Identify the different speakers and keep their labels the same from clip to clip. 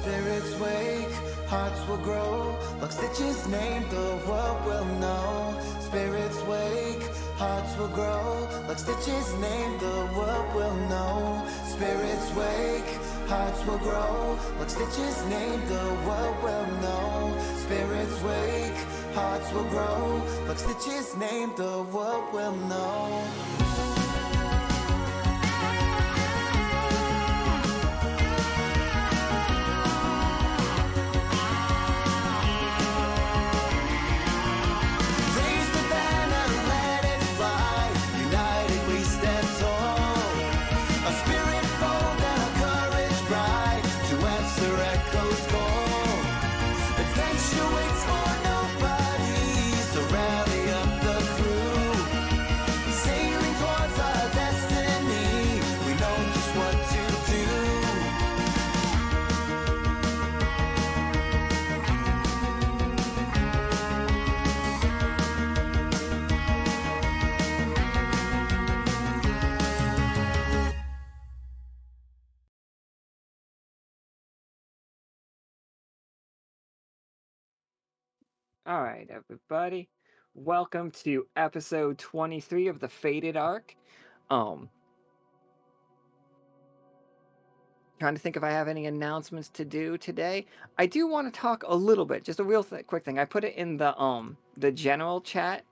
Speaker 1: Spirits wake, hearts will grow. Lockstitch's name, the world will know. Spirits wake, hearts will grow. Like Stitch's name, the world will know. Spirits wake, hearts will grow. Like Stitch's name, the world will know. Spirits wake, hearts will grow. Like Stitch's name, the world will know.
Speaker 2: All right, everybody. Welcome to episode 23 of the Faded Arc. Trying to think if I have any announcements to do today. I do want to talk a little bit, just a real quick thing. I put it in the general chat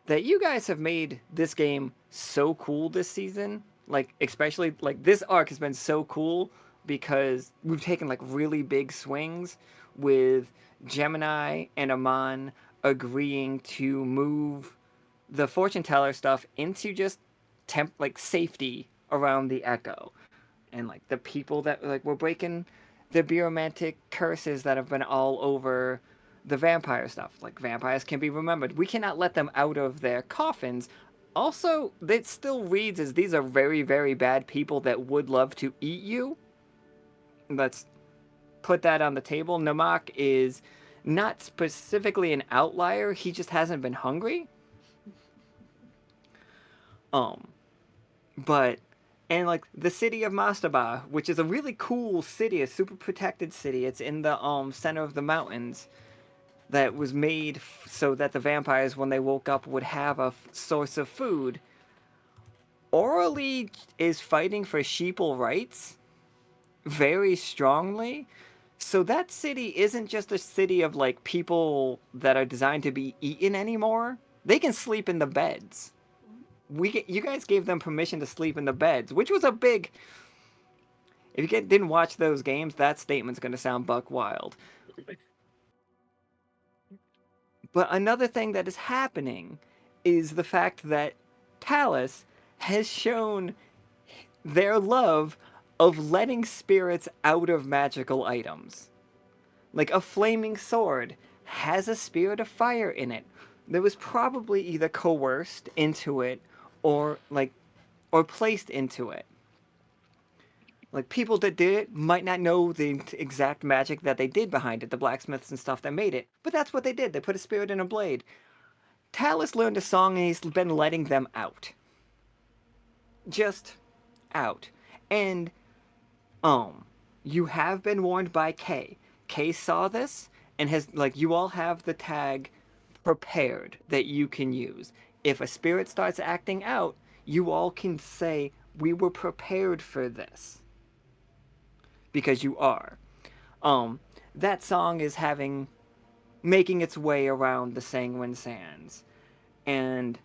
Speaker 2: that you guys have made this game so cool this season. Like, especially, like, this arc has been so cool because we've taken, like, really big swings with Gemini and Amon agreeing to move the fortune teller stuff into just like safety around the Echo. And like the people that like were breaking the buromantic curses that have been all over the vampire stuff. Like vampires can be remembered. We cannot let them out of their coffins. Also, it still reads as these are very, very bad people that would love to eat you. Let's put that on the table. Namak is not specifically an outlier. He just hasn't been hungry. But and like the city of Mastaba, which is a really cool city, a super protected city. It's in the center of the mountains that was made so that the vampires, when they woke up, would have a source of food. Orally is fighting for sheeple rights very strongly. So that city isn't just a city of like people that are designed to be eaten anymore. They can sleep in the beds. You guys gave them permission to sleep in the beds, which was a big. If you didn't watch those games, that statement's going to sound buck wild. But another thing that is happening is the fact that Talus has shown their love of letting spirits out of magical items. Like a flaming sword has a spirit of fire in it that was probably either coerced into it or or placed into it. Like people that did it might not know the exact magic that they did behind it, the blacksmiths and stuff that made it, but that's what they did. They put a spirit in a blade. Talus learned a song and he's been letting them out. Just out. And you have been warned by Kay. Kay saw this and has like you all have the tag prepared that you can use. If a spirit starts acting out, you all can say we were prepared for this. Because you are. That song is making its way around the Sanguine Sands. And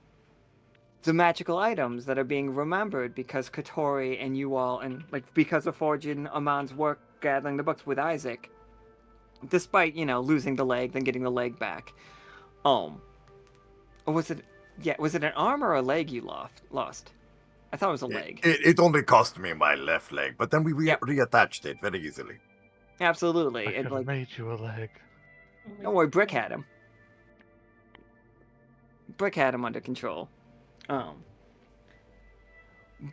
Speaker 2: the magical items that are being remembered because Katori and you all, and like because of Forgin Amon's work gathering the books with Isaac, despite, losing the leg, then getting the leg back. Or was it, yeah, was it an arm or a leg you lost? I thought it was a leg.
Speaker 3: It only cost me my left leg, but then we reattached it very easily.
Speaker 2: Absolutely.
Speaker 4: I
Speaker 2: And
Speaker 4: could have made you a leg.
Speaker 2: don't worry, Brick had him. Brick had him under control.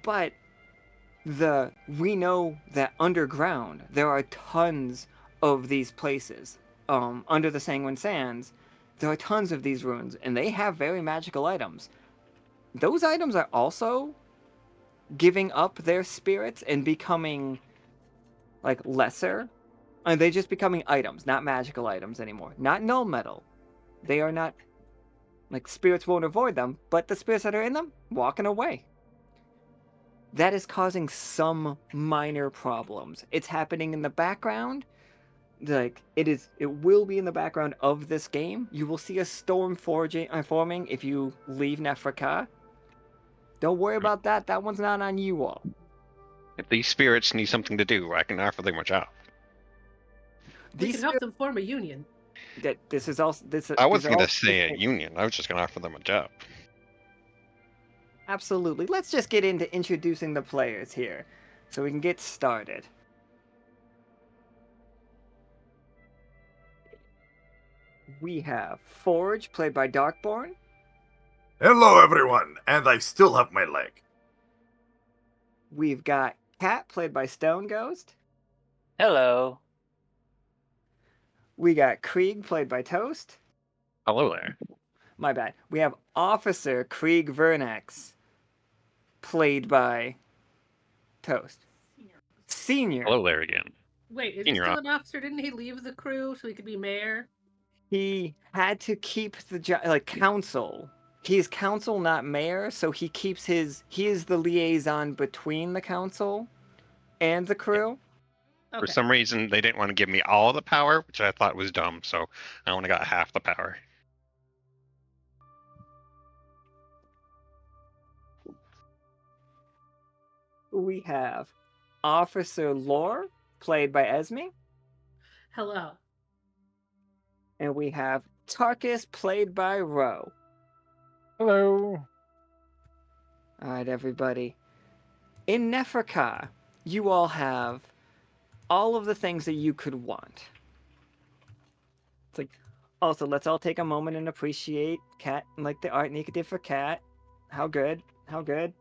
Speaker 2: But we know that underground there are tons of these places. Under the Sanguine Sands, there are tons of these ruins, and they have very magical items. Those items are also giving up their spirits and becoming like lesser. And they're just becoming items, not magical items anymore. Not null metal. They are not. Like, spirits won't avoid them, but the spirits that are in them, walking away. That is causing some minor problems. It's happening in the background. Like, it will be in the background of this game. You will see a storm forming if you leave Nefraet-ka. Don't worry about that. That one's not on you all.
Speaker 4: If these spirits need something to do, I can offer them a job.
Speaker 5: We
Speaker 2: These
Speaker 5: can help them form a union.
Speaker 2: this is also
Speaker 4: I wasn't going to say a union. I was just going to offer them a job.
Speaker 2: Absolutely. Let's just get into introducing the players here, so we can get started. We have Forge, played by Darkborn.
Speaker 3: Hello, everyone, and I still have my leg.
Speaker 2: We've got Cat, played by Stone Ghost.
Speaker 6: Hello.
Speaker 2: We got Krieg, played by Toast.
Speaker 4: Hello there.
Speaker 2: My bad. We have Officer Krieg Vernex, played by Toast. Senior.
Speaker 4: Hello there again.
Speaker 5: Wait, is he
Speaker 4: Senior
Speaker 5: still an officer? Didn't he leave the crew so he could be mayor?
Speaker 2: He had to keep the job, like, council. He's council, not mayor, so he keeps he is the liaison between the council and the crew.
Speaker 5: Okay.
Speaker 4: For some reason, they didn't want to give me all the power, which I thought was dumb, so I only got half the power.
Speaker 2: We have Officer Lore, played by Esme.
Speaker 5: Hello.
Speaker 2: And we have Tarkus, played by Ro.
Speaker 7: Hello.
Speaker 2: All right, everybody. In Nefraet-ka, you all have all of the things that you could want. It's like, also, let's all take a moment and appreciate Cat, like the art Nika did for Cat. How good. How good.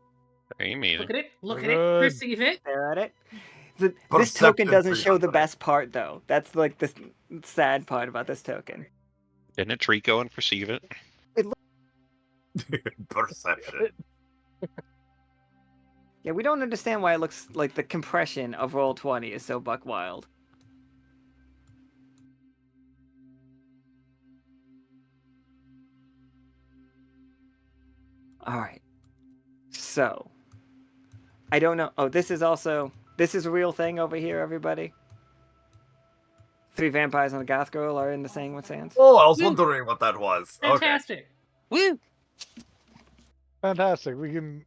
Speaker 4: Very amazing.
Speaker 5: Look at it. Look at
Speaker 7: Good.
Speaker 5: it. Perceive it.
Speaker 2: Stare at it. This
Speaker 3: Perception
Speaker 2: token doesn't
Speaker 3: for
Speaker 2: show the
Speaker 3: everybody.
Speaker 2: best part, though. That's like the sad part about this token.
Speaker 4: Didn't a tree go and perceive it?
Speaker 3: Perception.
Speaker 2: Yeah, we don't understand why it looks like the compression of Roll20 is so buck wild. Alright. So. I don't know. Oh, this is a real thing over here, everybody. 3 vampires and a goth girl are in the Sanguine Sands.
Speaker 3: Oh, I was wondering what that was. Okay.
Speaker 5: Fantastic.
Speaker 6: Woo!
Speaker 7: Fantastic. We can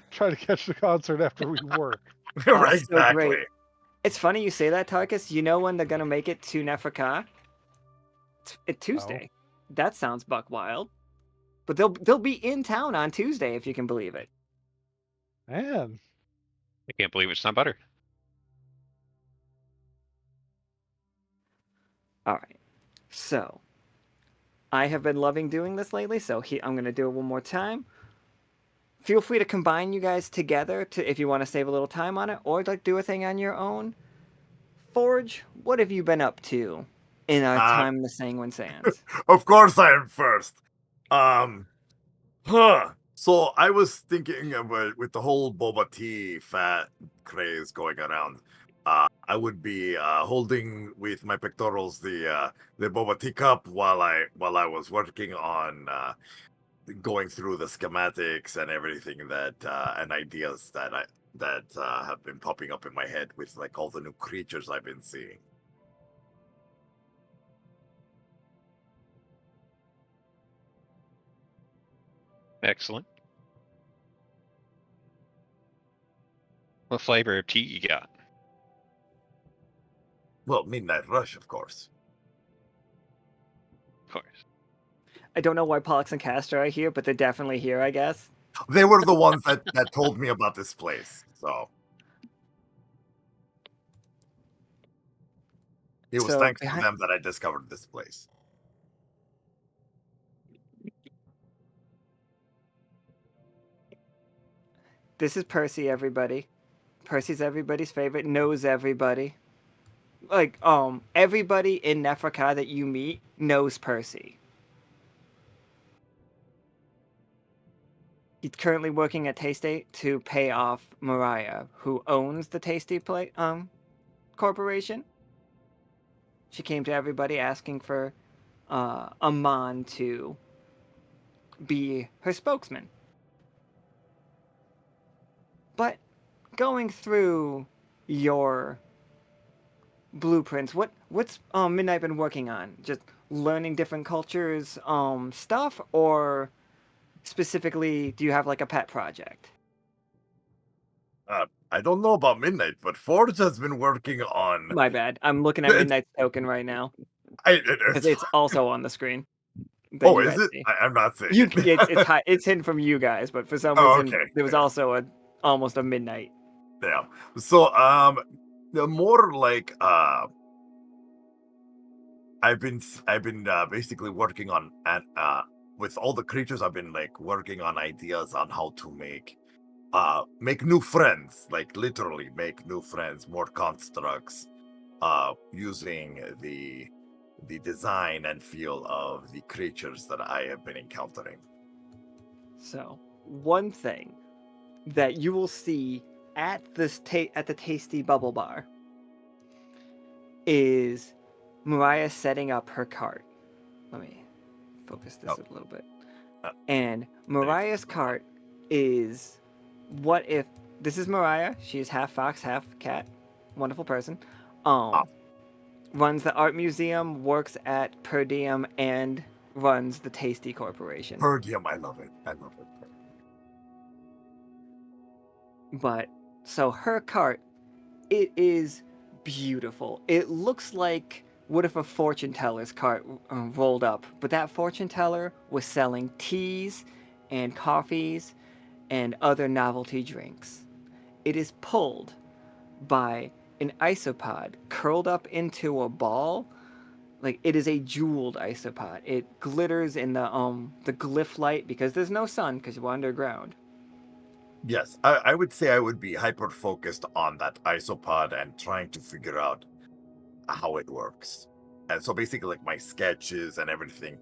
Speaker 7: try to catch the concert after we work.
Speaker 2: Oh, so
Speaker 3: Exactly.
Speaker 2: great. It's funny you say that, Tarkus. You know when they're gonna make it to Nefraet-ka? It's Tuesday. That sounds buck wild. But they'll be in town on Tuesday, if you can believe it.
Speaker 7: Man.
Speaker 4: I can't believe it's not better.
Speaker 2: All right. So, I have been loving doing this lately, so I'm going to do it one more time. Feel free to combine you guys together if you want to save a little time on it, or like do a thing on your own. Forge, what have you been up to in our time in the Sanguine Sands?
Speaker 3: Of course I am first. So I was thinking about with the whole boba tea fat craze going around. I would be holding with my pectorals the boba tea cup while I was working on going through the schematics and everything that and ideas that have been popping up in my head with like all the new creatures I've been seeing.
Speaker 4: Excellent. What flavor of tea you got?
Speaker 3: Well, Midnight Rush, of course.
Speaker 4: Of course.
Speaker 2: I don't know why Pollux and Castor are here, but they're definitely here, I guess.
Speaker 3: They were the ones that told me about this place, so it was
Speaker 2: So,
Speaker 3: thanks to
Speaker 2: behind-
Speaker 3: them that I discovered this place.
Speaker 2: This is Percy, everybody. Percy's everybody's favorite, knows everybody. Like, everybody in Nefraet-ka that you meet knows Percy. He's currently working at Tasty to pay off Mariah, who owns the Tasty corporation. She came to everybody asking for a mon to be her spokesman. But going through your blueprints, what's Midnight been working on? Just learning different cultures stuff, or specifically do you have like a pet project?
Speaker 3: I don't know about Midnight, but Forge has been working on.
Speaker 2: My bad. I'm looking at
Speaker 3: It's-
Speaker 2: Midnight's token right now
Speaker 3: It,
Speaker 2: because it's also on the screen. That
Speaker 3: oh,
Speaker 2: you
Speaker 3: is
Speaker 2: guys
Speaker 3: it?
Speaker 2: see.
Speaker 3: I'm not seeing
Speaker 2: You,
Speaker 3: it.
Speaker 2: it's hidden from you guys, but for some
Speaker 3: Oh,
Speaker 2: reason
Speaker 3: okay.
Speaker 2: there was also almost a Midnight.
Speaker 3: Yeah. So the more like I've been basically working on and with all the creatures I've been like working on ideas on how to make new friends, like literally make new friends, more constructs, using the design and feel of the creatures that I have been encountering.
Speaker 2: So one thing that you will see at this at the Tasty Bubble Bar is Mariah setting up her cart. Let me focus this a little bit. And Mariah's cart is what if this is Mariah? She is half fox, half cat. Wonderful person. Runs the art museum, works at Per Diem, and runs the Tasty Corporation.
Speaker 3: Per Diem, I love it. I love it.
Speaker 2: But so her cart, it is beautiful. It looks like what if a fortune teller's cart rolled up, but that fortune teller was selling teas and coffees and other novelty drinks. It is pulled by an isopod curled up into a ball. Like, it is a jeweled isopod. It glitters in the glyph light because there's no sun because we're underground.
Speaker 3: Yes, I would say I would be hyper focused on that isopod and trying to figure out how it works. And so basically like my sketches and everything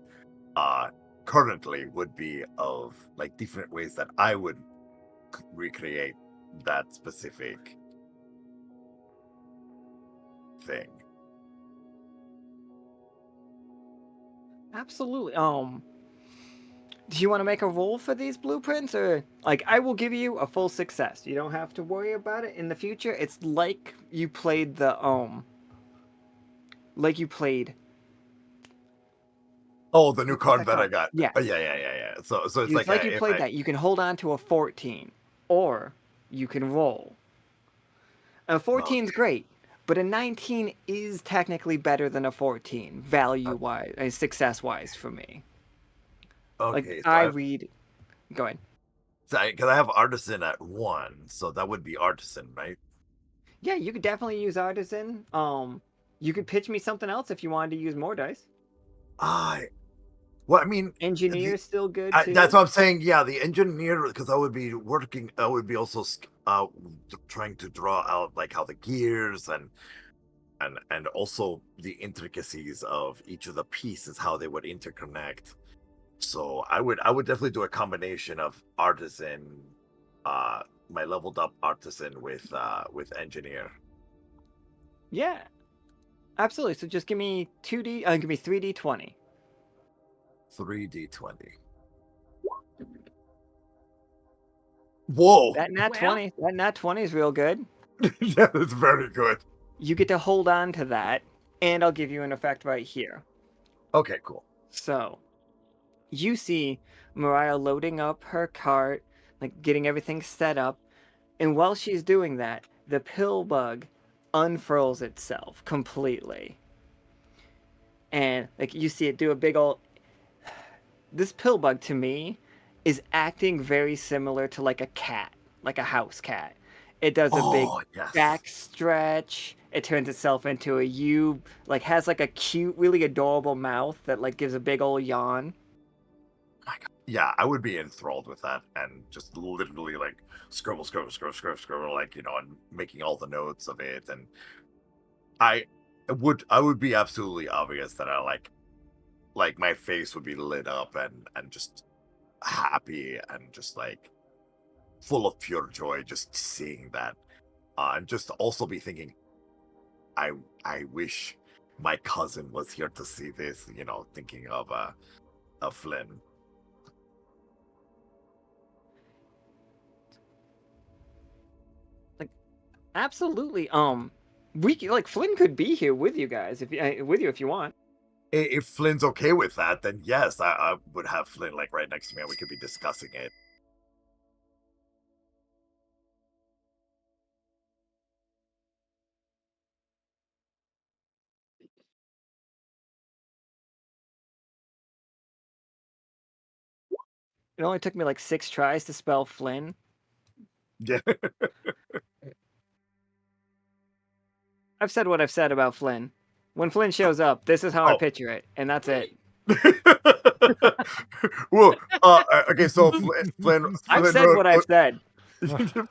Speaker 3: currently would be of like different ways that I would recreate that specific thing.
Speaker 2: Absolutely. Do you want to make a roll for these blueprints, or like I will give you a full success. You don't have to worry about it in the future. It's like you played the like you played.
Speaker 3: Oh, the new
Speaker 2: What's
Speaker 3: card
Speaker 2: that
Speaker 3: that I
Speaker 2: called?
Speaker 3: got.
Speaker 2: Yes.
Speaker 3: Yeah. So it's like
Speaker 2: like you
Speaker 3: if
Speaker 2: played that. You can hold on to a 14, or you can roll. A 14 is great, but a 19 is technically better than a 14, value-wise, success-wise for me.
Speaker 3: Okay,
Speaker 2: Like,
Speaker 3: so
Speaker 2: I read... Go ahead.
Speaker 3: because I have artisan at 1, so that would be artisan, right?
Speaker 2: Yeah, you could definitely use artisan. You could pitch me something else if you wanted to use more dice.
Speaker 3: Well, I mean,
Speaker 2: Engineer is still good, too.
Speaker 3: that's what I'm saying. Yeah, the engineer, because I would be working, I would be also trying to draw out like how the gears and also the intricacies of each of the pieces, how they would interconnect. So I would definitely do a combination of artisan, my leveled up artisan with engineer.
Speaker 2: Yeah, absolutely. So just give me 2D, give me 3D20.
Speaker 3: 3D20. Whoa!
Speaker 2: That nat
Speaker 5: Well-
Speaker 2: 20, that nat 20 is real good.
Speaker 3: Yeah, that's very good.
Speaker 2: You get to hold on to that, and I'll give you an effect right here.
Speaker 3: Okay, cool.
Speaker 2: So, you see Mariah loading up her cart, like getting everything set up, and while she's doing that, the pill bug unfurls itself completely. And like you see it do a big old... This pill bug to me is acting very similar to like a cat, like a house cat. It does a big
Speaker 3: Yes.
Speaker 2: back stretch. It turns itself into a U, like has like a cute, really adorable mouth that like gives a big old yawn.
Speaker 3: My God. Yeah, I would be enthralled with that and just literally like scribble, like, and making all the notes of it. And I would be absolutely obvious that I like my face would be lit up and just happy and just like full of pure joy just seeing that. And just also be thinking, I wish my cousin was here to see this, thinking of Flynn.
Speaker 2: Absolutely. Flynn could be here with you guys if you want.
Speaker 3: If Flynn's okay with that, then yes, I would have Flynn like right next to me and we could be discussing it.
Speaker 2: It only took me like 6 tries to spell Flynn.
Speaker 3: Yeah.
Speaker 2: I've said what I've said about Flynn. When Flynn shows up, this is how I
Speaker 3: Oh.
Speaker 2: picture it, and that's it.
Speaker 3: Well, okay, so Flynn
Speaker 2: I've said
Speaker 3: wrote,
Speaker 2: what I've said.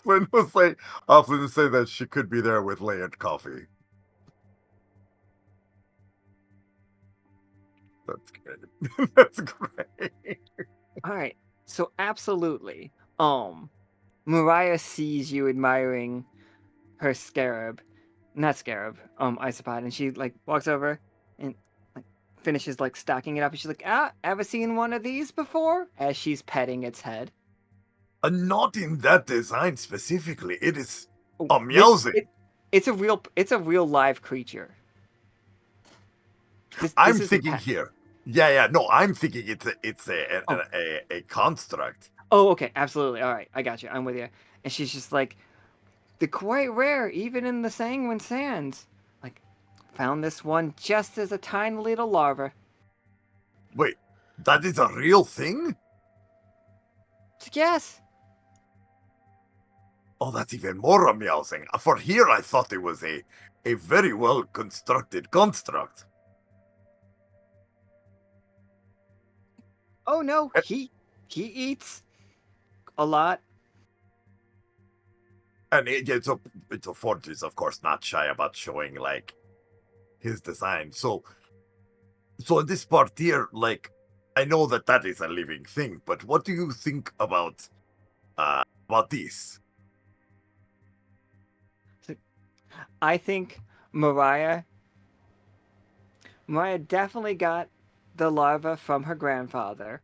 Speaker 3: Flynn was like, Flynn said that she could be there with layered coffee. That's great. That's great.
Speaker 2: All right. So absolutely. Mariah sees you admiring her scarab. Not scarab, isopod, and she like walks over and like finishes like stocking it up, and she's like, ever seen one of these before? As she's petting its head.
Speaker 3: Not in that design specifically. It is
Speaker 2: Oh,
Speaker 3: amusing.
Speaker 2: It's a real live creature.
Speaker 3: I'm
Speaker 2: isn't
Speaker 3: thinking
Speaker 2: pet.
Speaker 3: here. Yeah. No, I'm thinking it's
Speaker 2: Oh.
Speaker 3: a construct.
Speaker 2: Oh, okay, absolutely. All right, I got you. I'm with you. And she's just like, they're quite rare, even in the Sanguine Sands. Like, found this one just as a tiny little larva.
Speaker 3: Wait, that is a real thing?
Speaker 2: Yes.
Speaker 3: Oh, that's even more amusing. For here, I thought it was a very well constructed construct.
Speaker 2: Oh no, he eats a lot.
Speaker 3: And it's a Forge is of course not shy about showing like his design. So in this part here, like I know that is a living thing, but what do you think about this?
Speaker 2: I think Mariah definitely got the larva from her grandfather.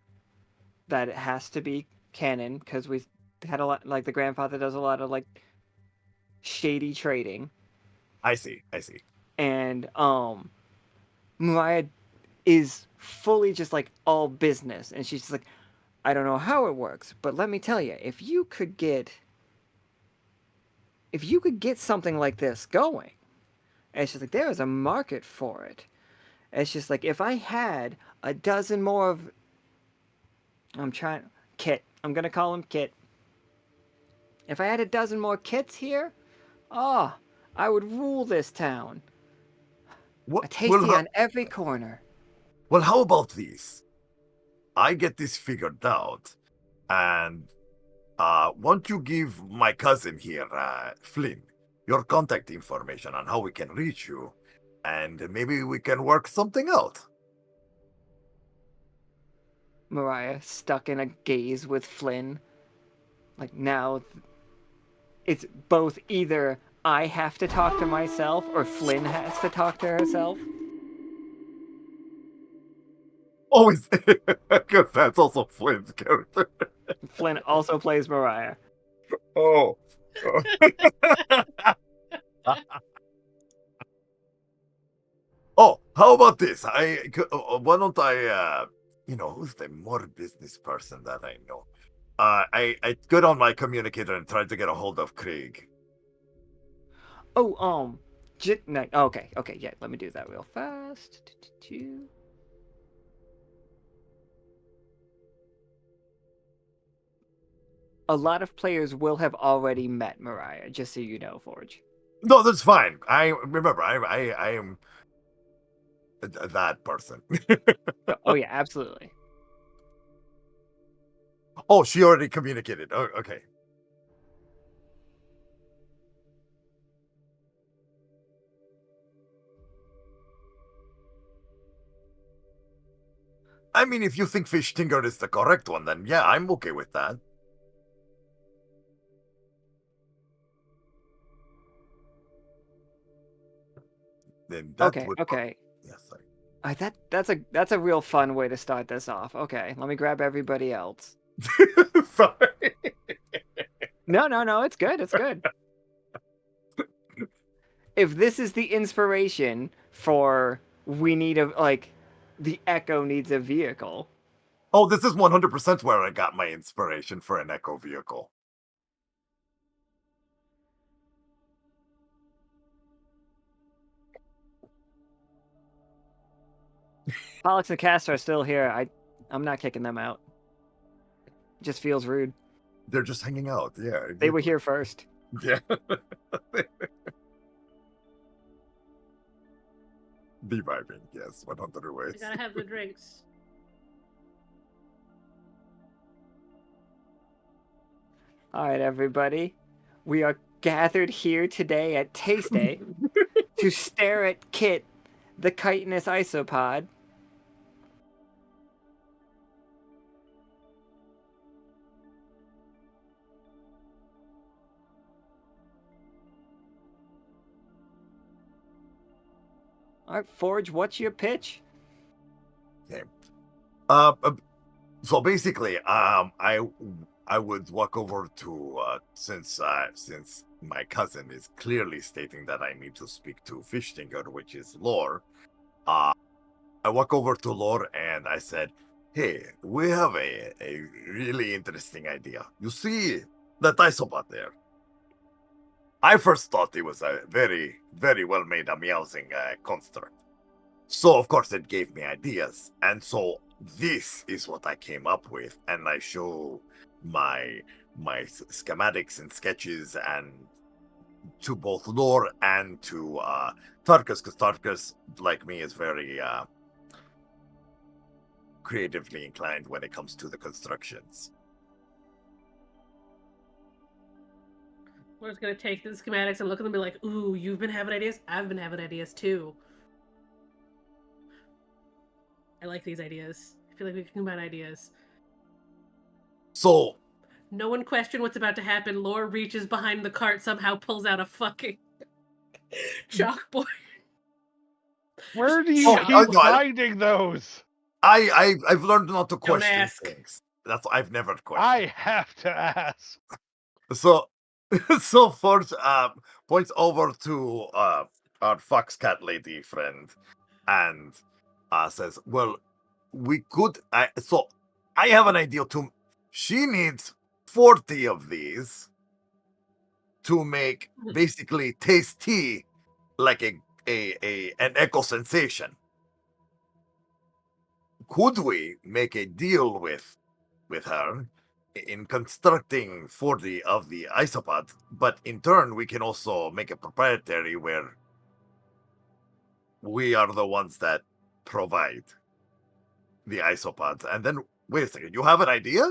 Speaker 2: That it has to be canon because we've had a lot. Like the grandfather does a lot of like shady trading,
Speaker 3: I see.
Speaker 2: and Mariah is fully just like all business, and she's just like, I don't know how it works, but let me tell you, if you could get something like this going, and it's just like there is a market for it. And it's just like if I had a dozen more of, Kit. I'm gonna call him Kit. If I had a dozen more Kits here, oh, I would rule this town. A tasty on every corner.
Speaker 3: Well, how about this? I get this figured out, and won't you give my cousin here, Flynn, your contact information on how we can reach you, and maybe we can work something out.
Speaker 2: Mariah stuck in a gaze with Flynn. Like now, it's both either I have to talk to myself or Flynn has to talk to herself.
Speaker 3: Always, because that's also Flynn's character.
Speaker 2: Flynn also plays Mariah.
Speaker 3: Oh. Oh, how about this? Why don't I, who's the more business person that I know? I got on my communicator and tried to get a hold of Krieg.
Speaker 2: Oh, okay, yeah, let me do that real fast. A lot of players will have already met Mariah, just so you know, Forge.
Speaker 3: No, that's fine. I remember. I am that person.
Speaker 2: Oh yeah, absolutely.
Speaker 3: Oh, she already communicated. Oh, okay. I mean, if you think Fishtinger is the correct one, then yeah, I'm okay with that. Then that
Speaker 2: Okay,
Speaker 3: would
Speaker 2: okay.
Speaker 3: Yes,
Speaker 2: That's a real fun way to start this off. Okay, let me grab everybody else.
Speaker 3: Sorry.
Speaker 2: No, it's good. It's good. if this is the inspiration for we need a the Echo needs a vehicle.
Speaker 3: Oh, this is 100% where I got my inspiration for an Echo vehicle.
Speaker 2: Pollux and Castor are still here. I'm not kicking them out. It just feels rude.
Speaker 3: They're just hanging out. Yeah.
Speaker 2: They were here first.
Speaker 3: Yeah. Devibing, yes, 100
Speaker 5: I
Speaker 3: ways.
Speaker 5: gotta have the drinks.
Speaker 2: All right, everybody. We are gathered here today at Taste Day to stare at Kit, the chitinous isopod. All right, Forge, what's your pitch?
Speaker 3: Okay. So basically, I would walk over to since my cousin is clearly stating that I need to speak to Fishstinger, which is Lore. I walk over to Lore and I said, "Hey, we have a really interesting idea. You see that isopod there? I first thought it was a very, very well made amusing construct. So of course it gave me ideas, and so this is what I came up with, and I show my schematics and sketches and to both Lore and to Tarkus, because Tarkus, like me, is very creatively inclined when it comes to the constructions.
Speaker 5: We're just gonna take the schematics and look at them and be like, ooh, you've been having ideas? I've been having ideas too. I like these ideas. I feel like we can combine ideas.
Speaker 3: So
Speaker 5: No one question what's about to happen. Lore reaches behind the cart, somehow pulls out a fucking chalkboard.
Speaker 7: Where do
Speaker 5: Oh,
Speaker 7: you
Speaker 5: no,
Speaker 7: keep finding those?
Speaker 3: I've learned not to
Speaker 5: Don't
Speaker 3: question
Speaker 5: ask.
Speaker 3: things. That's I've never questioned.
Speaker 7: I have to ask.
Speaker 3: So, so Forge points over to our fox cat lady friend and says, "Well, we could. So, I have an idea too. She needs 40 of these to make basically taste tea like an echo sensation. Could we make a deal with her in constructing 40 of the isopods, but in turn we can also make it proprietary where we are the ones that provide the isopods. And then, wait a second, you have an idea?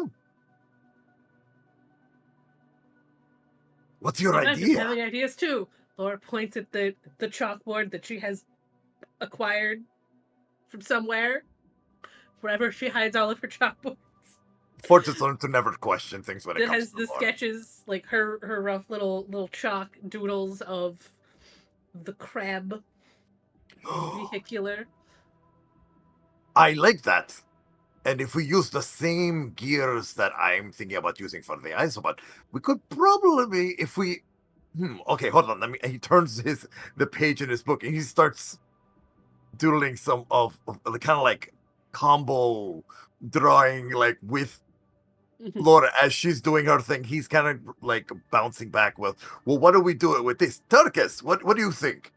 Speaker 3: What's your
Speaker 5: I've been
Speaker 3: idea?
Speaker 5: having ideas too. Laura points at the chalkboard that she has acquired from somewhere, wherever she hides all of her chalkboards.
Speaker 3: Fortune's learned to never question things when it
Speaker 5: That
Speaker 3: comes
Speaker 5: has
Speaker 3: to
Speaker 5: the
Speaker 3: lore.
Speaker 5: sketches, like her rough little chalk doodles of the crab vehicular.
Speaker 3: I like that. And if we use the same gears that I'm thinking about using for the isopod, we could probably, if we, okay, hold on. He turns the page in his book and he starts doodling some of the kind of like combo drawing, like with Laura as she's doing her thing. He's kind of like bouncing back with, well, what do we do it with this? Tarkus, what do you think?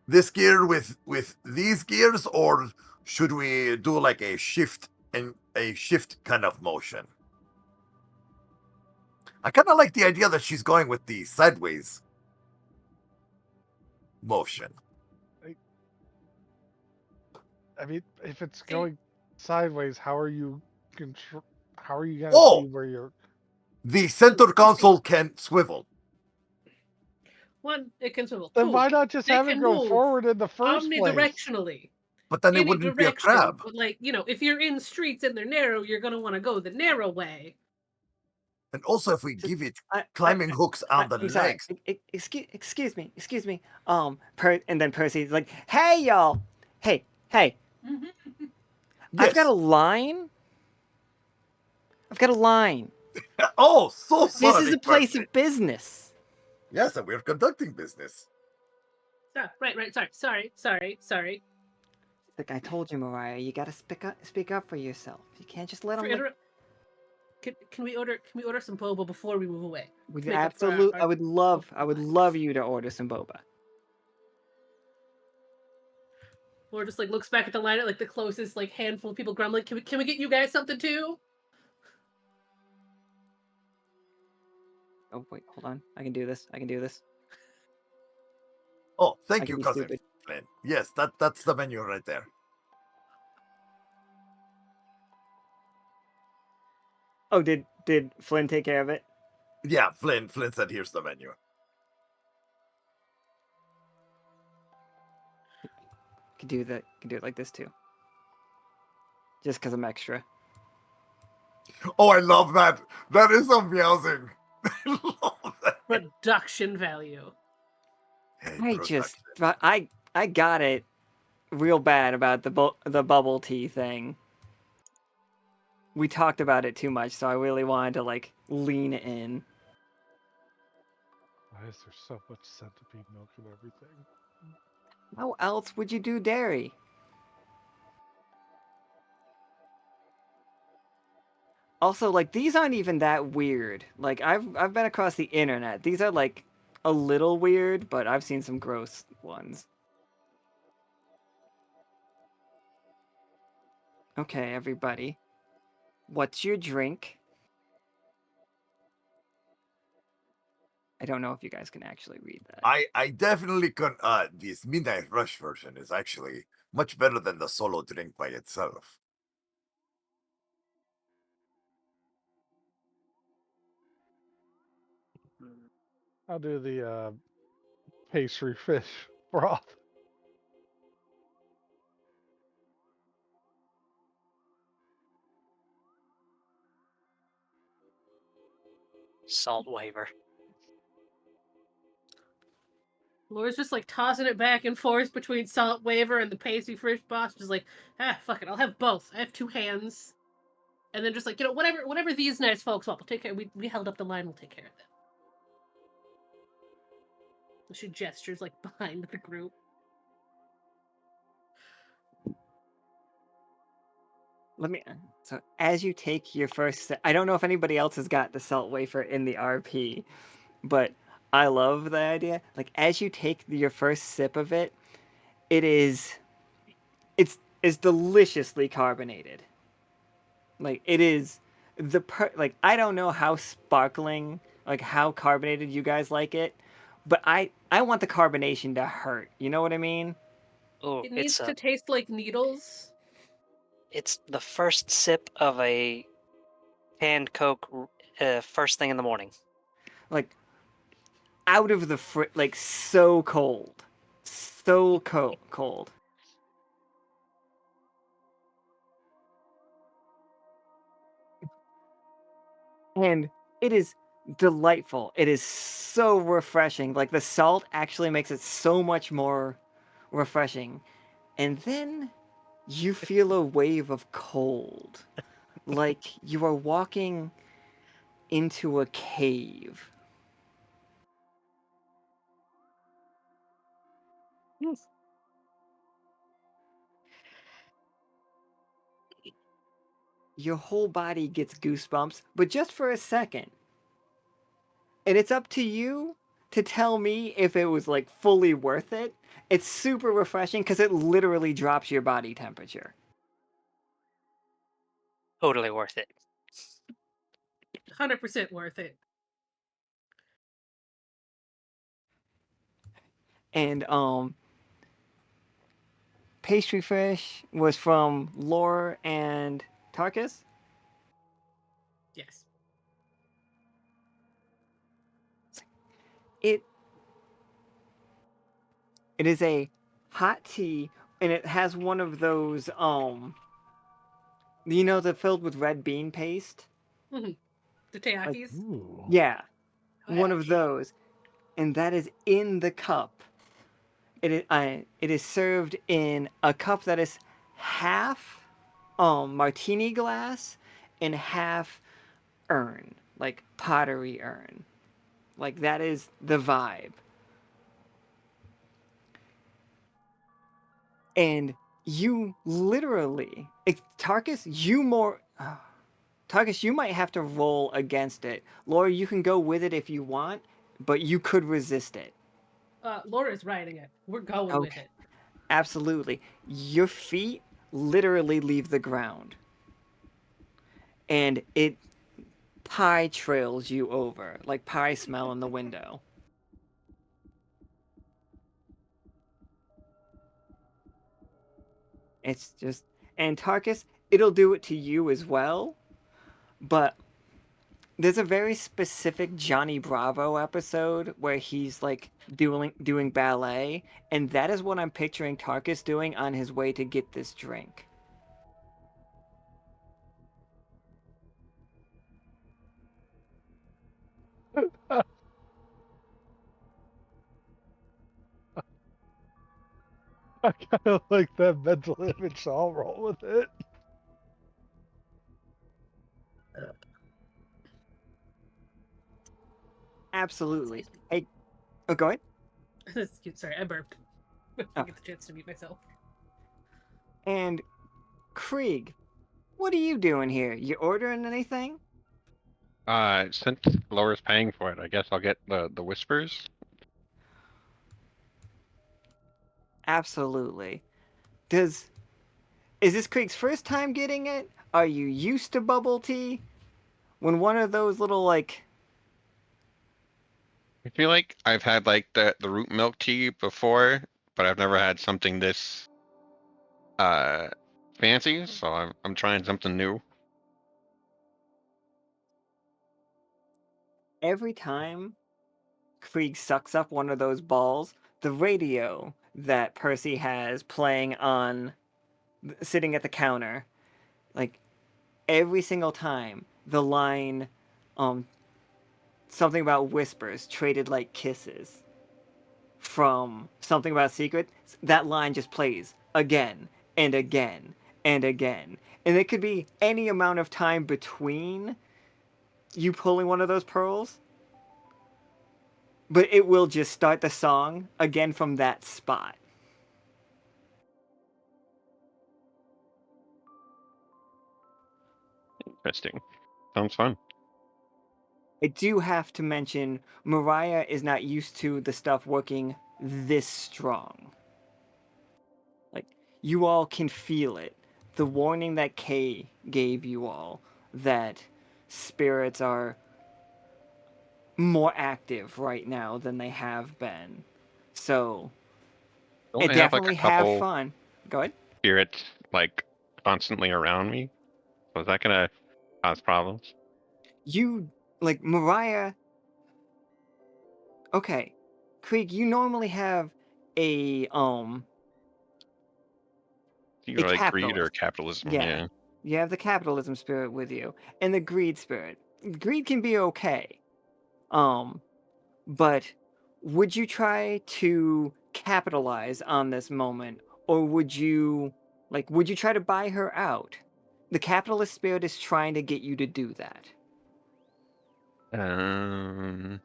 Speaker 3: This gear with these gears, or should we do like a shift and a shift kind of motion? I kind of like the idea that she's going with the sideways motion.
Speaker 7: I mean, if it's going sideways, how are you gonna
Speaker 3: Oh!
Speaker 7: see where you're?
Speaker 3: The center console can swivel.
Speaker 5: One, it can swivel.
Speaker 7: Then
Speaker 5: Two,
Speaker 7: why not just
Speaker 5: they
Speaker 7: have it
Speaker 5: can
Speaker 7: go
Speaker 5: move
Speaker 7: forward in the first place?
Speaker 5: omnidirectionally.
Speaker 3: But then it
Speaker 5: Any
Speaker 3: wouldn't be a
Speaker 5: direction.
Speaker 3: crab.
Speaker 5: But like, if you're in streets and they're narrow, you're gonna want to go the narrow way.
Speaker 3: And also, if we give it climbing hooks on the
Speaker 2: I'm sorry.
Speaker 3: legs.
Speaker 2: Excuse me. And then Percy's like, "Hey, y'all. Hey. I've got a line.
Speaker 3: Oh, so sorry.
Speaker 2: This is a place
Speaker 3: Percy.
Speaker 2: of business.
Speaker 3: Yes, and we're conducting business.
Speaker 5: Right. Sorry.
Speaker 2: Like I told you, Mariah, you gotta speak up for yourself. You can't just let
Speaker 5: For
Speaker 2: them.
Speaker 5: Can we order some boba before we move away?
Speaker 2: Like,
Speaker 5: To make up for
Speaker 2: absolute.
Speaker 5: our
Speaker 2: I would love you to order some boba.
Speaker 5: Or just like looks back at the line at like the closest like handful of people grumbling. Can we get you guys something too?
Speaker 2: Oh wait, hold on. I can do this.
Speaker 3: Oh,
Speaker 2: I
Speaker 3: thank
Speaker 2: can
Speaker 3: you,
Speaker 2: be
Speaker 3: cousin
Speaker 2: stupid.
Speaker 3: Flynn. Yes, that's the menu right there.
Speaker 2: Oh, did Flynn take care of it?
Speaker 3: Yeah, Flynn said here's the menu.
Speaker 2: Can do that. Can do it like this too. Just because I'm extra.
Speaker 3: Oh, I love that. That is some meowsing. I love that.
Speaker 5: Production value.
Speaker 3: Hey,
Speaker 2: I got it real bad about the bubble tea thing. We talked about it too much, so I really wanted to like lean in.
Speaker 7: Why is there so much centipede milk in everything?
Speaker 2: How else would you do dairy? Also, like these aren't even that weird. Like I've been across the internet. These are like a little weird, but I've seen some gross ones. Okay, everybody. What's your drink? I don't know if you guys can actually read that.
Speaker 3: I definitely can. This Midnight Rush version is actually much better than the solo drink by itself.
Speaker 7: I'll do the pastry fish broth.
Speaker 6: Salt waiver.
Speaker 5: Laura's just like tossing it back and forth between salt waver and the pasty fish boss. Just like, fuck it, I'll have both. I have two hands. And then just like, whatever these nice folks want, we'll take care. We held up the line, we'll take care of them. She gestures like behind the group.
Speaker 2: So as you take your first I don't know if anybody else has got the salt wafer in the RP, but I love the idea. Like as you take your first sip of it, it's deliciously carbonated. Like it is like I don't know how sparkling, like how carbonated you guys like it, but I want the carbonation to hurt. You know what I mean?
Speaker 6: Oh,
Speaker 5: It needs to taste like needles.
Speaker 6: It's the first sip of a canned Coke first thing in the morning.
Speaker 2: Like out of the like so cold. So cold. And it is delightful. It is so refreshing. Like the salt actually makes it so much more refreshing. And then you feel a wave of cold. Like you are walking into a cave. Your whole body gets goosebumps, but just for a second. And it's up to you to tell me if it was like fully worth it. It's super refreshing because it literally drops your body temperature.
Speaker 6: Totally worth it.
Speaker 5: 100% worth it.
Speaker 2: And pastry fish was from Lore and Tarkus.
Speaker 5: Yes.
Speaker 2: It is a hot tea, and it has one of those they're filled with red bean paste.
Speaker 5: Mm-hmm. The
Speaker 2: Like,
Speaker 5: teakis.
Speaker 7: Ooh.
Speaker 2: yeah, one of
Speaker 6: Heck.
Speaker 2: those, and that is in the cup. It is served in a cup that is half martini glass and half urn, like pottery urn. Like that is the vibe. And you literally, Tarkus, Tarkus, you might have to roll against it. Laura, you can go with it if you want, but you could resist it.
Speaker 5: Laura's riding it. We're going with
Speaker 2: Okay.
Speaker 5: it.
Speaker 2: Absolutely. Your feet literally leave the ground. And it pie trails you over, like pie smell in the window. It's just, and Tarkus, it'll do it to you as well, but there's a very specific Johnny Bravo episode where he's like doing ballet, and that is what I'm picturing Tarkus doing on his way to get this drink.
Speaker 7: I kind of like that mental image, so I'll roll with it.
Speaker 2: Absolutely. Hey, oh, go ahead.
Speaker 5: Sorry, I burped. I
Speaker 2: Oh.
Speaker 5: get the chance to mute myself.
Speaker 2: And Krieg, what are you doing here? You ordering anything?
Speaker 4: Since Laura's paying for it, I guess I'll get the whispers.
Speaker 2: Absolutely. Is this Krieg's first time getting it? Are you used to bubble tea? When one of those little like
Speaker 4: I feel like I've had like the root milk tea before, but I've never had something this uh fancy, so I'm trying something new.
Speaker 2: every time Krieg sucks up one of those balls, the radio that Percy has playing on sitting at the counter, like every single time the line something about whispers traded like kisses from something about secret, that line just plays again and again and again. And it could be any amount of time between you pulling one of those pearls, but it will just start the song again from that spot.
Speaker 4: Interesting. Sounds fun.
Speaker 2: I do have to mention Mariah is not used to the stuff working this strong. Like, you all can feel it. The warning that Kay gave you all that spirits are more active right now than they have been. So,
Speaker 4: Don't
Speaker 2: it
Speaker 4: I have like a
Speaker 2: definitely have
Speaker 4: couple
Speaker 2: fun. Go ahead.
Speaker 4: spirits like constantly around me? So is that gonna cause problems?
Speaker 2: You, like, Mariah. Okay. Krieg, you normally have a
Speaker 4: Like greed or
Speaker 2: capitalist.
Speaker 4: capitalism,
Speaker 2: Yeah.
Speaker 4: yeah.
Speaker 2: You have the capitalism spirit with you and the greed spirit. Greed can be okay. Um, but would you try to capitalize on this moment or would you try to buy her out? The capitalist spirit is trying to get you to do that.
Speaker 4: Um,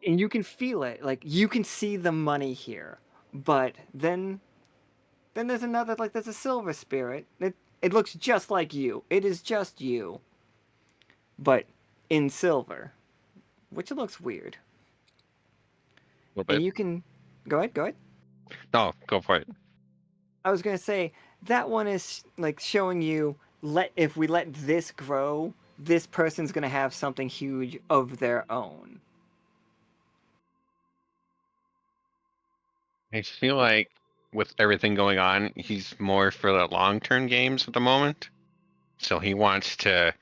Speaker 2: And you can feel it. Like you can see the money here. But then there's another, like, there's a silver spirit. It looks just like you. It is just you, but in silver, which looks weird.
Speaker 4: a little
Speaker 2: And
Speaker 4: bit.
Speaker 2: you can go ahead, go ahead.
Speaker 4: No, go for it.
Speaker 2: I was gonna say that one is like showing you if we let this grow, this person's gonna have something huge of their own.
Speaker 4: I feel like with everything going on, he's more for the long-term games at the moment. So he wants to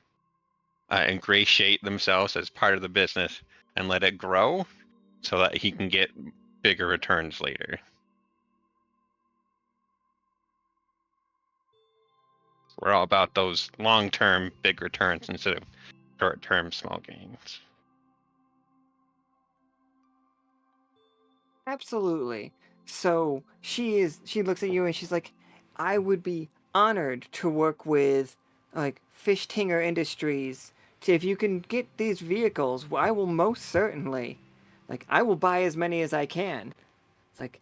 Speaker 4: ingratiate themselves as part of the business and let it grow so that he can get bigger returns later. We're all about those long-term big returns instead of short-term small gains.
Speaker 2: Absolutely. So she looks at you and she's like, I would be honored to work with like Fish Tinger Industries. If you can get these vehicles, I will most certainly. Like I will buy as many as I can. It's like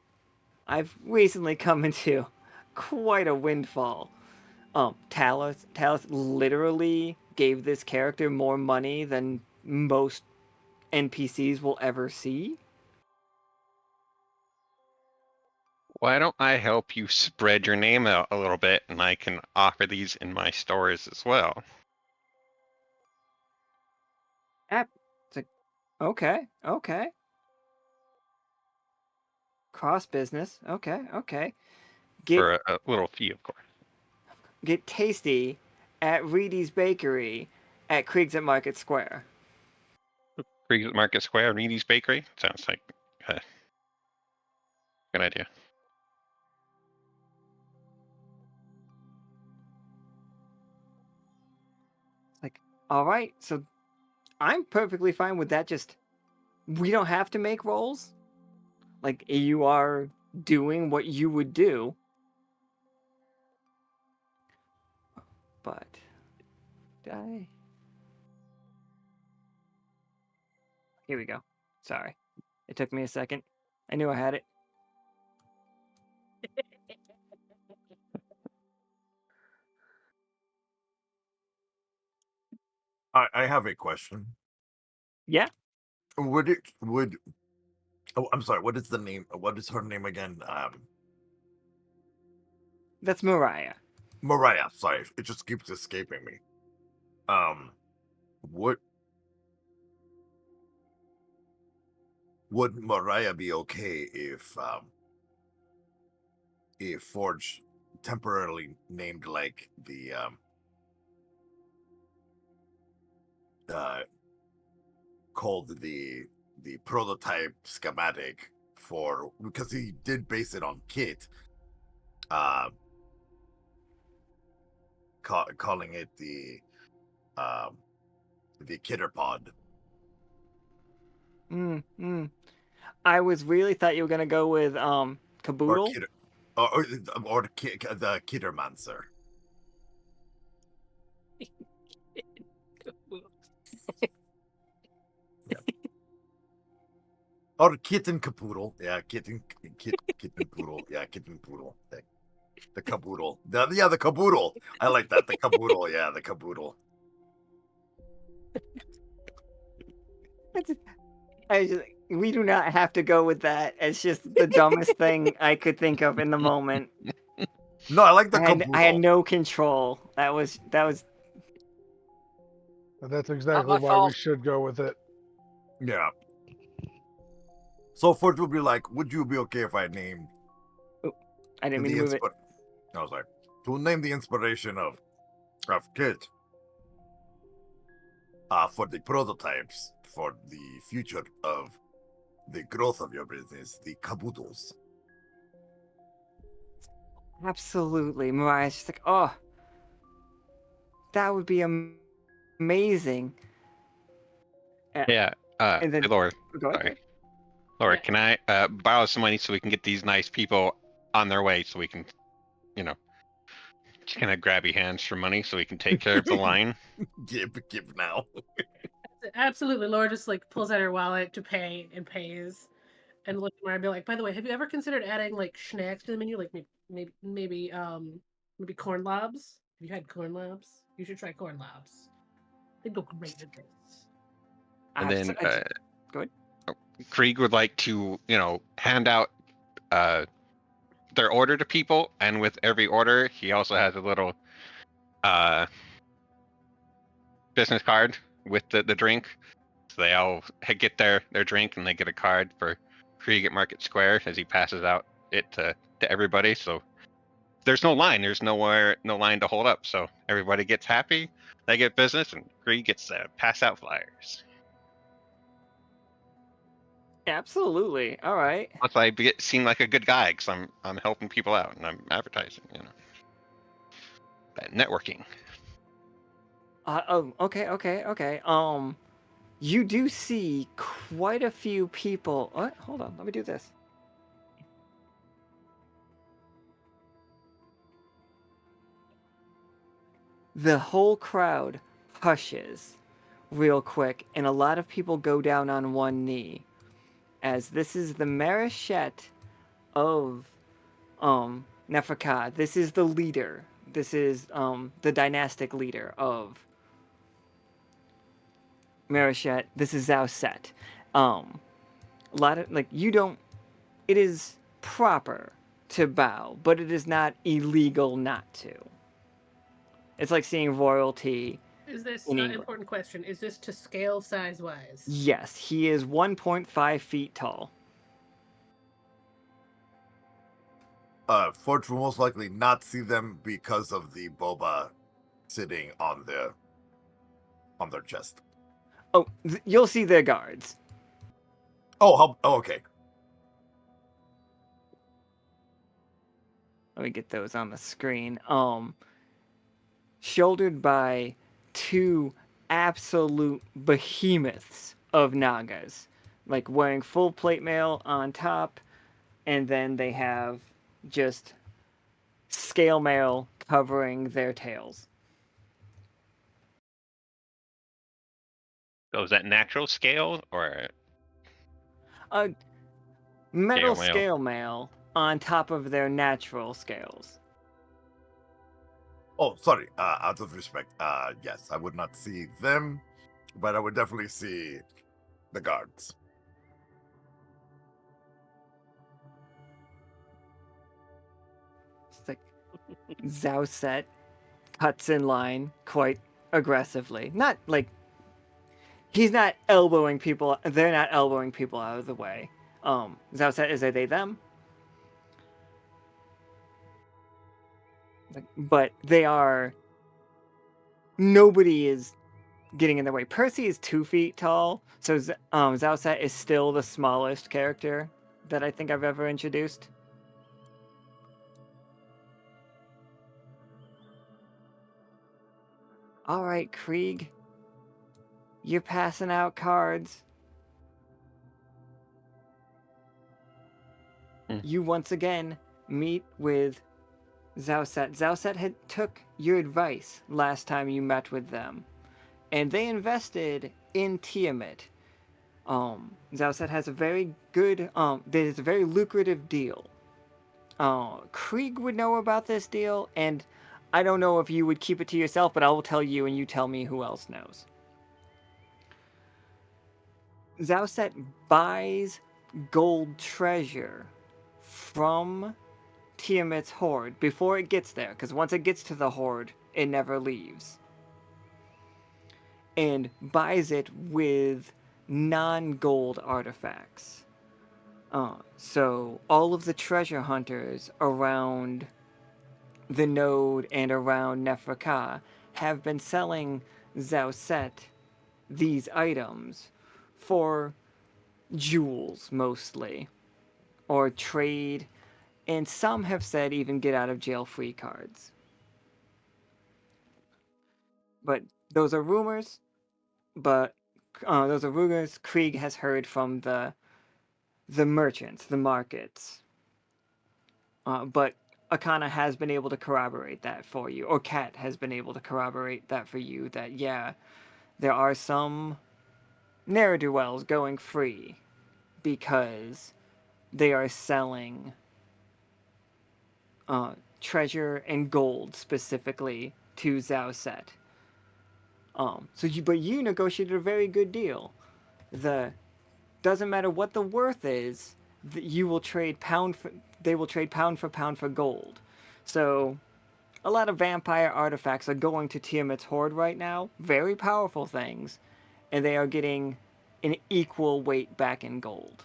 Speaker 2: I've recently come into quite a windfall. Talus literally gave this character more money than most NPCs will ever see.
Speaker 4: Why don't I help you spread your name out a little bit, and I can offer these in my stores as well?
Speaker 2: It's like, okay. Cross business. Okay. Get
Speaker 4: For a little fee, of course.
Speaker 2: get tasty at Reedy's Bakery at Krieg's at Market Square.
Speaker 4: Krieg at Market Square, Reedy's Bakery. Sounds like a good idea.
Speaker 2: Like, all right, so I'm perfectly fine with that. Just we don't have to make rolls. Like you are doing what you would do. But did I? Here we go. Sorry. It took me a second. I knew I had it.
Speaker 3: I have a question.
Speaker 2: Yeah,
Speaker 3: Would oh, I'm sorry. What is the name? What is her name again?
Speaker 2: that's Mariah.
Speaker 3: Mariah. Sorry, it just keeps escaping me. Would Mariah be okay if Forge temporarily named like the called the prototype schematic for, because he did base it on Kit, calling it the Kitter Pod.
Speaker 2: I was really thought you were gonna go with Caboodle.
Speaker 3: Or the Kittermancer. Or Kitten Capoodle. Yeah, Kitten Poodle. Yeah, Kitten Poodle. The Caboodle. The Caboodle. I like that. The Caboodle. Yeah, the Caboodle.
Speaker 2: We do not have to go with that. It's just the dumbest thing I could think of in the moment.
Speaker 3: No, I like the
Speaker 2: I
Speaker 3: Caboodle.
Speaker 2: had no control. That was
Speaker 7: And that's exactly
Speaker 6: my
Speaker 7: why we
Speaker 6: fault.
Speaker 7: should go with it.
Speaker 3: Yeah. So Forge would be like, would you be okay if I named
Speaker 2: I didn't mean to move it.
Speaker 3: I was like, to name the inspiration of Kit for the prototypes for the future of the growth of your business, the Caboodles.
Speaker 2: Absolutely. Mariah's just like, oh, that would be amazing.
Speaker 4: Yeah.
Speaker 2: And then
Speaker 4: Hey, Laura.
Speaker 2: go ahead.
Speaker 4: Sorry. Laura,
Speaker 5: Yeah.
Speaker 4: can I borrow some money so we can get these nice people on their way so we can, just kind of grabby hands for money so we can take care of the line?
Speaker 3: Give now.
Speaker 5: Absolutely. Laura just like pulls out her wallet to pay and pays, and looks at me and be like, "By the way, have you ever considered adding like snacks to the menu, like maybe corn lobs? Have you had corn lobs? You should try corn lobs. They go great with this."
Speaker 4: And then
Speaker 2: Go ahead.
Speaker 4: Krieg would like to, hand out their order to people, and with every order, he also has a little business card with the drink. So they all get their drink, and they get a card for Krieg at Market Square as he passes out it to everybody. So there's no line. There's no line to hold up. So everybody gets happy. They get business, and Krieg gets to pass out flyers.
Speaker 2: Absolutely. All right.
Speaker 4: Plus, I seem like a good guy because I'm helping people out and I'm advertising. Networking.
Speaker 2: Okay. You do see quite a few people. What? Hold on. Let me do this. The whole crowd hushes real quick, and a lot of people go down on one knee, as this is the Marechette of Nefraet-ka, this is the leader. This is the dynastic leader of Marichet. This is Zhao Set. A lot of you don't. It is proper to bow, but it is not illegal not to. It's like seeing royalty
Speaker 5: Is this
Speaker 2: in England.
Speaker 5: important question? Is this to scale size wise?
Speaker 2: Yes, he is 1.5 feet tall.
Speaker 3: Forge will most likely not see them because of the boba sitting on their chest.
Speaker 2: Oh, you'll see their guards.
Speaker 3: Oh, okay.
Speaker 2: Let me get those on the screen. Shouldered by two absolute behemoths of Nagas, like wearing full plate mail on top, and then they have just scale mail covering their tails.
Speaker 4: So is that natural scale or
Speaker 2: Metal
Speaker 4: Scale mail.
Speaker 2: scale mail on top of their natural scales.
Speaker 3: Oh, sorry. Out of respect, yes, I would not see them, but I would definitely see the guards.
Speaker 2: It's like Zhao Set cuts in line quite aggressively. Not like he's not elbowing people. They're not elbowing people out of the way. Zhao Set is a they them. But they are. Nobody is getting in their way. Percy is 2 feet tall, so Zhao Set is still the smallest character that I think I've ever introduced. All right, Krieg. You're passing out cards. You once again meet with Zhao Set. Zhao Set had took your advice last time you met with them, and they invested in Tiamat. Zhao Set has a very good, there's a very lucrative deal. Krieg would know about this deal, and I don't know if you would keep it to yourself, but I will tell you and you tell me who else knows. Zhao Set buys gold treasure from Tiamat's hoard before it gets there, because once it gets to the hoard, it never leaves. And buys it with non-gold artifacts. So all of the treasure hunters around the node and around Nefraet-ka have been selling Zhao Set these items for jewels mostly, or trade, and some have said even get out of jail free cards. But those are rumors. But those are rumors Krieg has heard from the merchants, the markets. But Akana has been able to corroborate that for you, or Kat has been able to corroborate that for you, that yeah, there are some ne'er-do-wells going free because they are selling treasure and gold specifically to Zhao Set. But you negotiated a very good deal. Doesn't matter what the worth is, you will trade they will trade pound for pound for gold. So a lot of vampire artifacts are going to Tiamat's hoard right now, very powerful things, and they are getting an equal weight back in gold.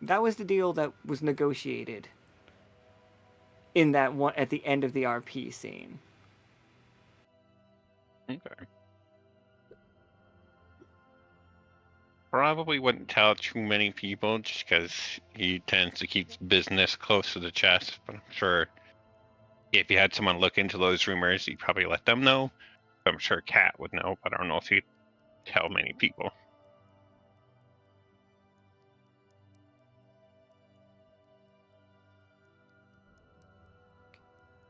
Speaker 2: That was the deal that was negotiated in that one at the end of the RP scene.
Speaker 4: Okay. Probably wouldn't tell too many people just because he tends to keep business close to the chest. But I'm sure if you had someone look into those rumors, you'd probably let them know. I'm sure Kat would know, but I don't know if he'd tell many people.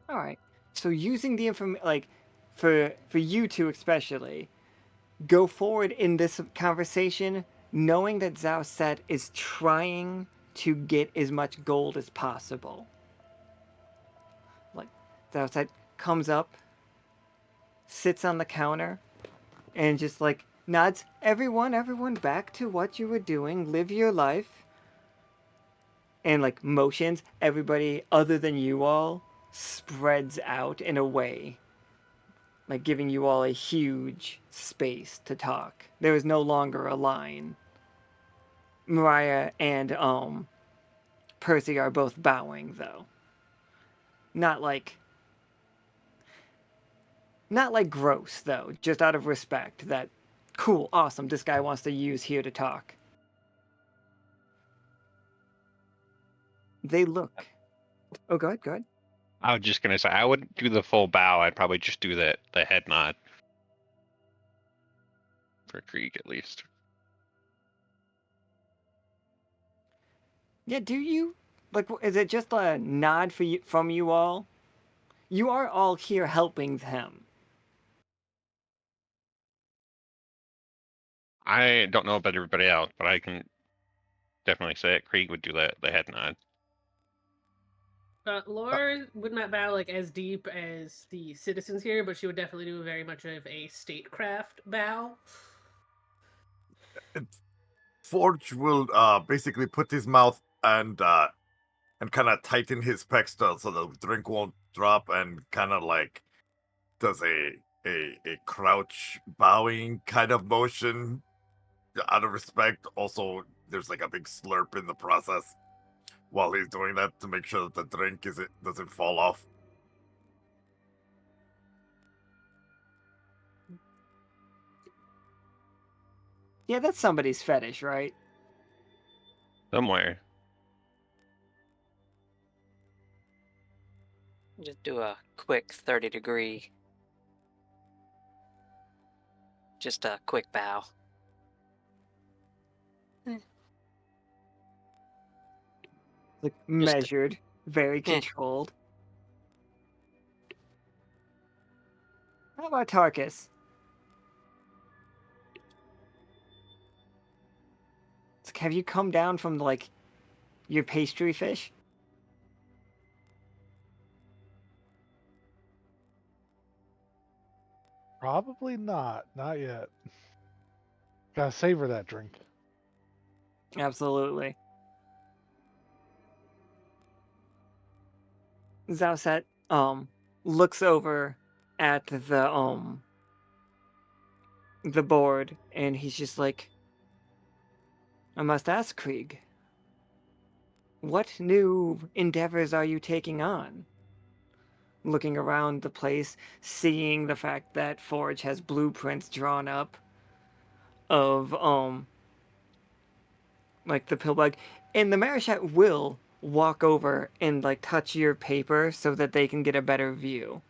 Speaker 2: All right. So using the information, like for you two especially, go forward in this conversation knowing that Zhao Set is trying to get as much gold as possible. Like, the outside comes up, sits on the counter, and just like nods, everyone back to what you were doing, live your life. And like motions, everybody other than you all spreads out in a way, like giving you all a huge space to talk. There is no longer a line. Mariah and Percy are both bowing though. Not like gross though, just out of respect that cool, awesome, this guy wants to use here to talk. They look. Oh, go ahead.
Speaker 4: I was just gonna say I wouldn't do the full bow. I'd probably just do the head nod for Krieg at least.
Speaker 2: Yeah, do you like? Is it just a nod for you from you all? You are all here helping them.
Speaker 4: I don't know about everybody else, but I can definitely say it. Krieg would do the head nod.
Speaker 5: Laura would not bow like as deep as the citizens here, but she would definitely do very much of a statecraft bow.
Speaker 3: Forge will basically put his mouth and kind of tighten his pecs so the drink won't drop, and kind of like does a crouch bowing kind of motion out of respect. Also, there's like a big slurp in the process while he's doing that to make sure that the drink doesn't fall off.
Speaker 2: Yeah, that's somebody's fetish, right?
Speaker 4: Somewhere.
Speaker 6: Just do a quick 30-degree. Just a quick bow.
Speaker 2: Like measured, very controlled. How about Tarkus? It's like, have you come down from like your pastry fish?
Speaker 7: Probably not. Not yet. Gotta savor that drink.
Speaker 2: Absolutely. Zauset looks over at the board and he's just like, I must ask, Krieg, what new endeavors are you taking on? Looking around the place, seeing the fact that Forge has blueprints drawn up of like the pillbug, and the Marishat will walk over and like touch your paper so that they can get a better view.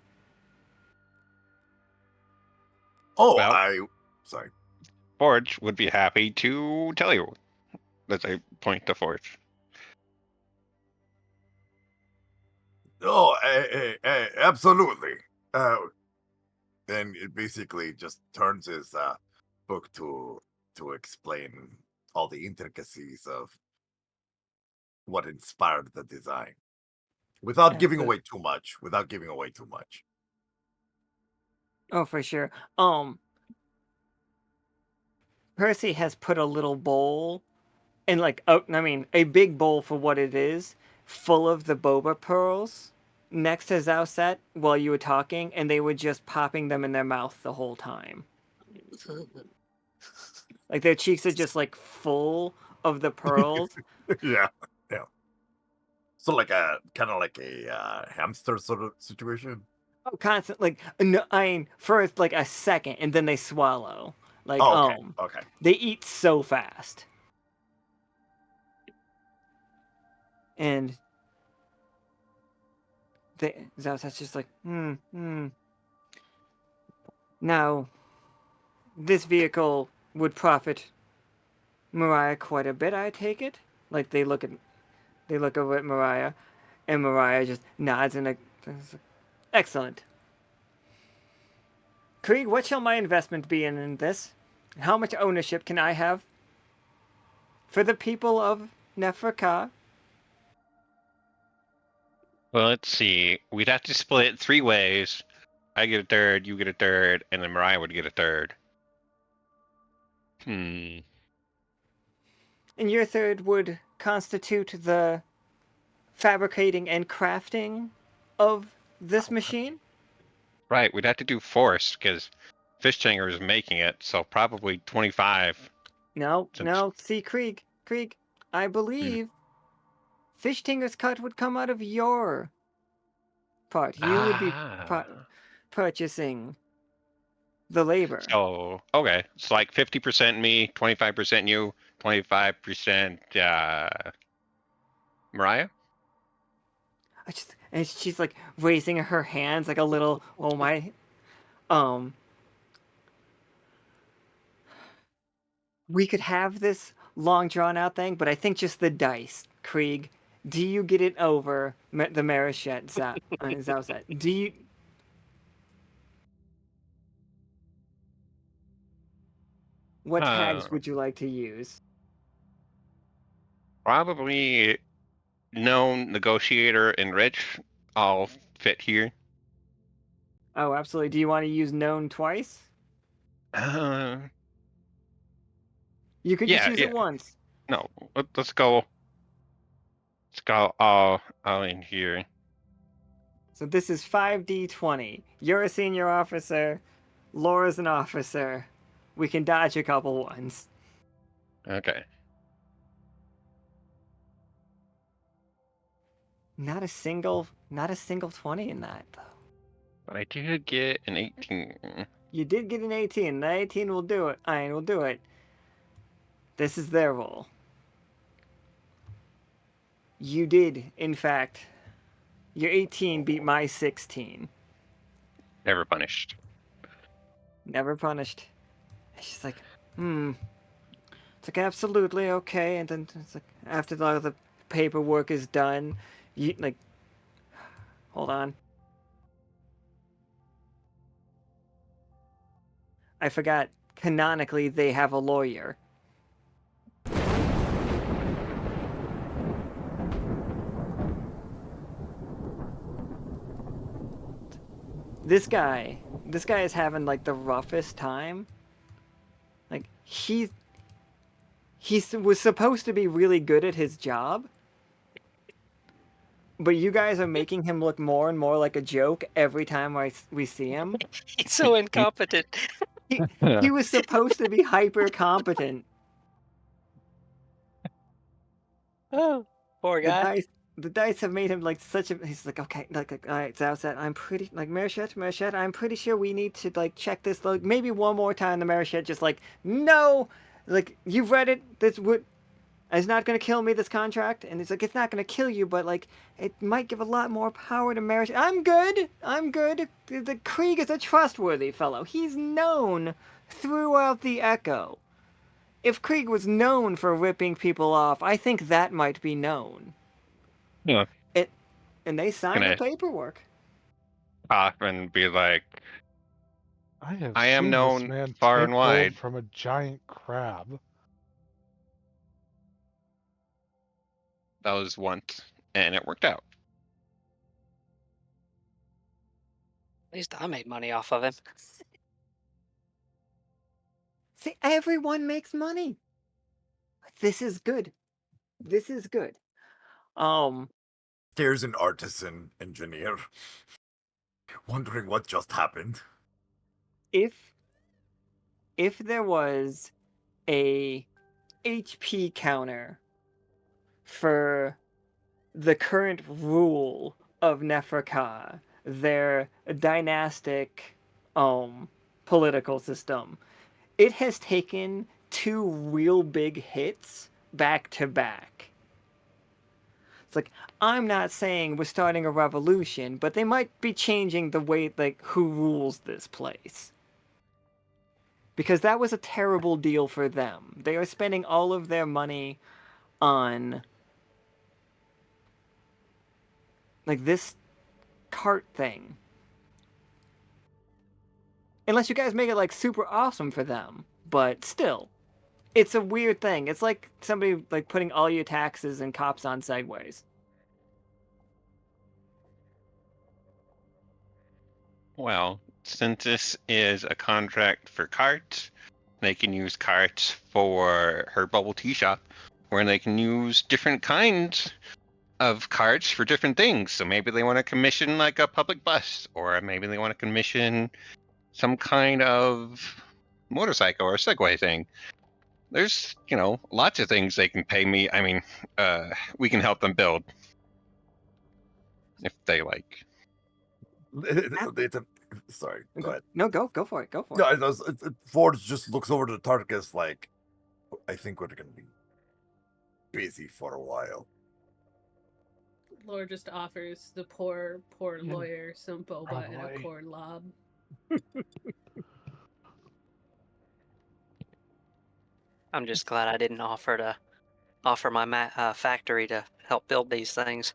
Speaker 3: Oh,
Speaker 4: Well,
Speaker 3: sorry.
Speaker 4: Forge would be happy to tell you. That's a point to Forge.
Speaker 3: Oh, absolutely. Then it basically just turns his book to explain all the intricacies of what inspired the design, without giving away too much.
Speaker 2: Oh, for sure. Percy has put a little bowl, and like, oh, I mean, a big bowl for what it is, full of the boba pearls next to Zauset while you were talking, and they were just popping them in their mouth the whole time. Like their cheeks are just like full of the pearls.
Speaker 3: Yeah. So like a kind of like a hamster sort of situation.
Speaker 2: Oh, constant, like, no, I mean, first like a second, and then they swallow. Like,
Speaker 3: Oh, okay.
Speaker 2: they eat so fast. And Zauset's just like, Now, this vehicle would profit Mariah quite a bit, I take it? Like, they look over at Mariah, and Mariah just nods and excellent. Krieg, what shall my investment be in this? How much ownership can I have? For the people of Nefraet-ka,
Speaker 4: Well, let's see. We'd have to split it 3 ways. I get a third, you get a third, and then Mariah would get a third.
Speaker 2: And your third would constitute the fabricating and crafting of this machine?
Speaker 4: Right, we'd have to do force, because Fishtanger is making it, so probably 25.
Speaker 2: No,
Speaker 4: Since-
Speaker 2: no. See, Krieg, I believe Fishtinger's cut would come out of your part. You would be purchasing the labor.
Speaker 4: So, okay. It's like 50% me, 25% you, 25% Mariah?
Speaker 2: And she's like raising her hands like a little, oh my, we could have this long drawn out thing, but I think just the dice, Krieg. Do you get it over the Marichet Zauzet? Do you? What tags would you like to use?
Speaker 4: Probably known negotiator and rich all fit here.
Speaker 2: Oh, absolutely. Do you want to use known twice? You could just use it once.
Speaker 4: No, let's go. Let's go all in here.
Speaker 2: So this is 5d20. You're a senior officer. Laura's an officer. We can dodge a couple ones.
Speaker 4: Okay.
Speaker 2: Not a single 20 in that though.
Speaker 4: But I did get an 18.
Speaker 2: You did get an 18. The 18 will do it. Iron will do it. This is their roll. You did, in fact. Your 18 beat my 16.
Speaker 4: Never punished.
Speaker 2: Never punished. She's like, It's like, absolutely okay. And then it's like, after the paperwork is done, you, like, hold on. I forgot, canonically, they have a lawyer. This guy is having, like, the roughest time. Like, he was supposed to be really good at his job, but you guys are making him look more and more like a joke every time we see him.
Speaker 6: He's so incompetent.
Speaker 2: He was supposed to be hyper competent.
Speaker 6: Oh, poor guy.
Speaker 2: The dice have made him like such a. He's like, okay, like all right, Zauzet, I'm pretty like Merchet, I'm pretty sure we need to like check this. Like maybe one more time. The Merchet just like, no, like you've read it. This would. It's not going to kill me, this contract. And it's like, it's not going to kill you, but, like, it might give a lot more power to Marriage. I'm good. The Krieg is a trustworthy fellow. He's known throughout the Echo. If Krieg was known for ripping people off, I think that might be known.
Speaker 4: Yeah.
Speaker 2: And they signed the paperwork.
Speaker 4: Pop and be like,
Speaker 7: I am
Speaker 4: seen
Speaker 7: known
Speaker 4: this man
Speaker 7: far
Speaker 4: take
Speaker 7: and
Speaker 4: gold
Speaker 7: wide from a giant crab.
Speaker 4: that was once, and it worked out.
Speaker 6: At least I made money off of him.
Speaker 2: See, everyone makes money. This is good.
Speaker 3: There's an artisan engineer wondering what just happened.
Speaker 2: If there was a HP counter for the current rule of Nefraet-ka, their dynastic political system, it has taken 2 real big hits back to back. It's like, I'm not saying we're starting a revolution, but they might be changing the way, like, who rules this place. Because that was a terrible deal for them. They are spending all of their money on, like, this cart thing. Unless you guys make it, like, super awesome for them. But still, it's a weird thing. It's like somebody, like, putting all your taxes and cops on sideways.
Speaker 4: Well, since this is a contract for carts, they can use carts for her bubble tea shop, where they can use different kinds of carts for different things. So maybe they want to commission like a public bus, or maybe they want to commission some kind of motorcycle or Segway thing. There's, lots of things they can pay me. I mean, we can help them build if they like.
Speaker 3: Sorry, go ahead.
Speaker 2: No, go for it. Go for
Speaker 3: No,
Speaker 2: it.
Speaker 3: Ford just looks over to Tarkus like, I think we're gonna be busy for a while.
Speaker 5: Laura just offers the poor lawyer some boba and a
Speaker 7: Probably.
Speaker 5: corn lob.
Speaker 6: I'm just glad I didn't offer my factory to help build these things.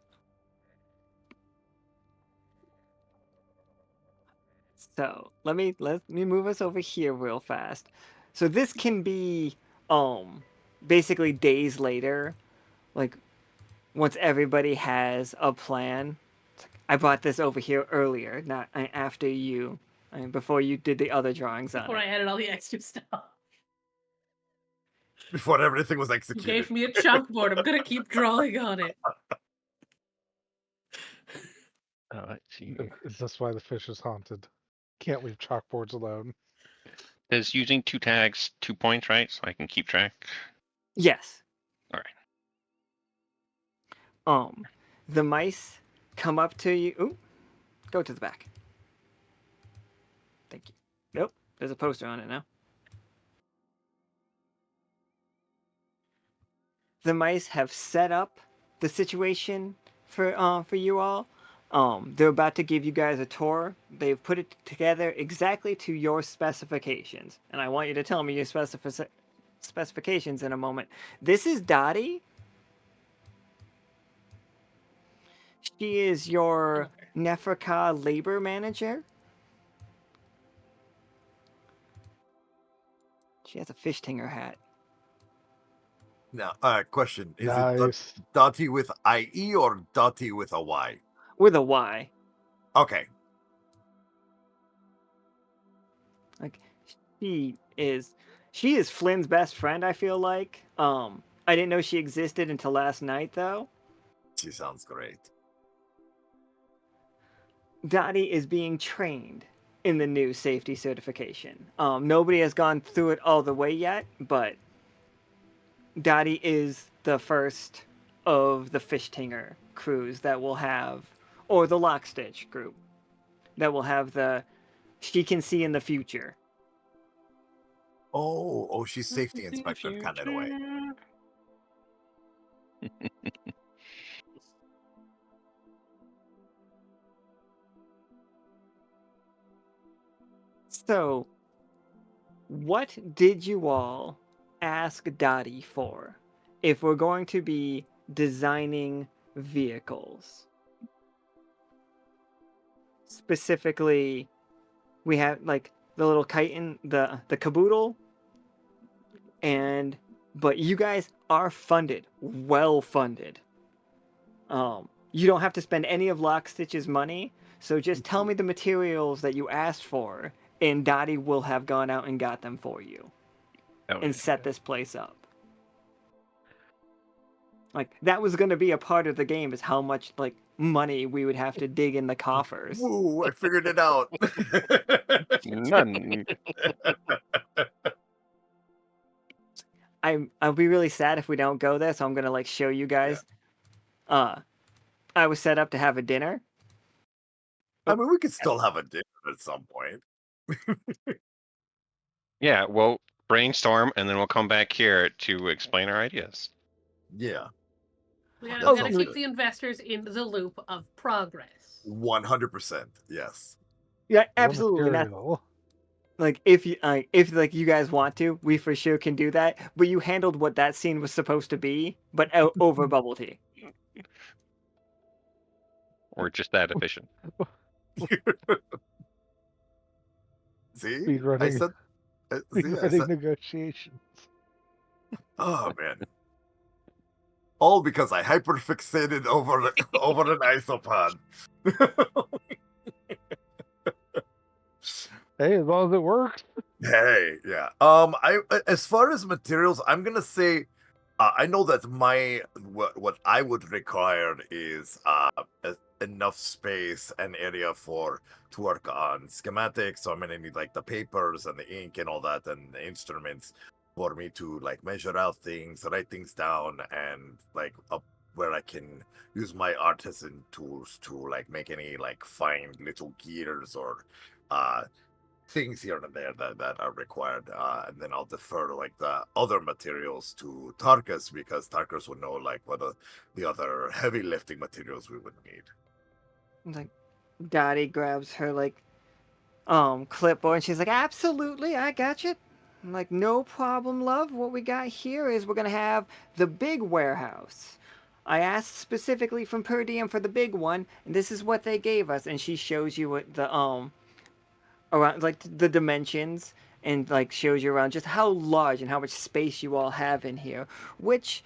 Speaker 2: So let me move us over here real fast. So this can be basically days later, like once everybody has a plan. I brought this over here earlier, not after you, before you did the other drawings on
Speaker 5: Before
Speaker 2: it.
Speaker 5: I added all the extra stuff.
Speaker 3: Before everything was
Speaker 5: You
Speaker 3: executed.
Speaker 5: gave me a chalkboard. I'm gonna keep drawing on it.
Speaker 4: Oh, let's see.
Speaker 7: Is this why the fish is haunted? Can't leave chalkboards alone.
Speaker 4: Is using 2 tags 2 points, right? So I can keep track.
Speaker 2: Yes.
Speaker 4: All
Speaker 2: right. The mice come up to you. Ooh, go to the back. Thank you. Nope, there's a poster on it now. The mice have set up the situation for you all. They're about to give you guys a tour. They've put it together exactly to your specifications, and I want you to tell me your specifications in a moment. This is Dottie. She is your Nefraet-ka labor manager. She has a fish tinger hat.
Speaker 3: Now, question. Is
Speaker 7: Nice.
Speaker 3: it Dottie with IE or Dottie with a Y?
Speaker 2: With a Y.
Speaker 3: Okay.
Speaker 2: Like, she is Flynn's best friend, I feel like. I didn't know she existed until last night, though.
Speaker 3: She sounds great.
Speaker 2: Dottie is being trained in the new safety certification. Nobody has gone through it all the way yet, but Dottie is the first of the fish tinger crews that will have, or the Lockstitch group, that will have she can see in the future.
Speaker 3: Oh, she's safety inspector kind of way.
Speaker 2: So, what did you all ask Dottie for if we're going to be designing vehicles? Specifically, we have like the little chitin, the caboodle, but you guys are funded, well funded. You don't have to spend any of Lockstitch's money, so just tell me the materials that you asked for, and Dottie will have gone out and got them for you, and set this place up. Like, that was going to be a part of the game, is how much like money we would have to dig in the coffers.
Speaker 3: Ooh, I figured it out.
Speaker 4: None.
Speaker 2: I'll be really sad if we don't go there, so I'm gonna like show you guys. Yeah. I was set up to have a dinner.
Speaker 3: I mean, we could still have a dinner at some point.
Speaker 4: Yeah, we'll brainstorm and then we'll come back here to explain our ideas.
Speaker 3: Yeah.
Speaker 5: We gotta keep the investors in the loop of progress.
Speaker 3: 100%. Yes.
Speaker 2: Yeah, absolutely. Like if you guys want to, we for sure can do that. But you handled what that scene was supposed to be, but over bubble tea.
Speaker 4: We're just that efficient.
Speaker 3: See,
Speaker 7: Speedrunning.
Speaker 3: I said,
Speaker 7: Speedrunning negotiations.
Speaker 3: Oh man! All because I hyperfixated over an isopod.
Speaker 7: Hey, as long as it works.
Speaker 3: Hey, yeah. As far as materials, I'm gonna say, I know that what I would require is enough space and area to work on schematics. So I'm gonna need like the papers and the ink and all that, and the instruments for me to like measure out things, write things down, and like up where I can use my artisan tools to like make any like fine little gears or things here and there that are required, and then I'll defer like the other materials to Tarkus because Tarkus would know like what the other heavy lifting materials we would need.
Speaker 2: Like, Dottie grabs her like clipboard and she's like, absolutely, I got you. I'm like, no problem, love. What we got here is we're gonna have the big warehouse. I asked specifically from per diem for the big one, and this is what they gave us. And she shows you what the around like the dimensions and like shows you around just how large and how much space you all have in here, which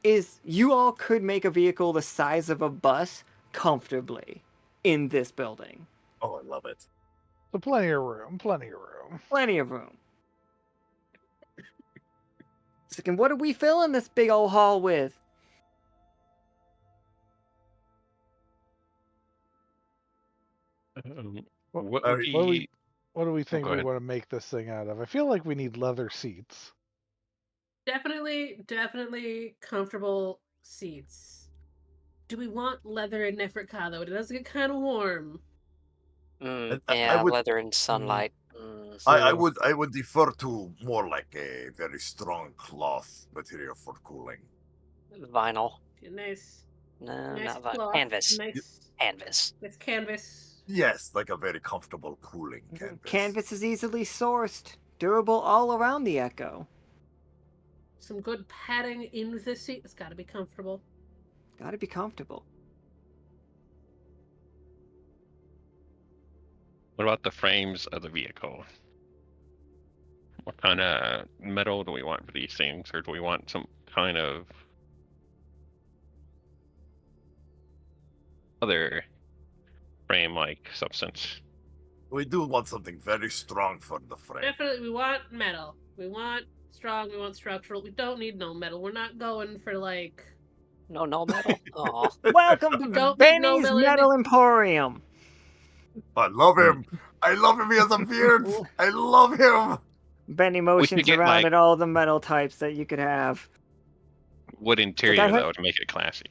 Speaker 2: is you all could make a vehicle the size of a bus comfortably in this building.
Speaker 3: Oh, I love it.
Speaker 7: So plenty of room. Plenty of room.
Speaker 2: Plenty of room. So, what are we filling this big old hall with?
Speaker 7: What,
Speaker 4: What
Speaker 3: Uh,
Speaker 4: would
Speaker 7: what do we
Speaker 4: be?
Speaker 7: what do we think
Speaker 4: go
Speaker 7: we
Speaker 4: ahead.
Speaker 7: want to make this thing out of? I feel like we need leather seats.
Speaker 5: Definitely comfortable seats. Do we want leather in Nefraet-ka though? It does get kind of warm.
Speaker 3: I
Speaker 6: Yeah,
Speaker 3: would,
Speaker 6: leather and sunlight.
Speaker 7: True.
Speaker 3: I would defer to more like a very strong cloth material for cooling.
Speaker 6: Vinyl.
Speaker 5: Nice,
Speaker 6: No,
Speaker 5: nice
Speaker 6: not vinyl.
Speaker 5: cloth.
Speaker 6: Canvas.
Speaker 5: Nice,
Speaker 6: Canvas.
Speaker 5: nice canvas.
Speaker 3: Yes, like a very comfortable cooling canvas.
Speaker 2: Canvas is easily sourced, durable all around the Echo.
Speaker 5: Some good padding in the seat. It's got to be comfortable.
Speaker 2: Gotta be comfortable.
Speaker 4: What about the frames of the vehicle? What kind of metal do we want for these things, or do we want some kind of other frame-like substance?
Speaker 3: We do want something very strong for the frame.
Speaker 5: Definitely, we want metal. We want strong. We want structural. We don't need no metal. We're not going for like.
Speaker 6: No metal. Oh,
Speaker 2: Welcome to
Speaker 5: Don't need no
Speaker 2: Benny's
Speaker 5: melody.
Speaker 2: Metal Emporium.
Speaker 3: I love him. I love him. He has a beard. I love him.
Speaker 2: Benny
Speaker 4: We
Speaker 2: motions
Speaker 4: could get
Speaker 2: around
Speaker 4: like
Speaker 2: at all the metal types that you could have.
Speaker 4: wood interior
Speaker 2: heard-
Speaker 4: though to make it classy.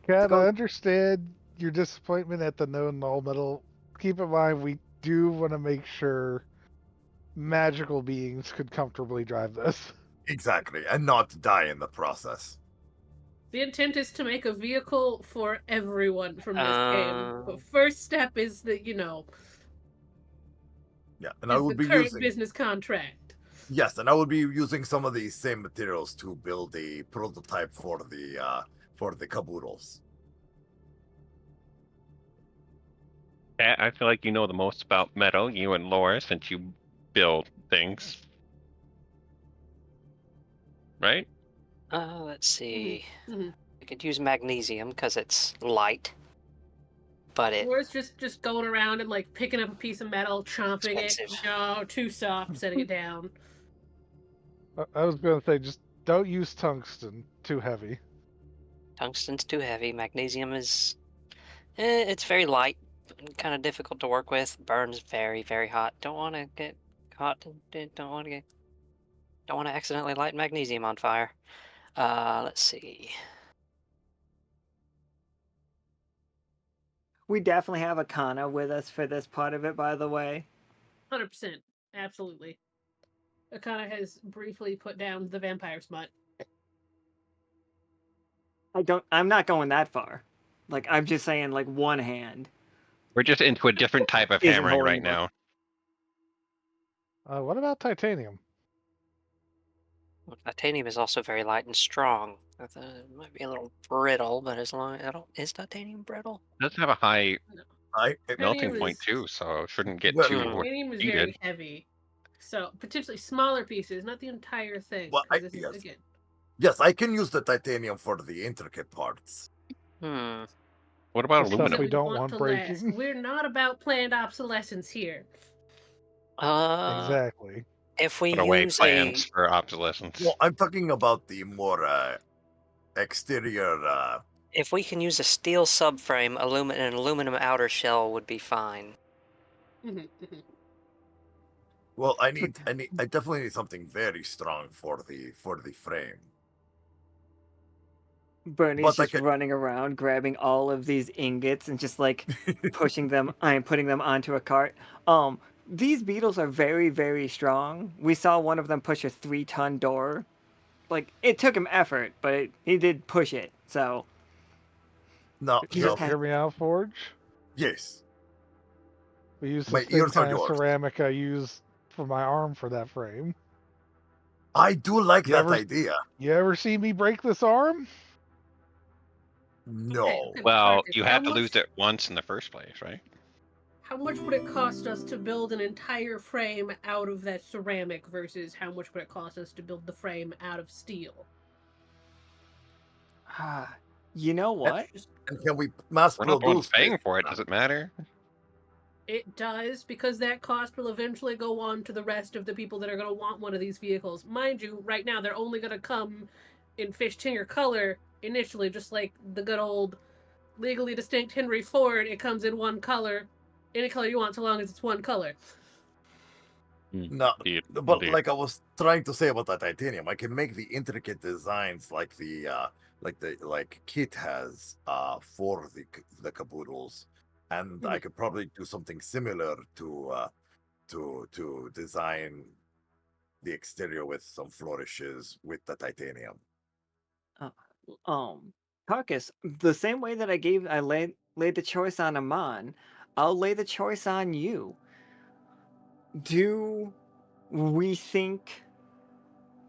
Speaker 7: Kat,
Speaker 2: go-
Speaker 7: I understand your disappointment at the no null metal. Keep in mind, we do want to make sure magical beings could comfortably drive this.
Speaker 3: Exactly, and not die in the process.
Speaker 5: The intent is to make a vehicle for everyone from this game.
Speaker 6: Um,
Speaker 5: But first step is the
Speaker 3: Yeah, and I
Speaker 5: is
Speaker 3: would
Speaker 5: the
Speaker 3: be
Speaker 5: current
Speaker 3: using
Speaker 5: business contract.
Speaker 3: yes, and I would be using some of these same materials to build a prototype for the caboodles.
Speaker 4: I feel like you know the most about metal, you and Laura, since you build things. Right?
Speaker 6: let's see.
Speaker 5: Mhm.
Speaker 6: I could use magnesium because it's light, but it
Speaker 5: Or it's just going around and like picking up a piece of metal, chomping
Speaker 6: expensive.
Speaker 5: it. No, too soft, setting it down.
Speaker 7: I was going to say, just don't use tungsten. Too heavy.
Speaker 6: Tungsten's too heavy. Magnesium is, it's very light, kind of difficult to work with. Burns very hot. Don't want to get hot. Don't want to accidentally light magnesium on fire. Let's see.
Speaker 2: We definitely have Akana with us for this part of it, by the way.
Speaker 5: 100%. Absolutely. Akana has briefly put down the vampire smut.
Speaker 2: I'm not going that far. Like, I'm just saying, like, one hand
Speaker 4: We're just into a different type of
Speaker 2: isn't
Speaker 4: hammering
Speaker 2: holding
Speaker 4: right now.
Speaker 7: What about titanium?
Speaker 6: Titanium is also very light and strong. It might be a little brittle, but as long is titanium brittle?
Speaker 4: It does have a high melting
Speaker 5: Titanium
Speaker 4: point
Speaker 5: is-
Speaker 4: too, so it shouldn't get
Speaker 3: Well-
Speaker 4: too
Speaker 5: Titanium is
Speaker 4: heated.
Speaker 5: very heavy. So potentially smaller pieces, not the entire thing.
Speaker 3: Well,
Speaker 5: 'Cause this is,
Speaker 3: yes.
Speaker 5: again,
Speaker 3: Yes, I can use the titanium for the intricate parts.
Speaker 6: Hmm.
Speaker 4: What about
Speaker 7: The stuff
Speaker 4: aluminum?
Speaker 7: we
Speaker 5: that
Speaker 7: don't
Speaker 5: want
Speaker 7: want
Speaker 5: to last.
Speaker 7: breaking.
Speaker 5: We're not about planned obsolescence here.
Speaker 7: Exactly.
Speaker 6: If we
Speaker 4: Put away
Speaker 6: use
Speaker 4: plans
Speaker 6: a
Speaker 4: for obsolescence.
Speaker 3: Well, I'm talking about the more exterior.
Speaker 6: if we can use a steel subframe, an aluminum outer shell would be fine.
Speaker 5: Mhm, mhm.
Speaker 3: Well, I definitely need something very strong for the frame.
Speaker 2: Bernie's
Speaker 3: But I
Speaker 2: just
Speaker 3: can.
Speaker 2: running around grabbing all of these ingots and just like pushing them. I'm putting them onto a cart. These beetles are very, very strong. We saw one of them push a 3-ton door. Like it took him effort, but he did push it. So
Speaker 3: No,
Speaker 2: he
Speaker 3: no.
Speaker 2: just
Speaker 7: Hear
Speaker 2: had.
Speaker 7: me out, Forge?
Speaker 3: Yes,
Speaker 7: We use the
Speaker 3: my
Speaker 7: same
Speaker 3: ears are
Speaker 7: kind of
Speaker 3: yours.
Speaker 7: ceramic I use for my arm for that frame.
Speaker 3: I do like
Speaker 7: You
Speaker 3: that
Speaker 7: ever,
Speaker 3: idea.
Speaker 7: you ever see me break this arm?
Speaker 3: No.
Speaker 5: Okay,
Speaker 4: Well,
Speaker 5: Tarkus,
Speaker 4: you had to lose it once in the first place, right?
Speaker 5: how much would it cost us to build an entire frame out of that ceramic versus how much would it cost us to build the frame out of steel?
Speaker 2: You know what?
Speaker 5: Just
Speaker 3: And can we mass
Speaker 4: We're not the ones
Speaker 3: produce this?
Speaker 4: paying for it. Does it matter?
Speaker 5: it does, because that cost will eventually go on to the rest of the people that are going to want one of these vehicles. Mind you, right now they're only going to come in fish tinger color initially, just like the good old legally distinct Henry Ford. It comes in one color, any color you want, so long as it's one color.
Speaker 3: No,
Speaker 4: Indeed.
Speaker 3: but like I was trying to say about that titanium, I can make the intricate designs like Kit has for the caboodles, and I could probably do something similar to design the exterior with some flourishes with the titanium.
Speaker 2: Uh, Tarkus, the same way that I laid the choice on Aman, I'll lay the choice on you. Do we think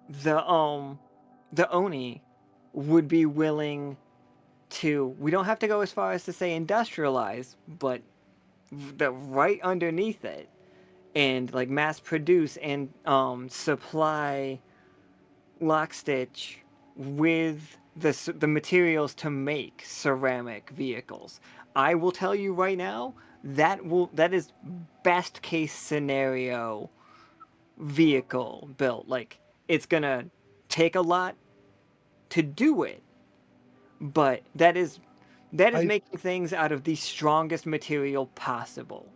Speaker 2: the Oni would be willing to, we don't have to go as far as to say industrialize, but right underneath it, and like mass produce and supply Lockstitch with the materials to make ceramic vehicles. I will tell you right now that is best case scenario vehicle built. Like it's gonna take a lot to do it, but that is
Speaker 7: I
Speaker 2: making things out of the strongest material possible.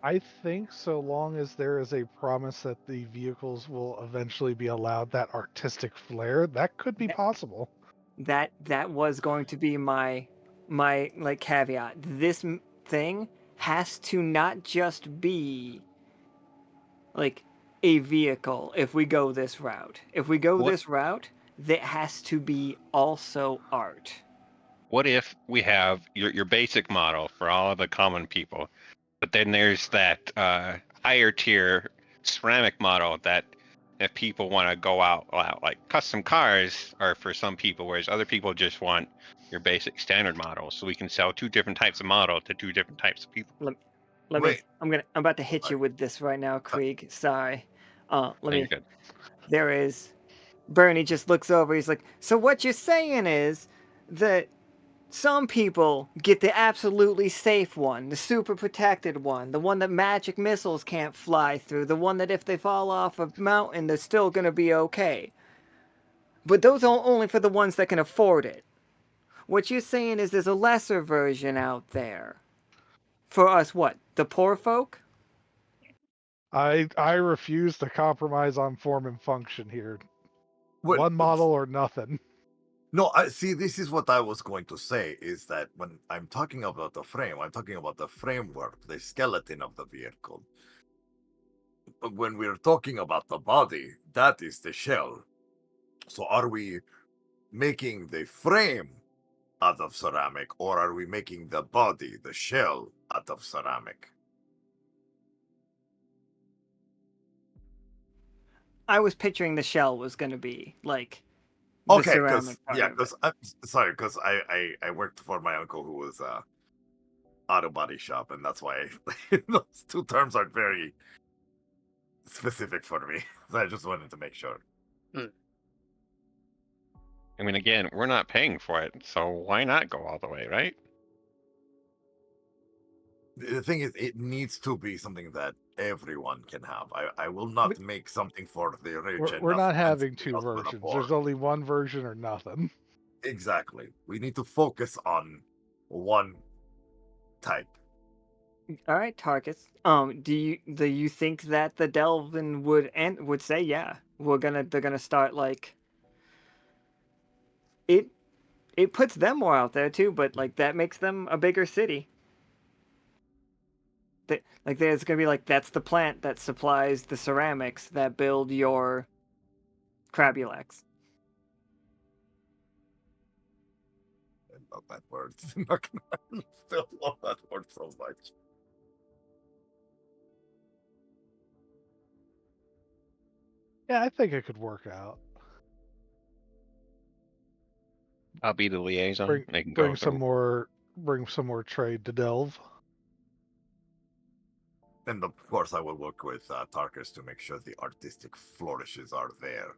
Speaker 7: I think so long as there is a promise that the vehicles will eventually be allowed that artistic flair, that could be
Speaker 2: That
Speaker 7: possible.
Speaker 2: that was going to be my like caveat. This thing has to not just be like a vehicle if we go this route. If we go
Speaker 4: What
Speaker 2: this route, that has to be also art.
Speaker 4: What if we have your basic model for all of the common people, but then there's that higher tier ceramic model that if people want to go out, like custom cars are for some people, whereas other people just want your basic standard model. So we can sell two different types of model to two different types of people.
Speaker 2: Let me
Speaker 3: Wait,
Speaker 2: I'm about to hit
Speaker 3: I,
Speaker 2: you with this right now,
Speaker 3: I,
Speaker 2: Krieg. Sorry. Let
Speaker 4: And you're
Speaker 2: me
Speaker 4: good.
Speaker 2: there is Bernie just looks over. He's like, "So what you're saying is that some people get the absolutely safe one, the super protected one, the one that magic missiles can't fly through, the one that if they fall off a mountain, they're still going to be okay. But those are only for the ones that can afford it. What you're saying is there's a lesser version out there. For us, what? The poor folk?
Speaker 7: I refuse to compromise on form and function here.
Speaker 3: well,
Speaker 7: One model or nothing.
Speaker 3: no, I see. This is what I was going to say: is that when I'm talking about the frame, I'm talking about the framework, the skeleton of the vehicle. But when we're talking about the body, that is the shell. So, are we making the frame out of ceramic, or are we making the body, the shell, out of ceramic?
Speaker 2: I was picturing the shell was going to be like the
Speaker 3: Okay, because
Speaker 2: ceramic part
Speaker 3: yeah,
Speaker 2: of it.
Speaker 3: because I'm sorry, because I worked for my uncle who was auto body shop, and that's why those two terms aren't very specific for me. So I just wanted to make sure.
Speaker 4: I mean, again, we're not paying for it, so why not go all the way, right?
Speaker 3: the thing is, it needs to be something that everyone can have. I will not make something for the rich
Speaker 7: We're not
Speaker 3: and
Speaker 7: having
Speaker 3: something
Speaker 7: two
Speaker 3: else for the
Speaker 7: versions.
Speaker 3: poor.
Speaker 7: There's only one version or nothing.
Speaker 3: Exactly. We need to focus on one type.
Speaker 2: All right, Tarkus. Do you think that the Delvin would say, yeah, they're gonna start like it? It puts them more out there too, but like that makes them a bigger city. Like there's gonna be like that's the plant that supplies the ceramics that build your Crabulax.
Speaker 3: I love that word. I'm not gonna still love that word so much.
Speaker 7: Yeah, I think it could work out.
Speaker 4: I'll be the liaison.
Speaker 7: Bring
Speaker 4: They can
Speaker 7: bring
Speaker 4: go
Speaker 7: some
Speaker 4: over.
Speaker 7: more trade to Delve.
Speaker 3: And of course, I will work with Tarkus to make sure the artistic flourishes are there.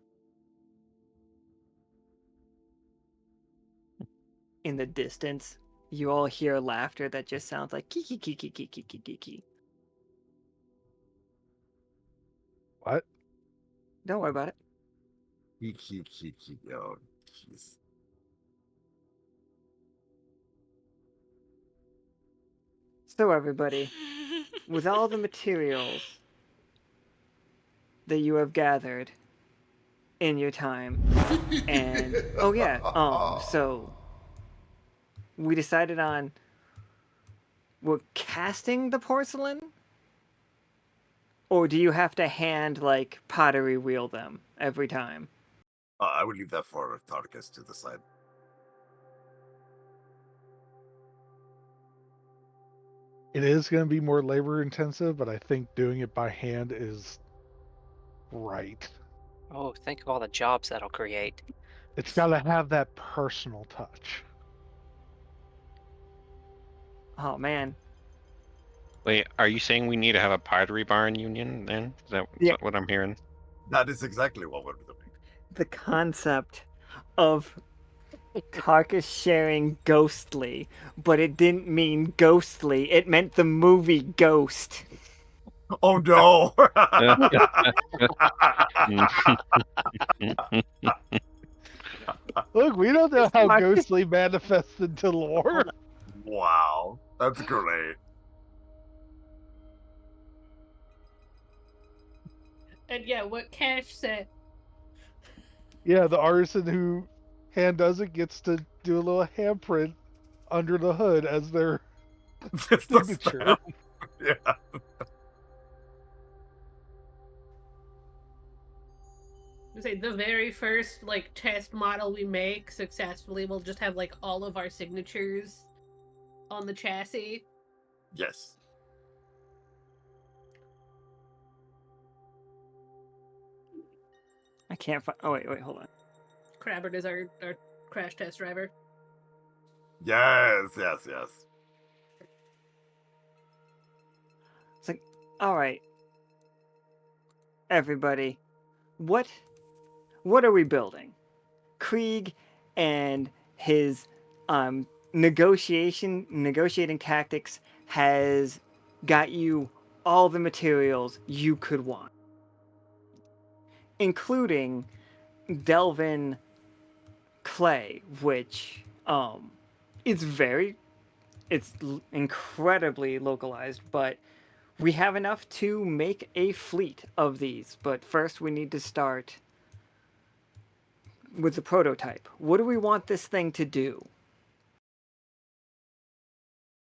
Speaker 2: In the distance, you all hear laughter that just sounds like kiki kiki kiki kiki kiki.
Speaker 7: What?
Speaker 2: Don't worry about it.
Speaker 3: Oh, jeez.
Speaker 2: So everybody, with all the materials that you have gathered in your time, and oh yeah, so we decided on we're casting the porcelain, or do you have to hand like pottery wheel them every time?
Speaker 3: I would leave that for Tarkus to decide.
Speaker 7: It is going to be more labor intensive, but I think doing it by hand is right.
Speaker 6: Oh, think of all the jobs that'll create.
Speaker 7: It's got to have that personal touch.
Speaker 2: Oh man,
Speaker 4: Wait, are you saying we need to have a pottery barn union then? Is that
Speaker 2: Yeah.
Speaker 4: what I'm hearing?
Speaker 3: That is exactly what we're doing.
Speaker 2: the concept of Tarkus sharing ghostly, but it didn't mean ghostly. It meant the movie Ghost.
Speaker 3: Oh no!
Speaker 7: Look, we don't know
Speaker 2: It's
Speaker 7: how
Speaker 2: my-
Speaker 7: ghostly manifests into lore.
Speaker 3: Wow, that's great.
Speaker 5: And yeah, what Cash said.
Speaker 7: Yeah, the artisan who hand does it gets to do a little handprint under the hood as their
Speaker 3: Just the
Speaker 7: signature.
Speaker 3: stamp. Yeah.
Speaker 5: Say the very first like test model we make successfully, we'll just have like all of our signatures on the chassis.
Speaker 3: Yes.
Speaker 2: I can't find. Oh wait, hold on.
Speaker 5: Crabbert is our crash test driver.
Speaker 3: Yes.
Speaker 2: It's like, all right, everybody, what are we building? Krieg and his negotiating tactics has got you all the materials you could want, including Delvin clay, which it's incredibly localized, but we have enough to make a fleet of these. But first we need to start with the prototype. What do we want this thing to do?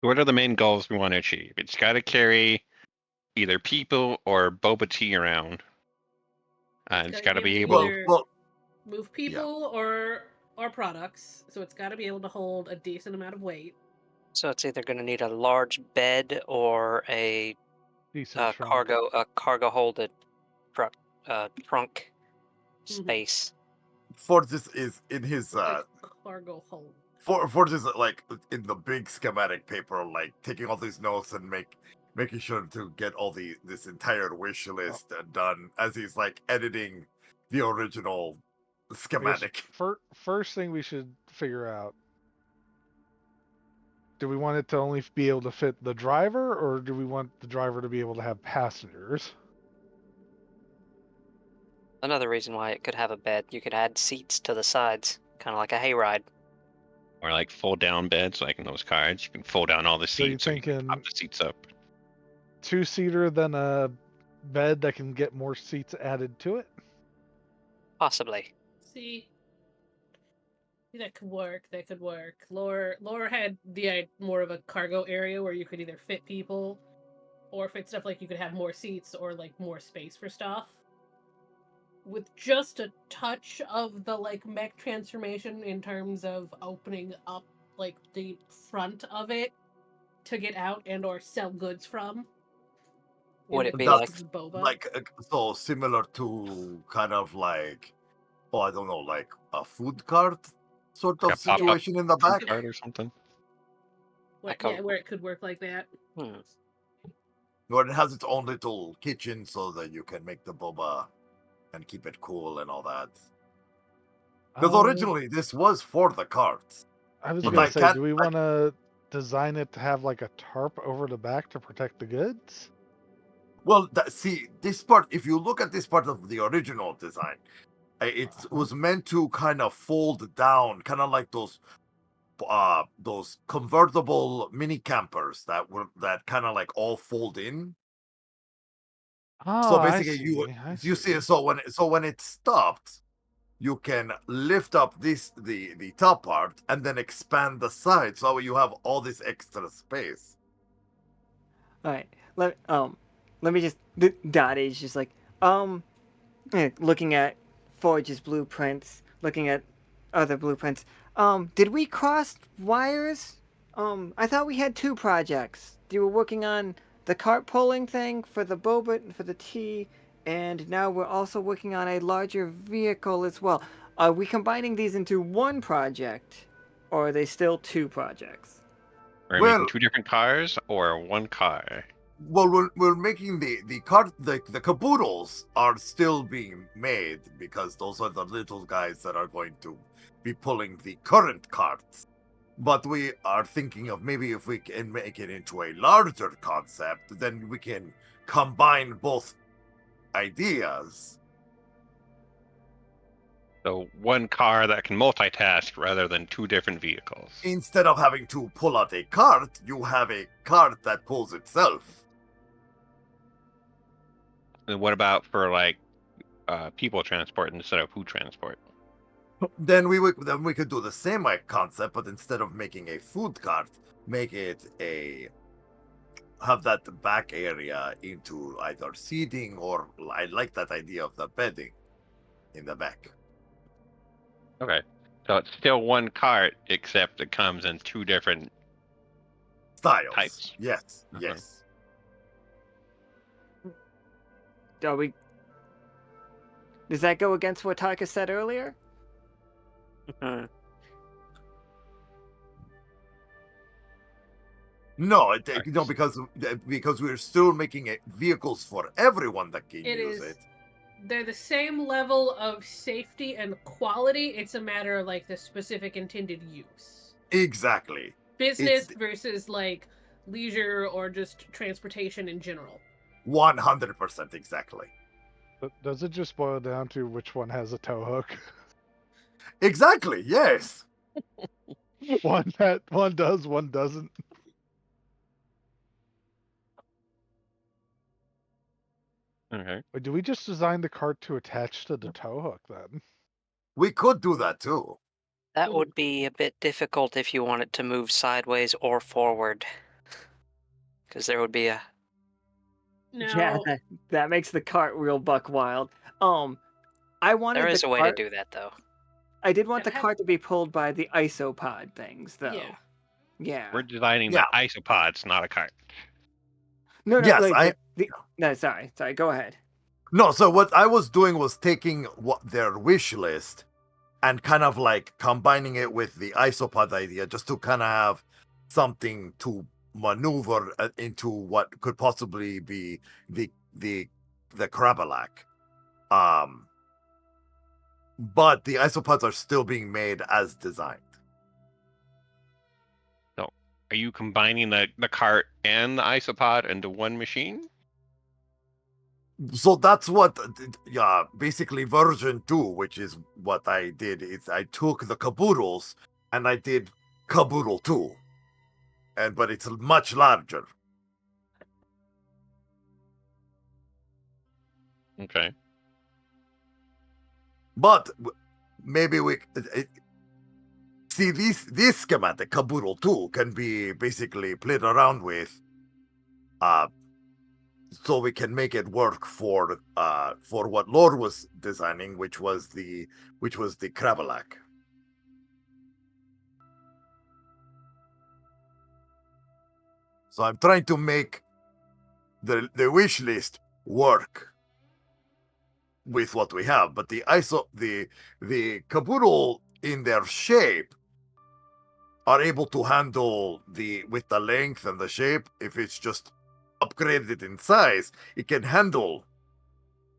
Speaker 4: What are the main goals we want to achieve? It's got to carry either people or boba tea around. It's got to be able.
Speaker 5: either
Speaker 3: Well,
Speaker 5: move people or products. So it's got to be able to hold a decent amount of weight.
Speaker 6: So it's either going to need a large bed or a
Speaker 7: Decent trunk.
Speaker 6: cargo holded trunk
Speaker 5: Mhm.
Speaker 6: space.
Speaker 3: Forges is in his
Speaker 5: Like cargo hold.
Speaker 3: Forge is like in the big schematic paper, like taking all these notes and making sure to get all this entire wish list done as he's like editing the original
Speaker 7: I guess
Speaker 3: schematic.
Speaker 7: first thing we should figure out, do we want it to only be able to fit the driver, or do we want the driver to be able to have passengers?
Speaker 6: Another reason why it could have a bed, you could add seats to the sides, kind of like a hayride.
Speaker 4: Or like fold down beds, like in those cars. You can fold down all the
Speaker 7: So you're
Speaker 4: seats, or you can pop
Speaker 7: thinking
Speaker 4: the seats up.
Speaker 7: two-seater, then a bed that can get more seats added to it?
Speaker 6: Possibly.
Speaker 5: See, that could work. That could work. Lore had the more of a cargo area where you could either fit people, or fit stuff like you could have more seats or like more space for stuff. With just a touch of the like mech transformation in terms of opening up like the front of it to get out and or sell goods from.
Speaker 6: Would
Speaker 5: in
Speaker 6: it
Speaker 5: the
Speaker 6: be
Speaker 5: case
Speaker 6: like
Speaker 5: of Boba.
Speaker 3: Like so similar to kind of like, oh, I don't know, like a food cart sort
Speaker 4: Like
Speaker 3: of
Speaker 4: a pop-up
Speaker 3: situation in the
Speaker 4: food
Speaker 3: back.
Speaker 4: cart or something.
Speaker 5: Where,
Speaker 6: like a-
Speaker 5: yeah, where it could work like that.
Speaker 3: Where it has its own little kitchen so that you can make the boba and keep it cool and all that. Because originally this was for the carts.
Speaker 7: I was
Speaker 3: But
Speaker 7: gonna
Speaker 3: I
Speaker 7: say,
Speaker 3: can't-
Speaker 7: do we want to design it to have like a tarp over the back to protect the goods?
Speaker 3: Well, see, this part, if you look at this part of the original design, it was meant to kind of fold down, kind of like those convertible mini campers that kind of like all fold in.
Speaker 7: Oh,
Speaker 3: So
Speaker 7: I
Speaker 3: basically,
Speaker 7: see.
Speaker 3: you see, so when it stopped, you can lift up the top part and then expand the side, so you have all this extra space.
Speaker 2: All right. Let me just. Dottie's just like looking at Forge's blueprints, looking at other blueprints. Did we cross wires? I thought we had two projects. You were working on the cart pulling thing for the boba for the tea, and now we're also working on a larger vehicle as well. Are we combining these into one project, or are they still two projects?
Speaker 4: Are we
Speaker 3: Well,
Speaker 4: making two different cars or one car?
Speaker 3: well, we're making the cart, the caboodles are still being made because those are the little guys that are going to be pulling the current carts. But we are thinking of maybe if we can make it into a larger concept, then we can combine both ideas.
Speaker 4: So one car that can multitask rather than two different vehicles.
Speaker 3: Instead of having to pull out a cart, you have a cart that pulls itself.
Speaker 4: And what about for like people transport instead of food transport?
Speaker 3: Then we could do the same like concept, but instead of making a food cart, make it have that back area into either seating, or I like that idea of the bedding in the back.
Speaker 4: Okay. So it's still one cart, except it comes in two different
Speaker 3: Styles.
Speaker 4: types.
Speaker 3: Yes,
Speaker 4: Uh-huh.
Speaker 3: yes.
Speaker 2: Are we? Does that go against what Tarkus said earlier?
Speaker 3: No, no, because we're still making it vehicles for everyone that can
Speaker 5: It
Speaker 3: use
Speaker 5: is.
Speaker 3: it.
Speaker 5: They're the same level of safety and quality. It's a matter of like the specific intended use.
Speaker 3: Exactly.
Speaker 5: Business versus like leisure or just transportation in general.
Speaker 3: 100% exactly.
Speaker 7: But does it just boil down to which one has a tow hook?
Speaker 3: Exactly, yes.
Speaker 7: one does, one doesn't.
Speaker 4: Okay.
Speaker 7: Wait, do we just design the cart to attach to the tow hook then?
Speaker 3: We could do that too.
Speaker 6: That would be a bit difficult if you wanted to move sideways or forward. Because there would be a...
Speaker 2: Yeah,
Speaker 5: No,
Speaker 2: that makes the cart real buck wild. I wanted
Speaker 6: There
Speaker 2: the
Speaker 6: is a way
Speaker 2: cart.
Speaker 6: to do that, though.
Speaker 2: I did want
Speaker 5: Yeah,
Speaker 2: the cart to be pulled by the isopod things, though.
Speaker 5: yeah.
Speaker 2: Yeah.
Speaker 4: We're designing
Speaker 3: Yeah.
Speaker 4: the isopods, not a cart.
Speaker 2: No,
Speaker 3: Yes,
Speaker 2: like, no, sorry, go ahead.
Speaker 3: No, so what I was doing was taking what their wish list and kind of like combining it with the isopod idea, just to kind of have something to maneuver into what could possibly be the Krabalak. But the isopods are still being made as designed.
Speaker 4: Are Are you combining the cart and the isopod into one machine?
Speaker 3: So that's what, yeah, basically version 2, which is what I did, is I took the caboodles and I did caboodle 2. But it's much larger.
Speaker 4: Okay.
Speaker 3: But maybe we see this schematic caboodle 2 can be basically played around with, so we can make it work for what Lord was designing, which was the Kravalak. So I'm trying to make the wish list work with what we have, but the caboodle in their shape are able to handle with the length and the shape. If it's just upgraded in size, it can handle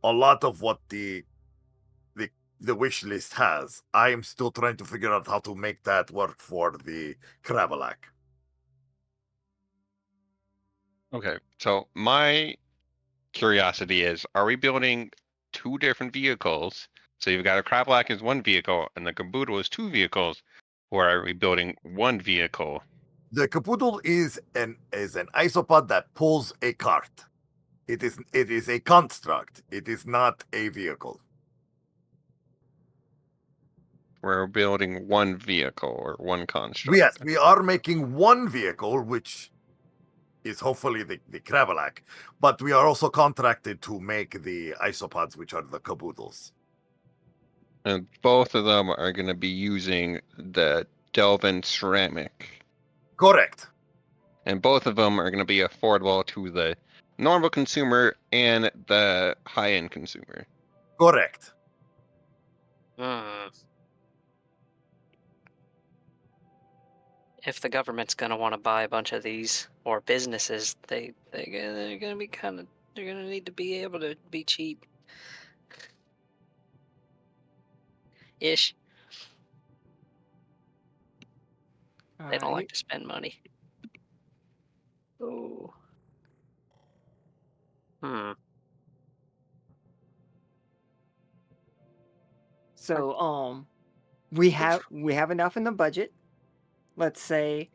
Speaker 3: a lot of what the wish list has. I am still trying to figure out how to make that work for the Kravalak.
Speaker 4: Okay. So my curiosity is, are we building two different vehicles? So you've got a Krablak as one vehicle and the caboodle is two vehicles, or are we building one vehicle?
Speaker 3: The caboodle is an isopod that pulls a cart. It is a construct. It is not a vehicle.
Speaker 4: We're building one vehicle or one construct.
Speaker 3: Yes, we are making one vehicle, which is hopefully the Kravalak, but we are also contracted to make the isopods, which are the caboodles.
Speaker 4: And both of them are going to be using the Delvin ceramic.
Speaker 3: Correct.
Speaker 4: And both of them are going to be affordable to the normal consumer and the high-end consumer.
Speaker 3: Correct.
Speaker 6: If the government's gonna want to buy a bunch of these, or businesses, they're gonna be they're gonna need to be able to be cheap. Ish. They don't like to spend money. Oh.
Speaker 2: So we have enough in the budget, let's say,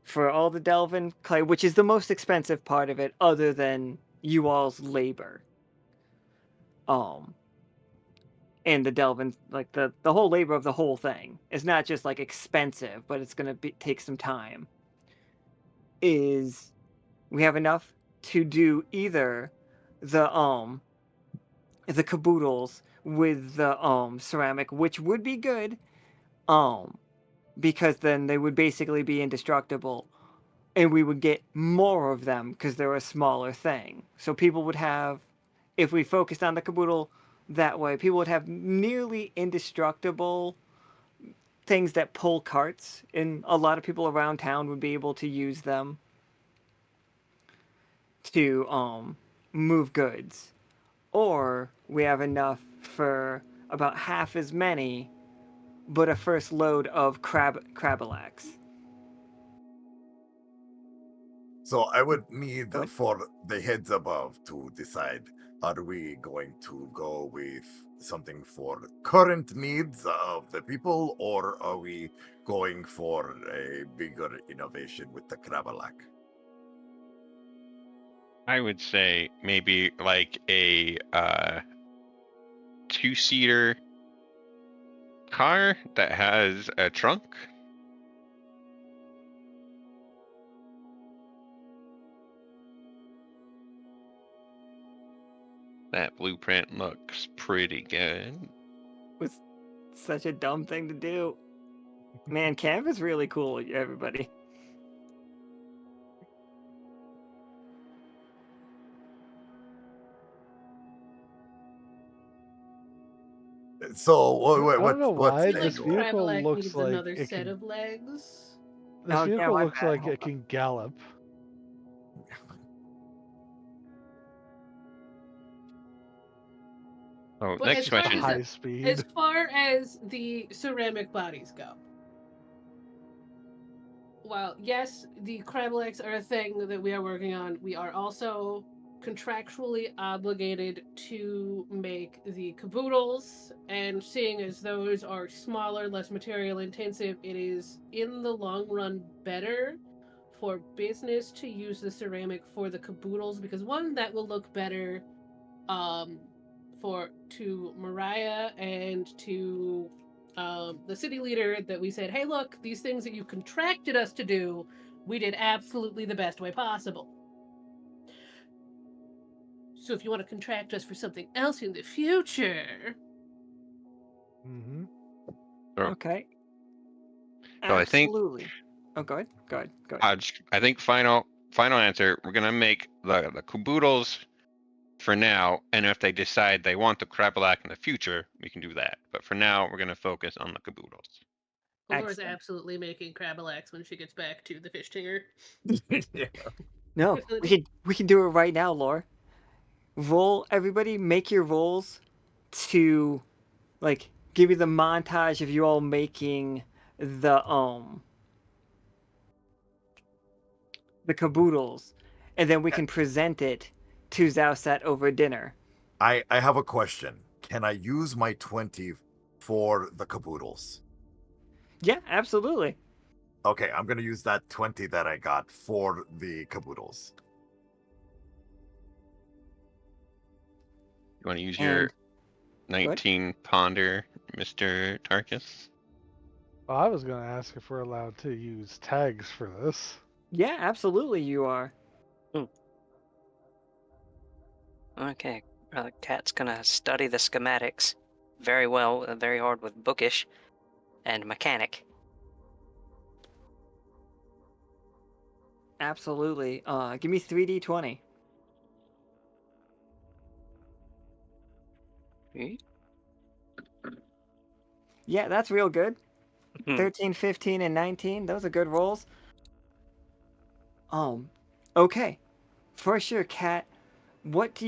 Speaker 2: for all the Delvin clay, which is the most expensive part of it, other than you all's labor. And the Delvin, like the whole labor of the whole thing is not just like expensive, but it's gonna take some time. We have enough to do either the caboodles with the ceramic, which would be good, because then they would basically be indestructible, and we would get more of them because they're a smaller thing. So people would have, if we focused on the caboodle that way, people would have nearly indestructible things that pull carts, and a lot of people around town would be able to use them to move goods. Or we have enough for about half as many, but a first load of Krabalaks.
Speaker 3: So I would need
Speaker 2: Good.
Speaker 3: for the heads above to decide, are we going to go with something for current needs of the people, or are we going for a bigger innovation with the Kravalak?
Speaker 4: I would say maybe like a two-seater car that has a trunk. That blueprint looks pretty good.
Speaker 2: Was such a dumb thing to do. Man, Canva is really cool, everybody.
Speaker 3: So
Speaker 7: I don't know
Speaker 3: what's
Speaker 7: why
Speaker 5: I feel like
Speaker 7: this
Speaker 5: the
Speaker 7: vehicle
Speaker 5: Kravalak
Speaker 7: looks
Speaker 5: needs
Speaker 7: like
Speaker 5: another
Speaker 7: it
Speaker 5: set
Speaker 7: can.
Speaker 5: of legs.
Speaker 7: This
Speaker 2: Oh, yeah,
Speaker 7: vehicle
Speaker 2: my
Speaker 7: looks
Speaker 2: bad.
Speaker 7: like
Speaker 2: Hold
Speaker 7: it can gallop.
Speaker 4: Oh,
Speaker 5: But
Speaker 4: next question.
Speaker 7: High
Speaker 5: as
Speaker 7: speed.
Speaker 5: far as the ceramic bodies go, while yes, the crablex are a thing that we are working on, we are also contractually obligated to make the caboodles, and seeing as those are smaller, less material intensive, it is in the long run better for business to use the ceramic for the caboodles, because one, that will look better um to Mariah and to the city leader, that we said, hey, look, these things that you contracted us to do, we did absolutely the best way possible. So if you want to contract us for something else in the future.
Speaker 7: Mm-hmm.
Speaker 2: Okay.
Speaker 4: So I think
Speaker 2: Absolutely. Oh, go ahead. Go ahead. Go ahead.
Speaker 4: I think final answer. We're gonna make the caboodles for now, and if they decide they want the Krabalac in the future, we can do that. But for now, we're gonna focus on the caboodles.
Speaker 5: Laura's
Speaker 2: Excellent.
Speaker 5: absolutely making crabalax when she gets back to the fish tinger.
Speaker 3: Yeah.
Speaker 2: No, we can do it right now, Laura. Roll, everybody. Make your rolls to like give you the montage of you all making the caboodles, and then we can present it to Zowsat over dinner.
Speaker 3: I have a question. Can I use my 20 for the caboodles?
Speaker 2: Yeah, absolutely.
Speaker 3: Okay, I'm gonna use that 20 that I got for the caboodles.
Speaker 4: You want to use
Speaker 2: And
Speaker 4: your 19 ponder, Mr. Tarkus?
Speaker 7: Well, I was going to ask if we're allowed to use tags for this.
Speaker 2: yeah, absolutely, you are.
Speaker 6: Okay, Cat's gonna study the schematics very well, very hard with bookish and mechanic.
Speaker 2: Absolutely. Give me 3d20.
Speaker 6: Hmm?
Speaker 2: Yeah, that's real good.
Speaker 6: Hmm.
Speaker 2: 13, 15, and 19. Those are good rolls. Okay. For sure, Kat. What's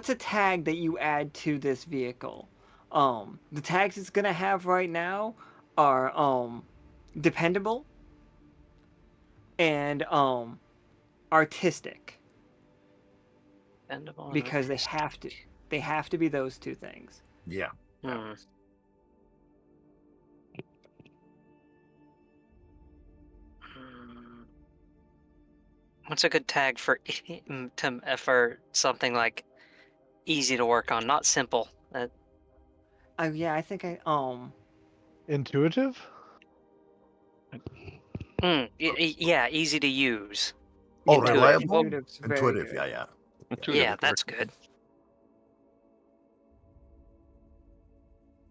Speaker 2: a tag that you add to this vehicle? The tags it's gonna have right now are dependable and artistic,
Speaker 6: Bendable and
Speaker 2: because
Speaker 6: artistic.
Speaker 2: they have to be those two things.
Speaker 3: Yeah.
Speaker 6: Hmm. Hmm. What's a good tag for for something like easy to work on, not simple?
Speaker 2: Yeah, I think
Speaker 7: Intuitive?
Speaker 6: Yeah, easy to use.
Speaker 3: Oh,
Speaker 2: yeah,
Speaker 6: Intuitive.
Speaker 3: reliable?
Speaker 2: intuitive's very
Speaker 3: Intuitive,
Speaker 2: good.
Speaker 3: yeah.
Speaker 4: Intuitive
Speaker 6: Yeah,
Speaker 4: would
Speaker 6: that's
Speaker 4: work.
Speaker 6: good.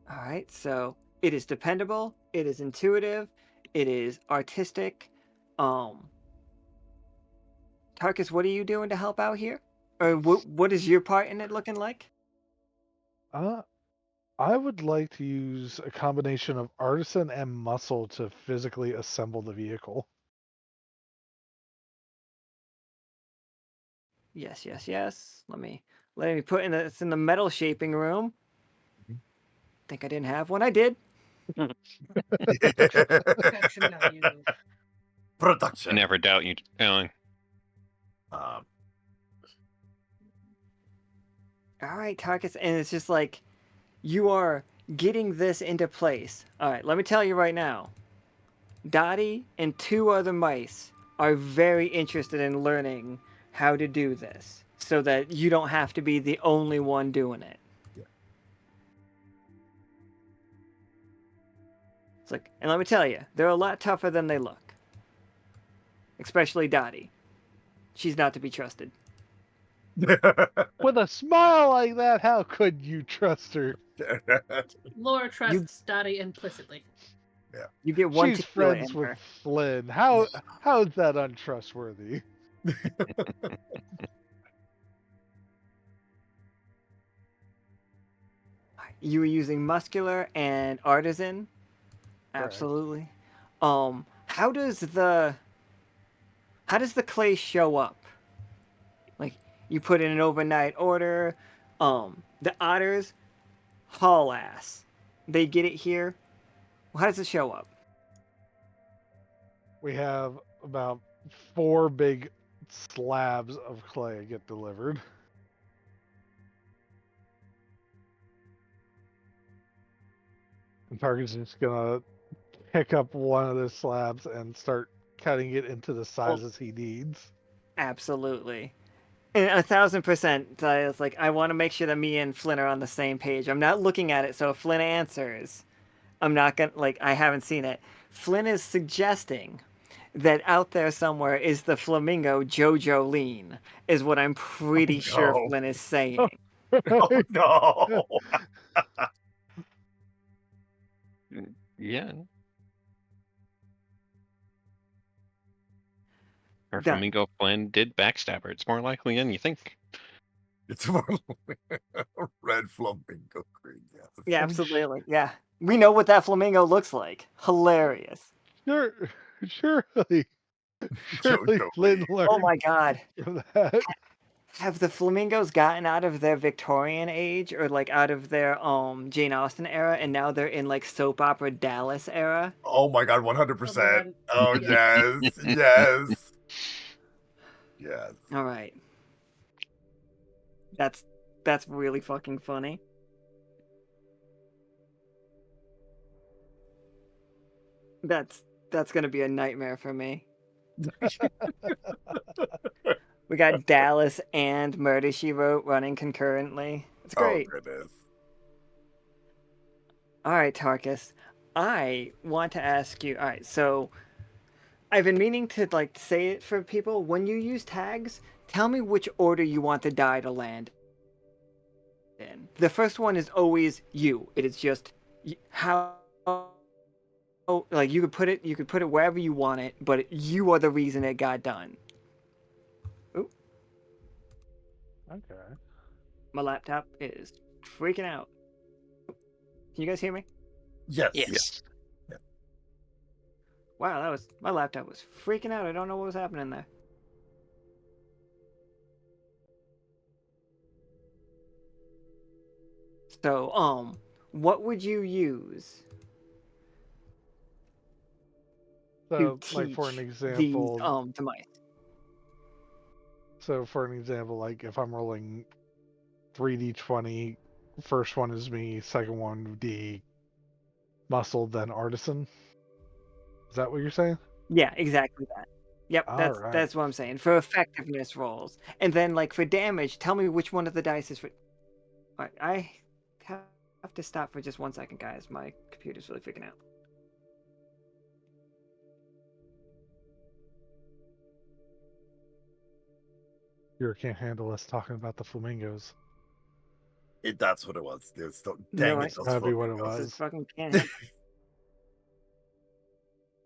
Speaker 2: All right, so it is dependable, it is intuitive, it is artistic. Um, Tarkus, what are you doing to help out here? Or what is your part in it looking like?
Speaker 7: Uh, I would like to use a combination of artisan and muscle to physically assemble the vehicle.
Speaker 2: Yes, yes, yes. Let me put in it's in the metal shaping room. Think I didn't have one. I did.
Speaker 5: Production value.
Speaker 4: I
Speaker 3: Production.
Speaker 4: never doubt you, Alan.
Speaker 3: Um,
Speaker 2: All right, Tarkus, and it's just like you are getting this into place. All right, let me tell you right now. Dottie and two other mice are very interested in learning how to do this so that you don't have to be the only one doing it.
Speaker 3: Yeah.
Speaker 2: It's like, and let me tell you, they're a lot tougher than they look. Especially Dottie. She's not to be trusted.
Speaker 7: With a smile like that, how could you trust her?
Speaker 5: Laura trusts Dottie implicitly.
Speaker 2: You get one
Speaker 7: She's
Speaker 2: tequila
Speaker 7: friends
Speaker 2: in
Speaker 7: with
Speaker 2: her.
Speaker 7: Flynn. How is that untrustworthy?
Speaker 2: You were using muscular and artisan.
Speaker 7: Correct.
Speaker 2: Absolutely. How does the clay show up? Like you put in an overnight order. The otters haul ass. They get it here. How does it show up?
Speaker 7: we have about 4 big slabs of clay get delivered. And Target's just gonna pick up one of the slabs and start cutting it into the sizes he needs.
Speaker 2: Absolutely. And 1,000%. It's like, I want to make sure that me and Flynn are on the same page. I'm not looking at it, so if Flynn answers, I'm not gonna, like, I haven't seen it. Flynn is suggesting that out there somewhere is the flamingo Jojo Lean, is what I'm pretty sure
Speaker 3: no.
Speaker 2: Flynn is saying.
Speaker 3: Oh no!
Speaker 4: Yeah. Or
Speaker 2: Done.
Speaker 4: Flamingo Flynn did backstab her. It's more likely than you think.
Speaker 3: It's more red flamingo Krieg. Yes.
Speaker 2: Yeah, absolutely. Yeah. We know what that flamingo looks like. Hilarious.
Speaker 7: Sure, surely
Speaker 3: Jojo
Speaker 7: Flynn
Speaker 3: Lee.
Speaker 7: learned
Speaker 2: Oh my god.
Speaker 7: from that.
Speaker 2: Have the flamingos gotten out of their Victorian age or like out of their Jane Austen era and now they're in like soap opera Dallas era?
Speaker 3: Oh my god, 100%.
Speaker 5: man.
Speaker 3: Oh
Speaker 5: Yeah.
Speaker 3: yes, yes, yes.
Speaker 2: All right. That's really fucking funny. That's gonna be a nightmare for me. We got Dallas and Murder She Wrote running concurrently. It's great.
Speaker 3: Oh goodness.
Speaker 2: All right, Tarkus. I want to ask you. All right, so I've been meaning to like say it for people. When you use tags, tell me which order you want the die to land in. The first one is always you. It is just how like you could put it wherever you want it, but you are the reason it got done. Ooh,
Speaker 7: Okay.
Speaker 2: my laptop is freaking out. Can you guys hear me?
Speaker 3: Yes.
Speaker 6: Yes.
Speaker 2: Wow, my laptop was freaking out. I don't know what was happening there. So, what would you use
Speaker 7: So,
Speaker 2: to
Speaker 7: like for an
Speaker 2: teach
Speaker 7: example,
Speaker 2: these to mice?
Speaker 7: so for an example, like if I'm rolling 3d20, first one is me, second one would be muscle, then artisan. Is that what you're saying?
Speaker 2: Yeah, exactly that. Yep,
Speaker 7: All
Speaker 2: that's
Speaker 7: right.
Speaker 2: that's what I'm saying. For effectiveness rolls. And then like for damage, tell me which one of the dice is for Alright, I have to stop for just 1 second, guys. My computer's really freaking out.
Speaker 7: You can't handle us talking about the flamingos.
Speaker 3: That's what it was.
Speaker 2: You know
Speaker 3: Dang
Speaker 2: what?
Speaker 3: it, those
Speaker 7: That'd be what it
Speaker 3: flamingos.
Speaker 7: was.
Speaker 2: Just fucking can't handle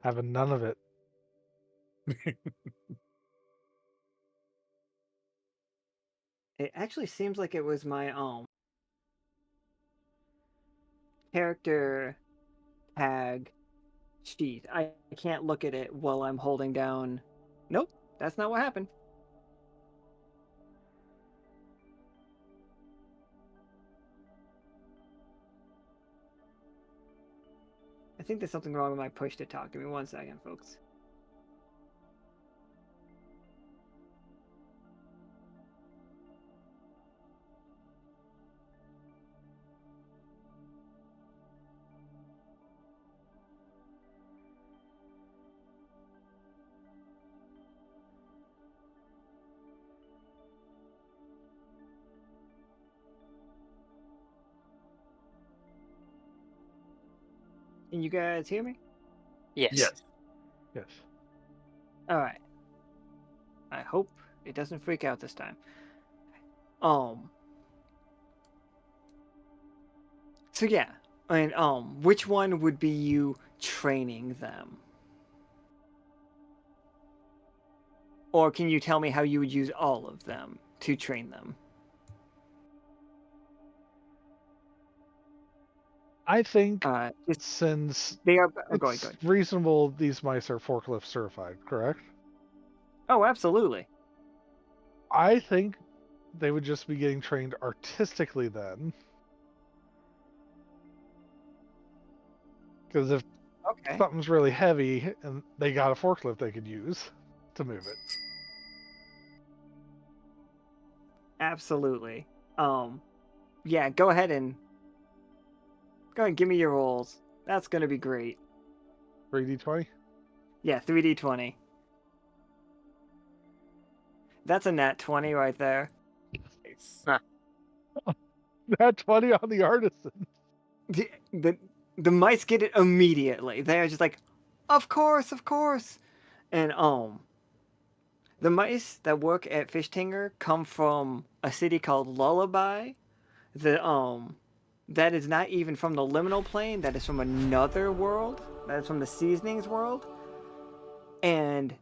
Speaker 7: Having none of it.
Speaker 2: it. Actually seems like it was my character tag sheet. I can't look at it while I'm holding down. Nope, that's not what happened. I think there's something wrong with my push to talk. Give me 1 second, folks. Can you guys hear me?
Speaker 6: Yes.
Speaker 3: Yes.
Speaker 7: Yes.
Speaker 2: Alright. I hope it doesn't freak out this time. So yeah, and which one would be you training them? Or can you tell me how you would use all of them to train them?
Speaker 7: I think
Speaker 2: Just,
Speaker 7: since
Speaker 2: they are. Oh, go
Speaker 7: it's
Speaker 2: ahead.
Speaker 7: reasonable, these mice are forklift certified, correct?
Speaker 2: Oh, absolutely.
Speaker 7: I think they would just be getting trained artistically then. Because if
Speaker 2: Okay.
Speaker 7: something's really heavy and they got a forklift they could use to move it.
Speaker 2: Absolutely. Yeah, go ahead and give me your rolls. That's gonna be great.
Speaker 7: 3d20?
Speaker 2: Yeah, 3d20. That's a nat 20 right there.
Speaker 3: Nice.
Speaker 7: Nat 20 on the artisan.
Speaker 2: The, the, the mice get it immediately. They're just like, of course, of course. And the mice that work at Fishtinger come from a city called Lullaby. The that is not even from the liminal plane. That is from another world. That is from the seasonings world. And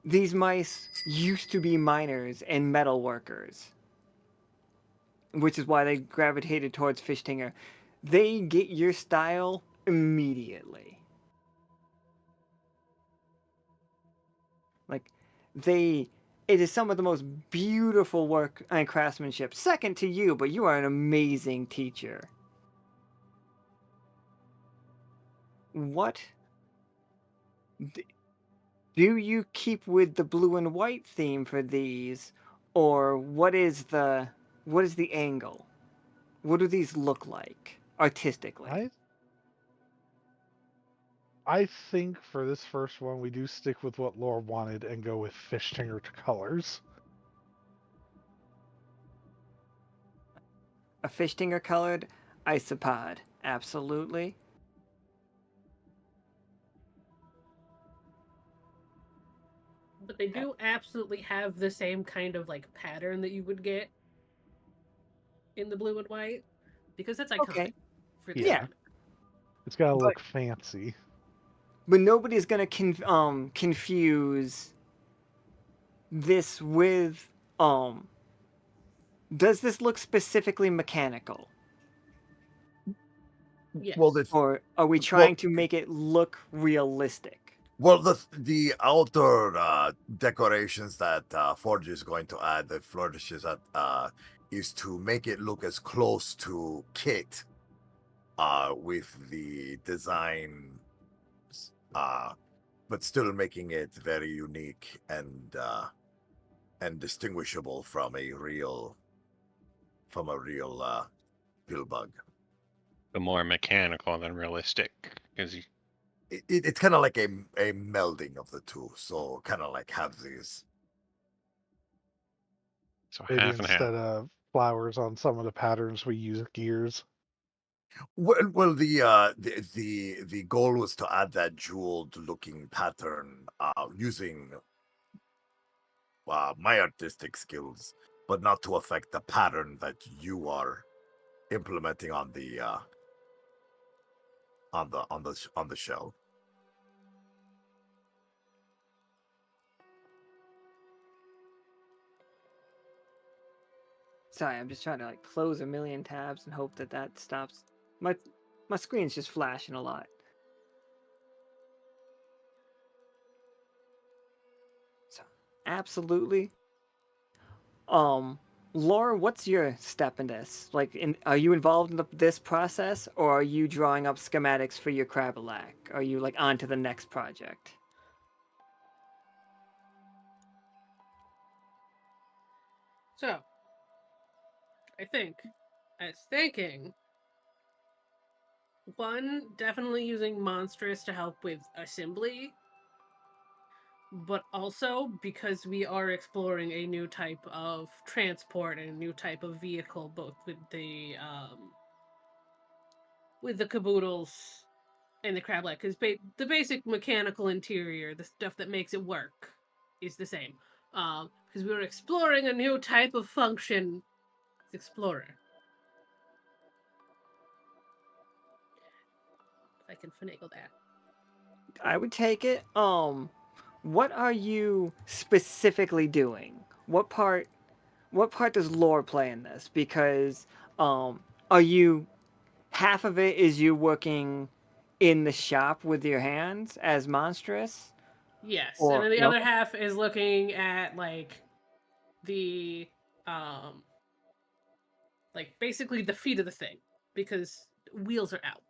Speaker 2: these mice used to be miners and metal workers, which is why they gravitated towards Fishtinger. They get your style immediately. Like, it is some of the most beautiful work and craftsmanship. Second to you, but you are an amazing teacher. What do you keep with the blue and white theme for these, or what is the angle? What do these look like artistically?
Speaker 7: I think for this first one, we do stick with what Laura wanted and go with Fishtinger colors.
Speaker 2: A Fishtinger colored isopod, absolutely.
Speaker 5: But they do absolutely have the same kind of like pattern that you would get in the blue and white, because that's iconic
Speaker 2: Okay.
Speaker 5: for the
Speaker 7: Yeah.
Speaker 5: time.
Speaker 7: It's got to
Speaker 2: But-
Speaker 7: look fancy.
Speaker 2: But nobody's gonna confuse this with Does this look specifically mechanical,
Speaker 5: Yes.
Speaker 3: Well, the
Speaker 2: or are we trying to make it look realistic?
Speaker 3: the outer decorations that Forge is going to add, the flourishes that is to make it look as close to kit with the design, but still making it very unique and distinguishable from a real pill bug.
Speaker 4: The more mechanical than realistic, because
Speaker 3: It's kind of like a melding of the two, so kind of like have these.
Speaker 4: so
Speaker 7: Maybe
Speaker 4: half and half.
Speaker 7: instead of flowers on some of the patterns, we use gears.
Speaker 3: Well, the goal was to add that jeweled looking pattern using my artistic skills, but not to affect the pattern that you are implementing on the shell.
Speaker 2: Sorry, I'm just trying to like close a million tabs and hope that that stops. My screen's just flashing a lot. So, absolutely. Laura, what's your step in this? Like, are you involved in this process, or are you drawing up schematics for your Crabalac? Are you like on to the next project?
Speaker 5: So, I was thinking, one, definitely using monstrous to help with assembly, but also because we are exploring a new type of transport and a new type of vehicle, both with the caboodles and the crablet, because the basic mechanical interior, the stuff that makes it work, is the same. Because we were exploring a new type of function. Explorer. If I can finagle that.
Speaker 2: I would take it. What are you specifically doing? What part does lore play in this? Because are you half of it is you working in the shop with your hands as monstrous?
Speaker 5: Yes, and
Speaker 2: Or
Speaker 5: then the
Speaker 2: no?
Speaker 5: other half is looking at like the like basically the feet of the thing, because wheels are out.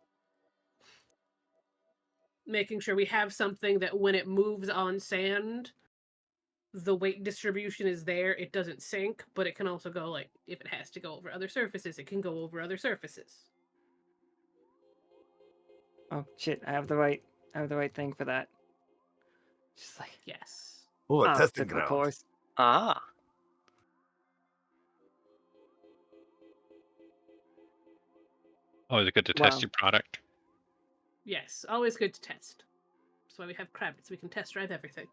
Speaker 5: making sure we have something that when it moves on sand, the weight distribution is there. It doesn't sink, but it can also go, like, if it has to go over other surfaces, it can go over other surfaces.
Speaker 2: Oh shit! I have the right thing for that. Just like
Speaker 5: Yes.
Speaker 3: Oh, a testing
Speaker 2: obstacle
Speaker 3: ground.
Speaker 2: course.
Speaker 6: Ah.
Speaker 4: Always good to test
Speaker 2: Wow.
Speaker 4: your product.
Speaker 5: Yes. Always good to test. That's why we have Cadets. We can test drive everything.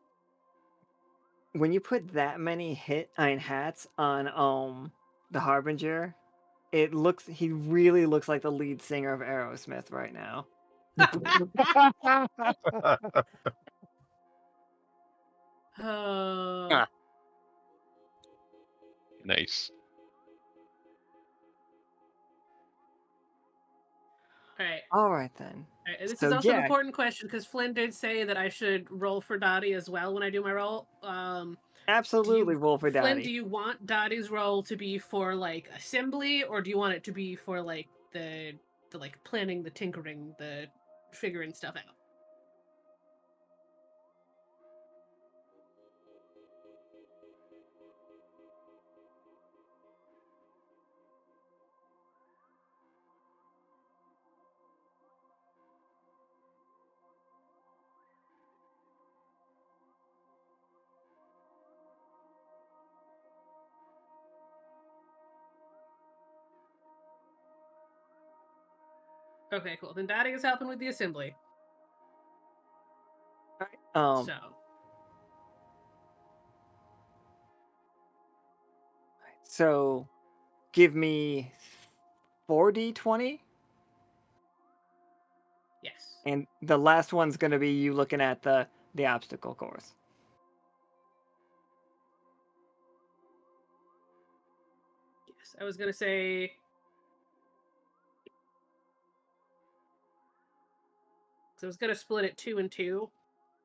Speaker 2: When you put that many hats on the Harbinger, he really looks like the lead singer of Aerosmith right now.
Speaker 5: Uh,
Speaker 4: Nice.
Speaker 5: all right.
Speaker 2: All right then.
Speaker 5: All right. This
Speaker 2: So
Speaker 5: is also an
Speaker 2: yeah,
Speaker 5: important question because Flynn did say that I should roll for Dottie as well when I do my roll.
Speaker 2: absolutely roll for
Speaker 5: Flynn,
Speaker 2: Daddy.
Speaker 5: do you want Dottie's roll to be for like assembly, or do you want it to be for like the like planning, the tinkering, the figuring stuff out? Okay, cool. Then Dottie is helping with the assembly.
Speaker 2: Um,
Speaker 5: So
Speaker 2: so give me 4d20,
Speaker 5: yes.
Speaker 2: and the last one's gonna be you looking at the obstacle course.
Speaker 5: Yes. I was gonna say so I was gonna split it 2 and 2.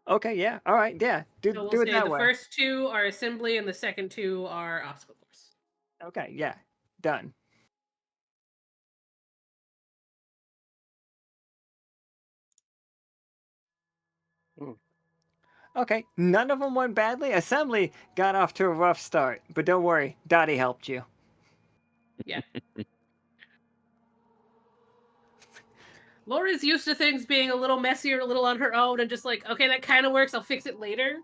Speaker 2: Okay, yeah, all right, yeah,
Speaker 5: So we'll
Speaker 2: do it
Speaker 5: say
Speaker 2: that
Speaker 5: the
Speaker 2: way.
Speaker 5: first 2 are assembly and the second 2 are obstacle course.
Speaker 2: Okay, yeah, done.
Speaker 6: Hmm.
Speaker 2: Okay, none of them went badly. Assembly got off to a rough start, but don't worry, Dottie helped you.
Speaker 5: Yeah. Laura's used to things being a little messier, a little on her own, and just like, okay, that kind of works. I'll fix it later.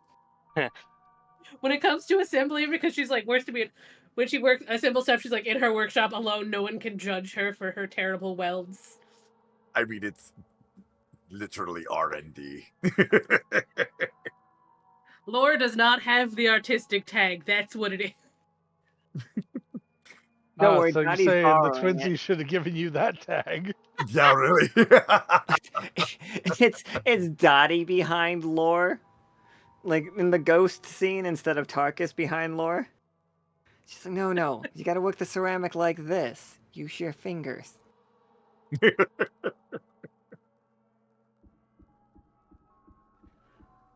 Speaker 5: When it comes to assembly, because she's like, worse to be when she works assemble stuff, she's like in her workshop alone. No one can judge her for her terrible welds.
Speaker 3: I mean, it's literally R&D.
Speaker 5: Laura does not have the artistic tag. That's what it is.
Speaker 2: Don't worry,
Speaker 7: So you're
Speaker 2: Dottie's
Speaker 7: saying the
Speaker 2: borrowing it.
Speaker 7: twinsies should have given you that tag?
Speaker 3: Yeah, really.
Speaker 2: It's Dottie behind Lore, like in the ghost scene instead of Tarkus behind Lore. She's like, no, you got to work the ceramic like this. Use your fingers.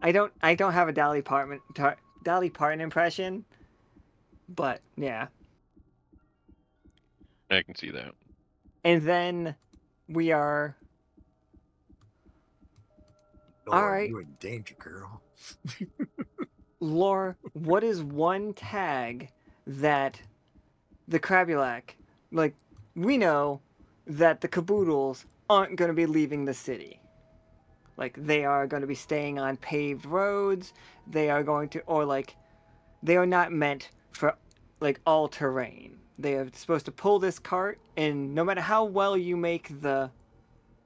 Speaker 2: I don't have a Dolly Parton impression, but yeah.
Speaker 4: I can see that.
Speaker 2: And then we are all
Speaker 3: Laura,
Speaker 2: right.
Speaker 3: you in danger, girl.
Speaker 2: Lore, what is one tag that the Crabulac, like, we know that the Caboodles aren't going to be leaving the city. Like, they are going to be staying on paved roads. They are going to, or like, they are not meant for, like, all terrain. They are supposed to pull this cart, and no matter how well you make the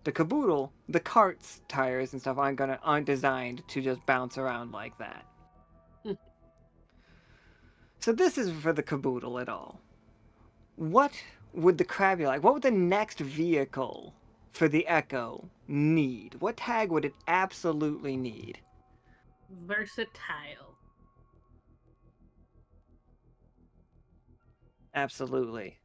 Speaker 2: caboodle, the cart's tires and stuff aren't designed to just bounce around like that. So this is for the caboodle at all. What would the Crabulite, what would the next vehicle for the Echo need? What tag would it absolutely need?
Speaker 5: Versatile.
Speaker 2: Absolutely.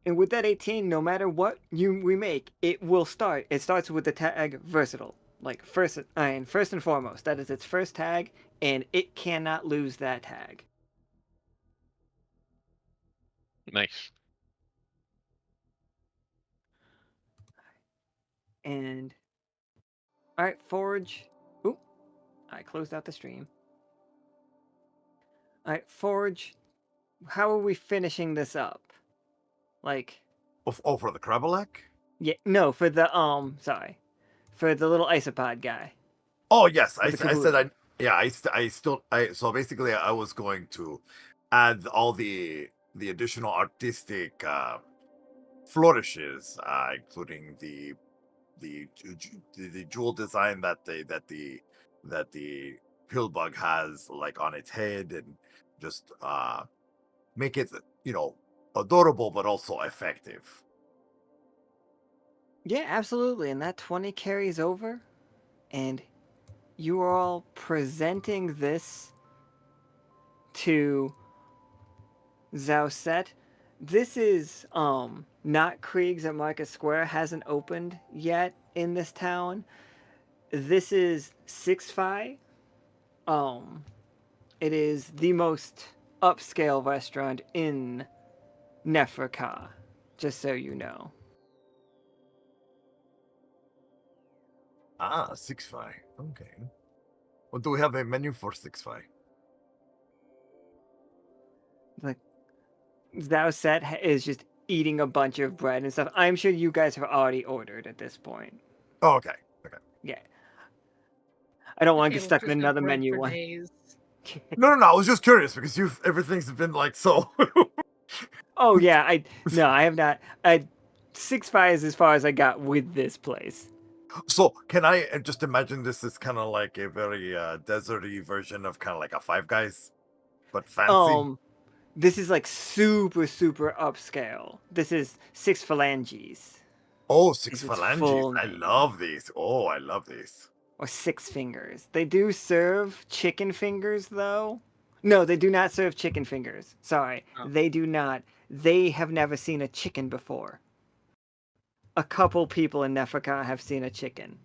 Speaker 2: And with that 18, no matter what we make, it will start. It starts with the tag versatile. Like first and foremost, that is its first tag, and it cannot lose that tag.
Speaker 4: Nice.
Speaker 2: And All right, Forge. Oop, I closed out the stream. All right, Forge. How are we finishing this up? Like,
Speaker 3: Oh, for the Krabalek?
Speaker 2: yeah, no, for the sorry, for the little isopod guy.
Speaker 3: Oh yes,
Speaker 2: With the caboodle.
Speaker 3: so basically I was going to add all the additional artistic flourishes, including the jewel design that the pillbug has like on its head, and just make it adorable but also effective.
Speaker 2: Yeah, absolutely, and that 20 carries over, and you are all presenting this to Zauset. This is not Krieg's at Market Square, hasn't opened yet in this town. This is Six Fi. It is the most upscale restaurant in Nefraet-ka, just so you know.
Speaker 3: Ah, 6-fi. Okay. Well, do we have a menu for 6-fi?
Speaker 2: Like, Zauset is just eating a bunch of bread and stuff. I'm sure you guys have already ordered at this point.
Speaker 3: Oh, okay. Okay.
Speaker 2: Yeah. I don't want to get
Speaker 5: Tables
Speaker 2: stuck in
Speaker 5: just got
Speaker 2: another
Speaker 5: bread
Speaker 2: menu
Speaker 5: for
Speaker 2: one.
Speaker 5: days.
Speaker 3: No, I was just curious because everything's been like so.
Speaker 2: Oh yeah, I have not. 6 Fi is as far as I got with this place.
Speaker 3: So can I just imagine this is kind of like a very deserty version of kind of like a Five Guys, but fancy?
Speaker 2: This is like super upscale. This is 6 Phalanges.
Speaker 3: Oh, Six
Speaker 2: Is its
Speaker 3: Phalanges.
Speaker 2: full
Speaker 3: I
Speaker 2: name.
Speaker 3: love these. Oh, I love these.
Speaker 2: Or 6 Fingers. They do serve chicken fingers though. No, they do not serve chicken fingers. Sorry,
Speaker 6: Oh.
Speaker 2: they do not. They have never seen a chicken before. A couple people in Nefraet-ka have seen a chicken.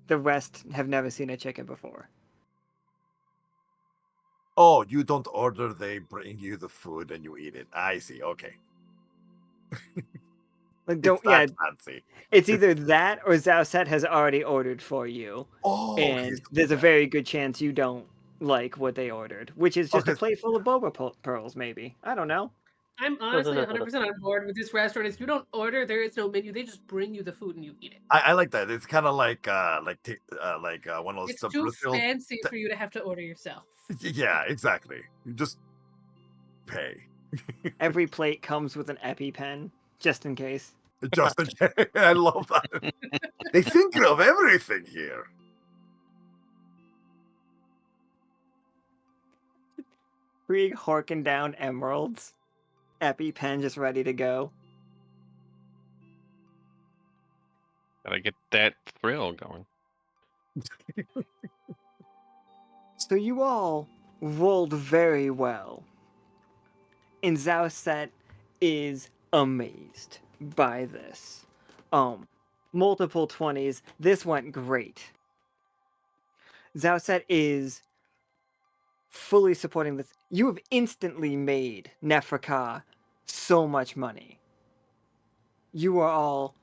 Speaker 2: The rest have never seen a chicken before.
Speaker 3: Oh, you don't order, they bring you the food and you eat it. I see. Okay.
Speaker 2: Like,
Speaker 3: It's
Speaker 2: don't
Speaker 3: that
Speaker 2: yeah.
Speaker 3: fancy.
Speaker 2: It's either that or Zauset has already ordered for you,
Speaker 3: Oh,
Speaker 2: and there's a
Speaker 3: okay.
Speaker 2: very good chance you don't like what they ordered, which is just a
Speaker 3: Okay.
Speaker 2: plate full of boba pearls, maybe. I don't know.
Speaker 5: I'm honestly 100% on board with this restaurant. If you don't order, there is no menu. They just bring you the food and you eat it.
Speaker 3: I like that. It's kind of like one of those
Speaker 5: It's too
Speaker 3: Brazil.
Speaker 5: fancy for you to have to order yourself.
Speaker 3: Yeah, exactly. You just pay.
Speaker 2: Every plate comes with an EpiPen, just in case.
Speaker 3: Just in case. I love that. They think of everything here.
Speaker 2: Krieg horking down emeralds. EpiPen just ready to go.
Speaker 4: Gotta get that thrill going.
Speaker 2: So you all rolled very well. And Zauset is amazed by this. Multiple 20s. This went great. Zauset is fully supporting this. You have instantly made Nefraet-ka so much money. You are all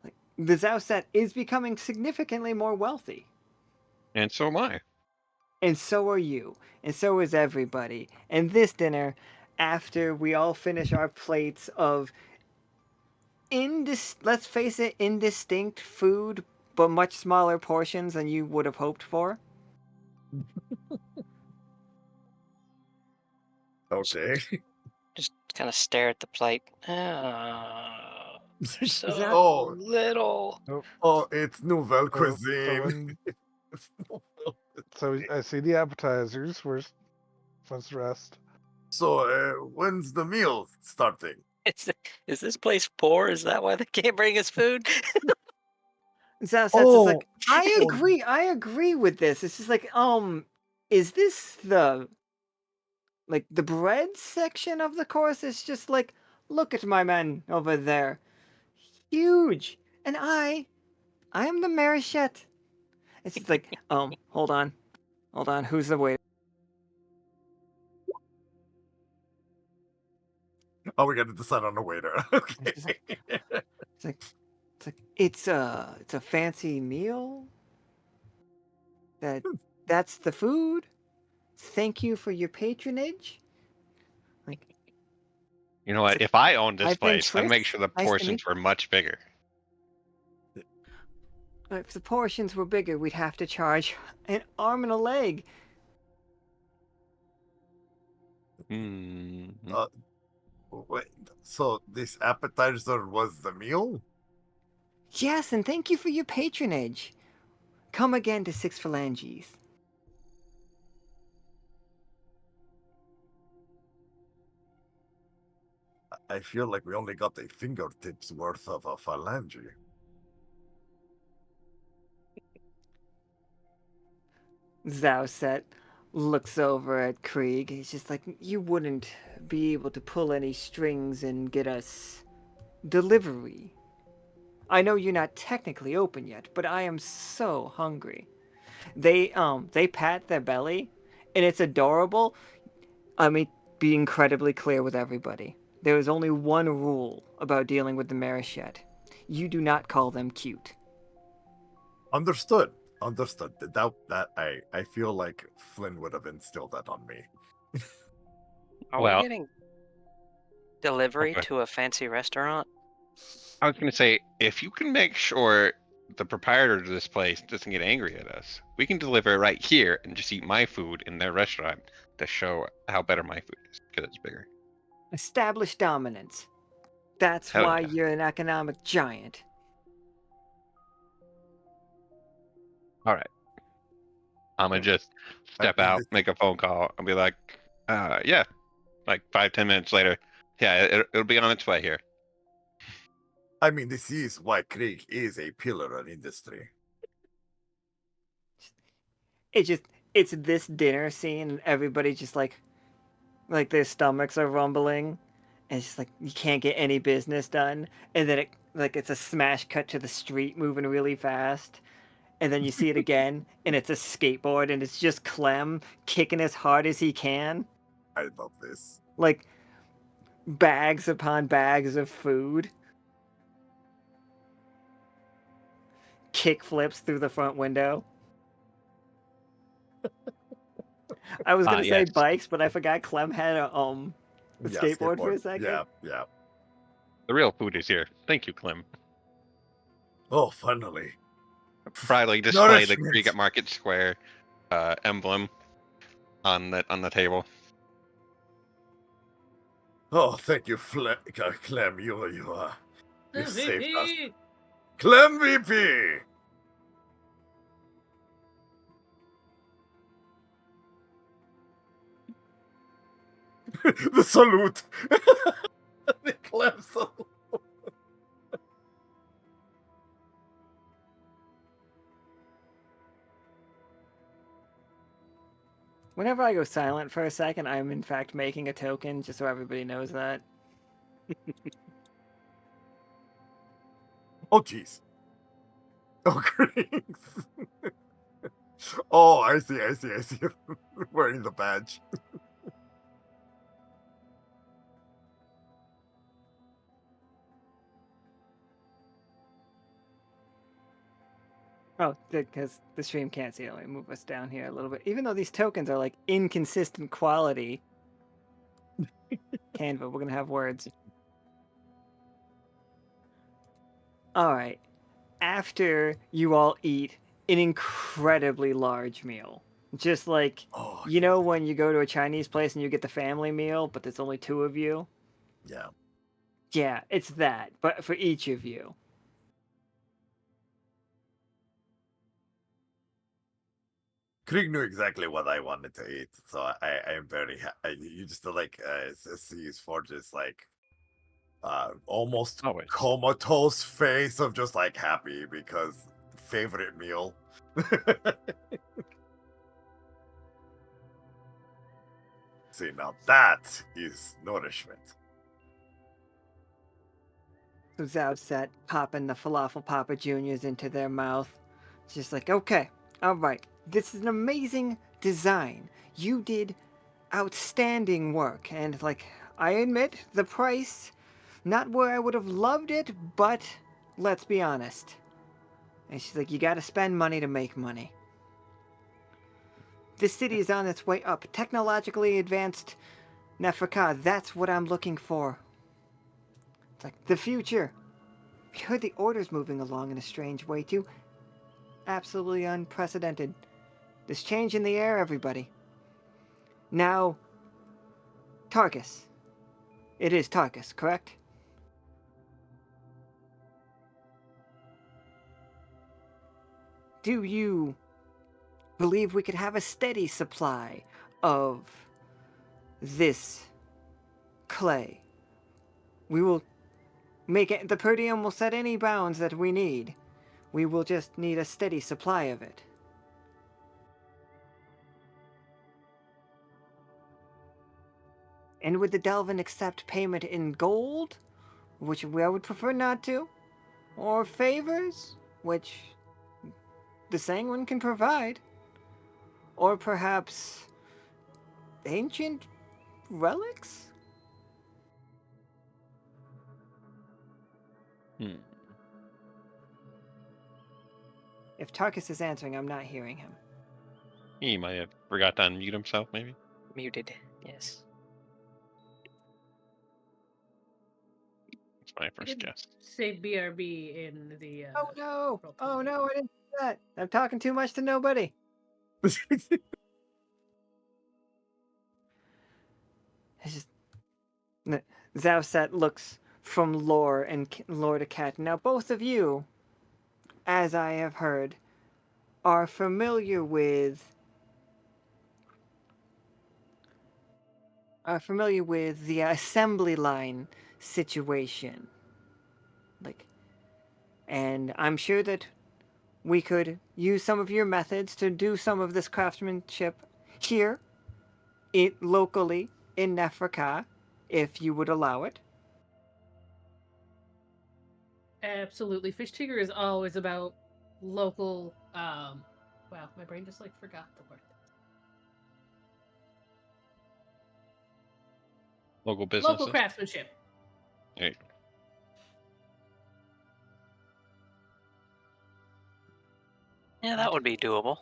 Speaker 2: like, the Zauset is becoming significantly more wealthy.
Speaker 4: And so am I.
Speaker 2: And so are you. And so is everybody. And this dinner, after we all finish our plates of let's face it, indistinct food, but much smaller portions than you would have hoped for.
Speaker 3: Okay.
Speaker 6: Just kind of stare at the plate. Oh, there's so
Speaker 3: Oh.
Speaker 6: little.
Speaker 3: Oh, it's nouvelle
Speaker 7: So
Speaker 3: cuisine.
Speaker 7: So I see the appetizers. When's the rest?
Speaker 3: So, when's the meal starting?
Speaker 6: Is this place poor? Is that why they can't bring us food?
Speaker 2: Zauset's
Speaker 3: Oh,
Speaker 2: like, I agree with this. It's just like, is this the bread section of the course? It's just like, look at my men over there. Huge. And I am the Marichette. It's just like, hold on, who's the waiter?
Speaker 3: Oh, we got to decide on the waiter. Okay.
Speaker 2: It's like, It's a fancy meal. That's the food. Thank you for your patronage. Like,
Speaker 4: You know what? If I owned this
Speaker 2: I've been
Speaker 4: place, I'd make
Speaker 2: Tris.
Speaker 4: sure the
Speaker 2: Nice to meet
Speaker 4: portions were much bigger.
Speaker 2: If the portions were bigger, we'd have to charge an arm and a leg.
Speaker 4: Hmm.
Speaker 3: Wait, so this appetizer was the meal?
Speaker 2: Yes, and thank you for your patronage. Come again to Six Phalanges.
Speaker 3: I feel like we only got a fingertips worth of a phalange.
Speaker 2: Zowset looks over at Krieg. He's just like, you wouldn't be able to pull any strings and get us delivery. I know you're not technically open yet, but I am so hungry. They pat their belly, and it's adorable. I mean, be incredibly clear with everybody. There is only one rule about dealing with the Marichet. You do not call them cute.
Speaker 3: Understood. Understood. That I feel like Flynn would have instilled that on me.
Speaker 6: Are
Speaker 4: Well-
Speaker 6: we getting delivery
Speaker 4: Okay.
Speaker 6: to a fancy restaurant?
Speaker 4: I was gonna say, if you can make sure the proprietor of this place doesn't get angry at us, we can deliver it right here and just eat my food in their restaurant to show how better my food is because it's bigger.
Speaker 2: Establish dominance. That's
Speaker 4: Hell
Speaker 2: why
Speaker 4: yeah.
Speaker 2: you're an economic giant.
Speaker 4: All right. I'm gonna just step
Speaker 3: mean,
Speaker 4: out,
Speaker 3: this-
Speaker 4: make a phone call, and be like, yeah, like 5-10 minutes later, yeah, it'll be on its way here.
Speaker 3: I mean, this is why Krieg is a pillar of industry.
Speaker 2: It's this dinner scene and everybody just like their stomachs are rumbling and it's just like you can't get any business done, and then it's a smash cut to the street moving really fast, and then you see it again and it's a skateboard and it's just Clem kicking as hard as he can,
Speaker 3: I love this.
Speaker 2: like bags upon bags of food, kick flips through the front window. I was gonna say
Speaker 4: Yes.
Speaker 2: bikes, but I forgot Clem had a
Speaker 3: Yeah,
Speaker 2: skateboard for a second.
Speaker 3: Yeah.
Speaker 4: The real food is here. Thank you, Clem.
Speaker 3: Oh, finally.
Speaker 4: Proudly display the
Speaker 3: Nourishment.
Speaker 4: Krieg at Market Square emblem on the table.
Speaker 3: Oh, thank you, Clem. You saved us.
Speaker 5: VP!
Speaker 3: Clem VP. The salute. The Clem salute.
Speaker 2: Whenever I go silent for a second, I'm in fact making a token, just so everybody knows that.
Speaker 3: Oh, jeez. Oh, Griggs. Oh, I see. Wearing the badge.
Speaker 2: Oh, because the stream can't see it. Let me move us down here a little bit. Even though these tokens are like inconsistent quality. Canva, we're gonna have words. Alright. After you all eat an incredibly large meal. Just like,
Speaker 3: Oh,
Speaker 2: you know when you go to a Chinese place and you get the family meal, but there's only 2 of you?
Speaker 3: yeah.
Speaker 2: Yeah, it's that, but for each of you.
Speaker 3: Krieg knew exactly what I wanted to eat, so I am very happy. You just see his Forge's like almost
Speaker 4: Always.
Speaker 3: comatose face of just like happy because favorite meal. See, now that is nourishment.
Speaker 2: So Zowset popping the falafel Papa Juniors into their mouth. It's just like, okay, all right, this is an amazing design. You did outstanding work, and like, I admit the price, not where I would have loved it, but let's be honest. And she's like, you gotta spend money to make money. This city is on its way up. Technologically advanced Nefraet-ka, that's what I'm looking for. It's like, the future. We heard the orders moving along in a strange way, too. Absolutely unprecedented. There's change in the air, everybody. Now, Tarkus. It is Tarkus, correct? Do you believe we could have a steady supply of this clay? We will make it, the Perdium will set any bounds that we need. We will just need a steady supply of it. And would the Delvin accept payment in gold, which I would prefer not to, or favors, which the Sanguine can provide, or perhaps ancient relics?
Speaker 4: Hmm.
Speaker 2: If Tarkus is answering, I'm not hearing him.
Speaker 4: He might have forgot to unmute himself, maybe.
Speaker 6: Muted. Yes.
Speaker 4: That's my
Speaker 5: I
Speaker 4: first
Speaker 5: didn't
Speaker 4: guess.
Speaker 5: say BRB in the.
Speaker 2: Oh no!
Speaker 5: roll
Speaker 2: Oh
Speaker 5: 20.
Speaker 2: no, I didn't do that. I'm talking too much to nobody. It's just Zowset looks from Lore and Lore to Cat. Now both of you, as I have heard, are familiar with the assembly line situation. Like, and I'm sure that we could use some of your methods to do some of this craftsmanship here, locally in Nefraet-ka, if you would allow it.
Speaker 5: Absolutely. Fish Tigger is always about local. Wow, my brain just like forgot the word.
Speaker 4: Local businesses.
Speaker 5: Local craftsmanship.
Speaker 4: Right.
Speaker 6: Yeah, that would be doable.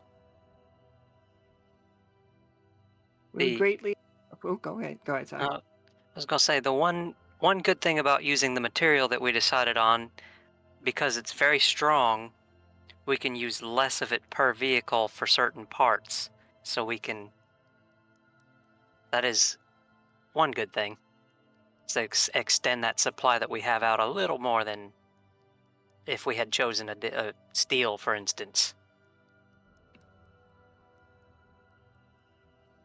Speaker 2: We would
Speaker 6: The-
Speaker 2: greatly. Oh, go ahead. Go ahead. Sorry.
Speaker 6: I was gonna say the one good thing about using the material that we decided on, because it's very strong, we can use less of it per vehicle for certain parts. So we can. That is one good thing. So extend that supply that we have out a little more than if we had chosen a steel, for instance.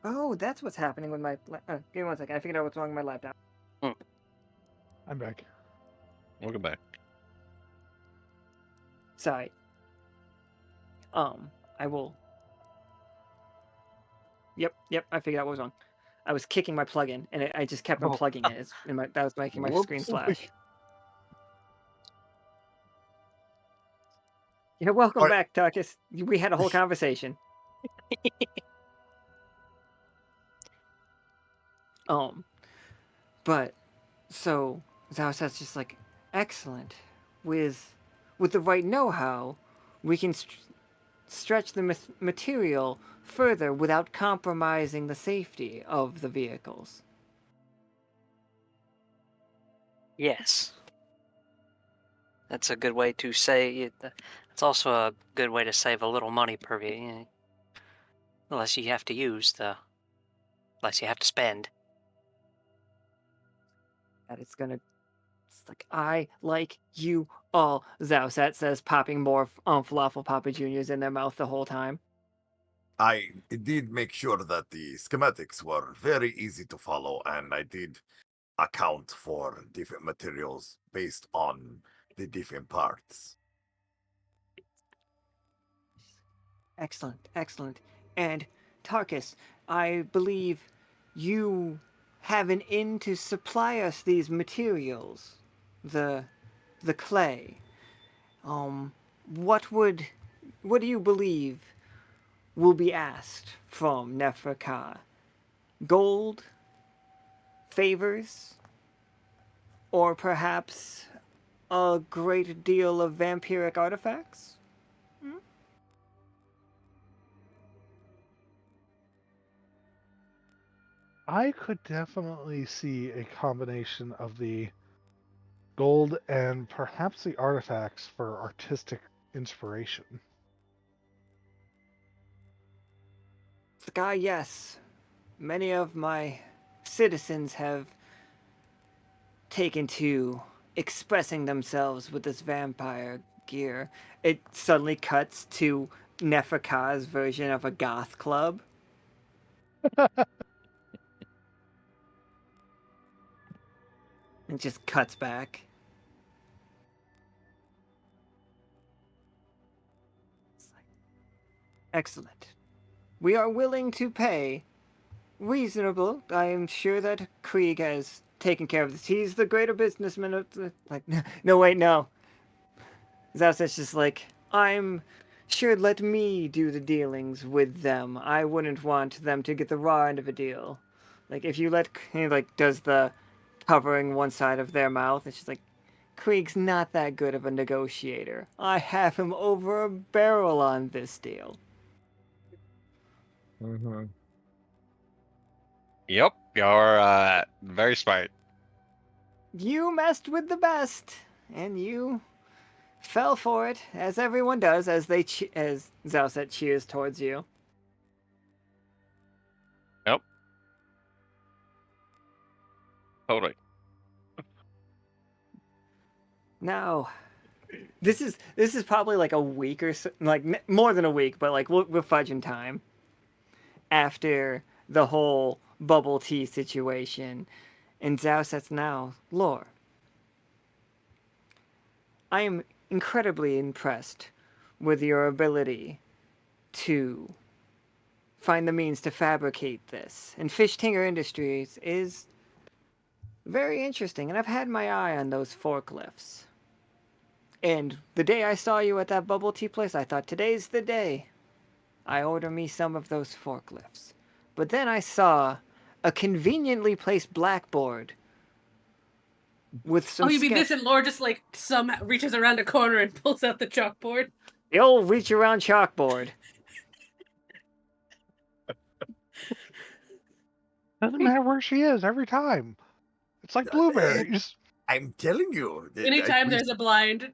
Speaker 2: Oh, that's what's happening with my. Give me 1 second. I figured out what's wrong with my laptop.
Speaker 7: I'm back.
Speaker 4: Welcome back.
Speaker 2: Sorry. I will. Yep. I figured out what was wrong. I was kicking my plug-in, and I just kept unplugging it. That was making my screen
Speaker 7: Whoops.
Speaker 2: flash. Yeah, welcome
Speaker 3: Alright.
Speaker 2: back, Tarkus. We had a whole conversation. But so Zowset's just like, excellent. With the right know-how, we can stretch the material further without compromising the safety of the vehicles.
Speaker 6: Yes. That's a good way to say. It's also a good way to save a little money per vehicle. Unless you have to unless you have to spend.
Speaker 2: That it's gonna. It's like, I like you all, Zowset says, popping more Falafel Papa Juniors in their mouth the whole time.
Speaker 3: I did make sure that the schematics were very easy to follow, and I did account for different materials based on the different parts.
Speaker 2: Excellent. And Tarkus, I believe you have an inn to supply us these materials, the clay. What do you believe will be asked from Nefraet-ka? Gold, favors, or perhaps a great deal of vampiric artifacts?
Speaker 7: I could definitely see a combination of the gold and perhaps the artifacts for artistic inspiration.
Speaker 2: Sky, yes. Many of my citizens have taken to expressing themselves with this vampire gear. It suddenly cuts to Nefraet-ka's version of a goth club. It just cuts back. Excellent. We are willing to pay reasonable. I am sure that Krieg has taken care of this. He's the greater businessman of the. Like, no, wait, no. Zauset's just like, I'm sure let me do the dealings with them. I wouldn't want them to get the raw end of a deal. Like, if you let. He, like, does the covering one side of their mouth. It's just like, Krieg's not that good of a negotiator. I have him over a barrel on this deal.
Speaker 3: Mm-hmm.
Speaker 4: Yep, you're very smart.
Speaker 2: You messed with the best, and you fell for it, as everyone does, as as Zauset cheers towards you.
Speaker 4: Yep. Totally.
Speaker 2: Now, this is probably like a week or so, like more than a week, but like we're fudging time after the whole bubble tea situation, and Zauset's now lore. I am incredibly impressed with your ability to find the means to fabricate this. And Fish Tinger Industries is very interesting, and I've had my eye on those forklifts. And the day I saw you at that bubble tea place, I thought, today's the day I order me some of those forklifts. But then I saw a conveniently placed blackboard with some
Speaker 5: Oh, you mean
Speaker 2: sketch.
Speaker 5: this and Lore just like some reaches around a corner and pulls out the chalkboard?
Speaker 2: The old reach around chalkboard.
Speaker 7: Doesn't matter where she is every time. It's like blueberries.
Speaker 3: I'm telling you.
Speaker 5: Anytime there's a blind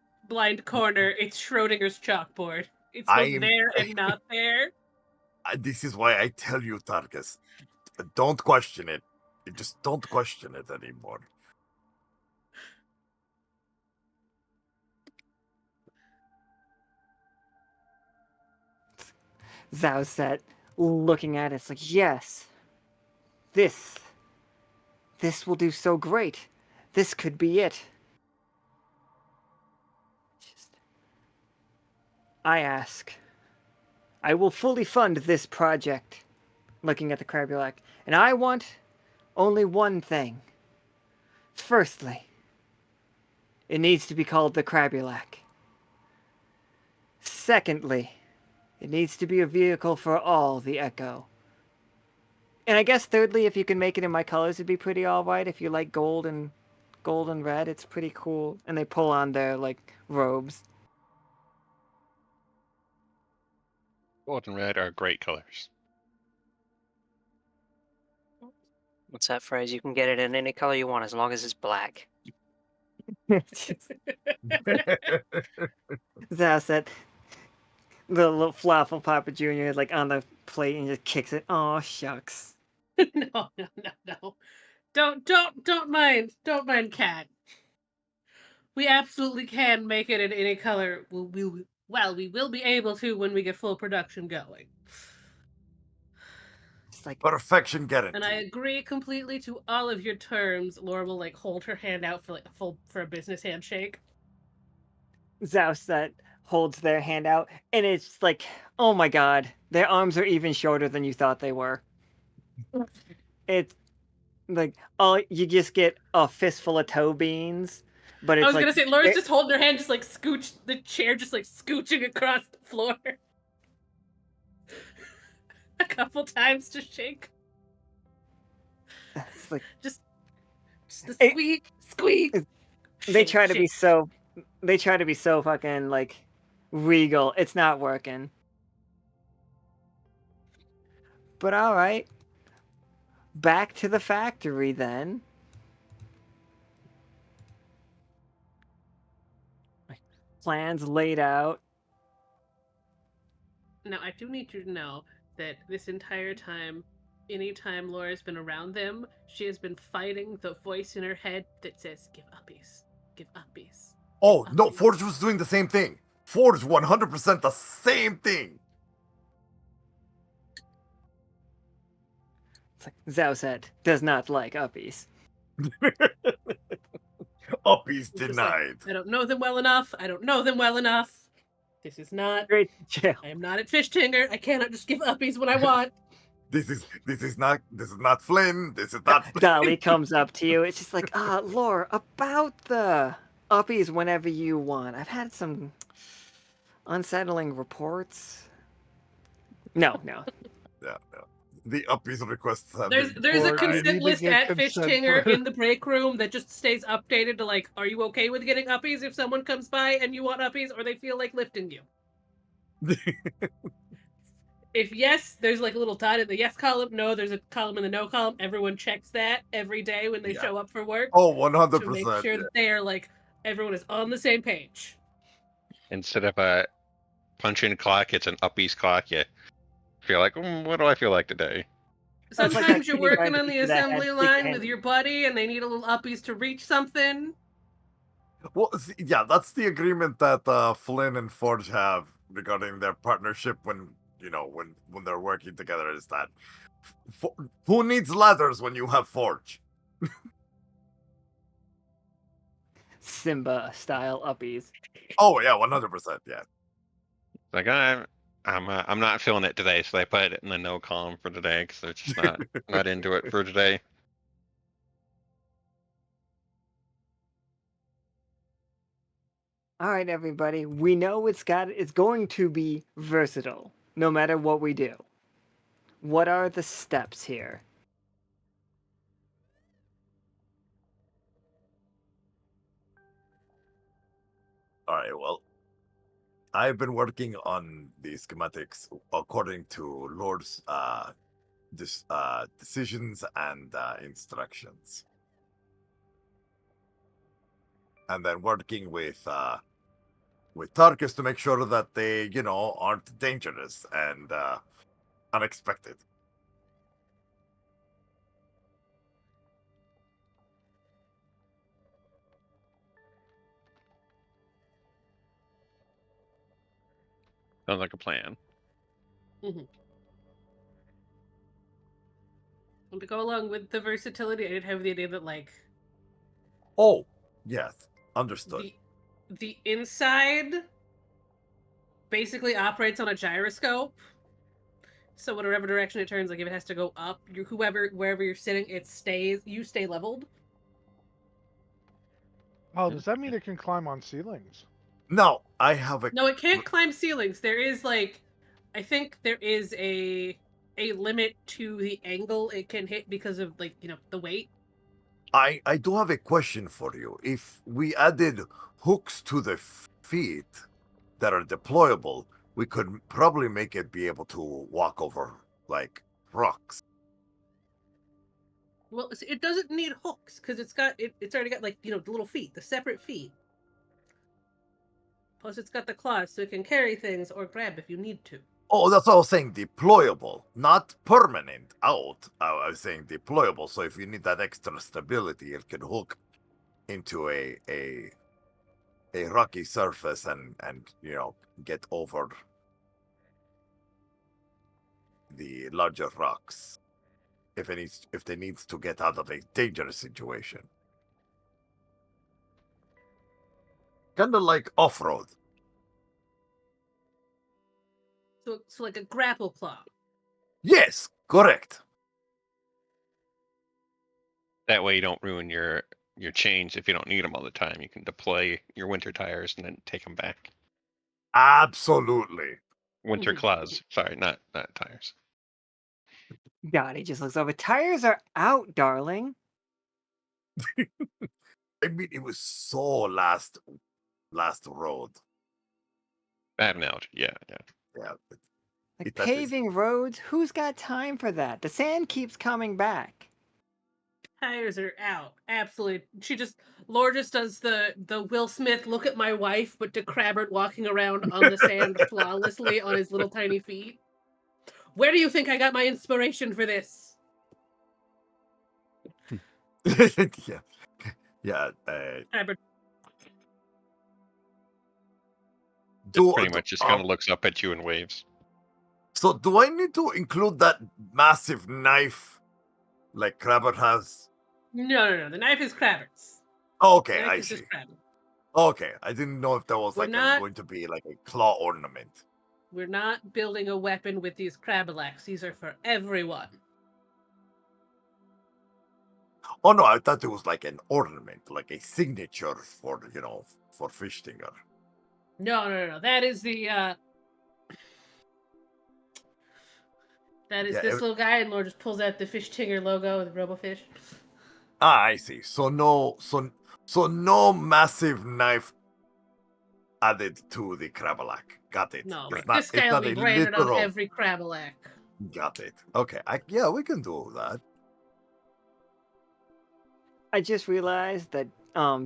Speaker 5: corner, it's Schrodinger's chalkboard. It's
Speaker 3: I
Speaker 5: both
Speaker 3: am-
Speaker 5: there and not there.
Speaker 3: This is why I tell you, Tarkus, don't question it. Just don't question it anymore.
Speaker 2: Zauset looking at it, it's like, yes, this will do so great. This could be it. Just, I ask. I will fully fund this project. Looking at the Crabulac. And I want only one thing. Firstly, it needs to be called the Crabulac. Secondly, it needs to be a vehicle for all the Echo. And I guess thirdly, if you can make it in my colors, it'd be pretty alright. If you like gold and red, it's pretty cool. And they pull on their, like, robes.
Speaker 4: Gold and red are great colors.
Speaker 6: What's that phrase? You can get it in any color you want as long as it's black.
Speaker 2: That's it. The little Fluffle Papa Jr. is like on the plate and just kicks it. Oh shucks.
Speaker 5: No. Don't mind Cat. We absolutely can make it in any color. We will be able to when we get full production going.
Speaker 2: It's like
Speaker 3: Perfection guarantee.
Speaker 5: And I agree completely to all of your terms. Laura will like hold her hand out for like a business handshake.
Speaker 2: Zeus that holds their hand out, and it's like, oh my god, their arms are even shorter than you thought they were. It's like, oh, you just get a fistful of toe beans, but it's
Speaker 5: I was
Speaker 2: like,
Speaker 5: gonna say, Laura's just holding her hand, just like scooch the chair, just like scooching across the floor. A couple times to shake.
Speaker 2: it's like
Speaker 5: Just the squeak.
Speaker 2: they try to be so They try to be so fucking like regal. It's not working. But all right. Back to the factory then. Plans laid out.
Speaker 5: Now, I do need you to know that this entire time, anytime Laura's been around them, she has been fighting the voice in her head that says, "Give uppies. Give uppies."
Speaker 3: Oh, no,
Speaker 5: uppies."
Speaker 3: Forge was doing the same thing. Forge 100% the same thing.
Speaker 2: It's like Zowset does not like uppies.
Speaker 3: Uppies
Speaker 5: It's just like,
Speaker 3: denied.
Speaker 5: I don't know them well enough. I don't know them well enough. This is not.
Speaker 2: Great jail.
Speaker 5: I am not at Fish Tinger. I cannot just give uppies when I want.
Speaker 3: This is not Flynn. This is not Flynn.
Speaker 2: Dolly comes up to you. It's just like, Laura, about the uppies whenever you want. I've had some unsettling reports. No.
Speaker 3: Yeah, yeah. The uppies requests have
Speaker 5: There's
Speaker 3: been
Speaker 5: a
Speaker 7: Or you
Speaker 5: consent
Speaker 7: need to
Speaker 5: list
Speaker 7: get
Speaker 5: at Fish
Speaker 7: consent
Speaker 5: Tinger
Speaker 7: for-
Speaker 5: in the break room that just stays updated to like, are you okay with getting uppies if someone comes by and you want uppies or they feel like lifting you? If yes, there's like a little dot in the yes column. No, there's a column in the no column. Everyone checks that every day when they
Speaker 3: Yeah.
Speaker 5: show up for work
Speaker 3: Oh,
Speaker 5: to make
Speaker 3: 100%.
Speaker 5: sure that they are like everyone is on the same page.
Speaker 4: Instead of a punch-in clock, it's an uppies clock. You feel like, what do I feel like today?
Speaker 2: It's like that
Speaker 5: Sometimes you're
Speaker 2: kindergarten
Speaker 5: working on the
Speaker 2: teacher that had
Speaker 5: assembly
Speaker 2: thick
Speaker 5: line
Speaker 2: hands.
Speaker 5: with your buddy and they need a little uppies to reach something.
Speaker 3: Well, see, yeah, that's the agreement that Flynn and Forge have regarding their partnership when when they're working together. Is that who needs ladders when you have Forge?
Speaker 2: Simba style uppies.
Speaker 3: Oh yeah, 100%. Yeah.
Speaker 4: Like I'm not feeling it today, so they put it in the no column for today because they're just not into it for today.
Speaker 2: All right, everybody. We know it's going to be versatile, no matter what we do. What are the steps here?
Speaker 3: All right. Well, I've been working on the schematics according to Lord's decisions and instructions, and then working with Tarkus to make sure that they aren't dangerous and unexpected.
Speaker 4: Sounds like a plan.
Speaker 5: And to go along with the versatility, I did have the idea that like
Speaker 3: Oh, yes, understood.
Speaker 5: the inside basically operates on a gyroscope. So whatever direction it turns, like if it has to go up, wherever you're sitting, you stay leveled.
Speaker 7: Oh, does that mean it can climb on ceilings?
Speaker 3: No, I have a
Speaker 5: No, it can't climb ceilings. There is like, I think there is a limit to the angle it can hit because of like the weight.
Speaker 3: I do have a question for you. If we added hooks to the feet that are deployable, we could probably make it be able to walk over like rocks.
Speaker 5: Well, it doesn't need hooks because it's already got like the little feet, the separate feet. Plus, it's got the claws, so it can carry things or grab if you need to.
Speaker 3: Oh, that's what I was saying. Deployable, not permanent out. I was saying deployable. So if you need that extra stability, it can hook into a rocky surface and get over the larger rocks if they needs to get out of a dangerous situation. Kind of like off-road.
Speaker 5: So like a grapple claw.
Speaker 3: Yes, correct.
Speaker 4: That way you don't ruin your chains if you don't need them all the time. You can deploy your winter tires and then take them back.
Speaker 3: Absolutely.
Speaker 4: Winter claws. Sorry, not tires.
Speaker 2: God, he just looks over. Tires are out, darling.
Speaker 3: I mean, it was so last last road.
Speaker 4: Bad analogy. Yeah.
Speaker 3: Yeah.
Speaker 2: Like
Speaker 3: That is-
Speaker 2: paving roads, who's got time for that? The sand keeps coming back.
Speaker 5: Tires are out. Absolutely. Laura just does the Will Smith look at my wife, but to Crabbert walking around on the sand flawlessly on his little tiny feet. Where do you think I got my inspiration for this?
Speaker 3: yeah. Yeah.
Speaker 5: Crabbert.
Speaker 4: It pretty much just kind of looks up at you and waves.
Speaker 3: So do I need to include that massive knife like Crabbert has?
Speaker 5: No. The knife is Crabbert's.
Speaker 3: Okay,
Speaker 5: The knife
Speaker 3: I
Speaker 5: is
Speaker 3: see.
Speaker 5: just Crabbert.
Speaker 3: Okay, I didn't know if that was
Speaker 5: We're
Speaker 3: like
Speaker 5: not-
Speaker 3: going to be like a claw ornament.
Speaker 5: We're not building a weapon with these Crabalax. These are for everyone.
Speaker 3: Oh no, I thought it was like an ornament, like a signature for for Fishtinger.
Speaker 5: No. That is the That is
Speaker 3: Yeah,
Speaker 5: this little guy, and Laura just pulls out the Fish Tinger logo, the Robofish.
Speaker 3: I see. So no massive knife added to the Krabalak. Got it.
Speaker 5: No,
Speaker 3: It's
Speaker 5: this guy will
Speaker 3: not
Speaker 5: be
Speaker 3: a
Speaker 5: branded on
Speaker 3: literal.
Speaker 5: every Crabalac.
Speaker 3: Got it. Okay. Yeah, we can do that.
Speaker 2: I just realized that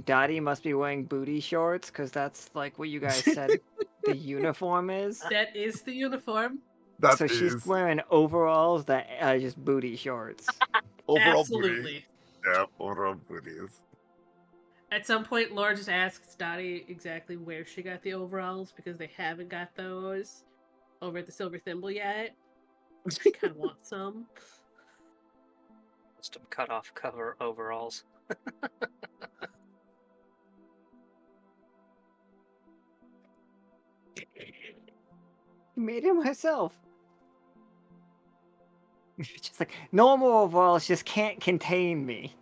Speaker 2: Dottie must be wearing booty shorts because that's like what you guys said the uniform is.
Speaker 5: That is the uniform.
Speaker 3: That
Speaker 2: So she's
Speaker 3: is
Speaker 2: wearing overalls that are just booty shorts.
Speaker 3: overall
Speaker 5: Absolutely.
Speaker 3: booty. Yeah, overall booties.
Speaker 5: At some point, Laura just asks Dottie exactly where she got the overalls because they haven't got those over at the Silver Thimble yet. She kind of wants some.
Speaker 6: Just cut off cover overalls.
Speaker 2: Made it myself. Just like normal overalls just can't contain me.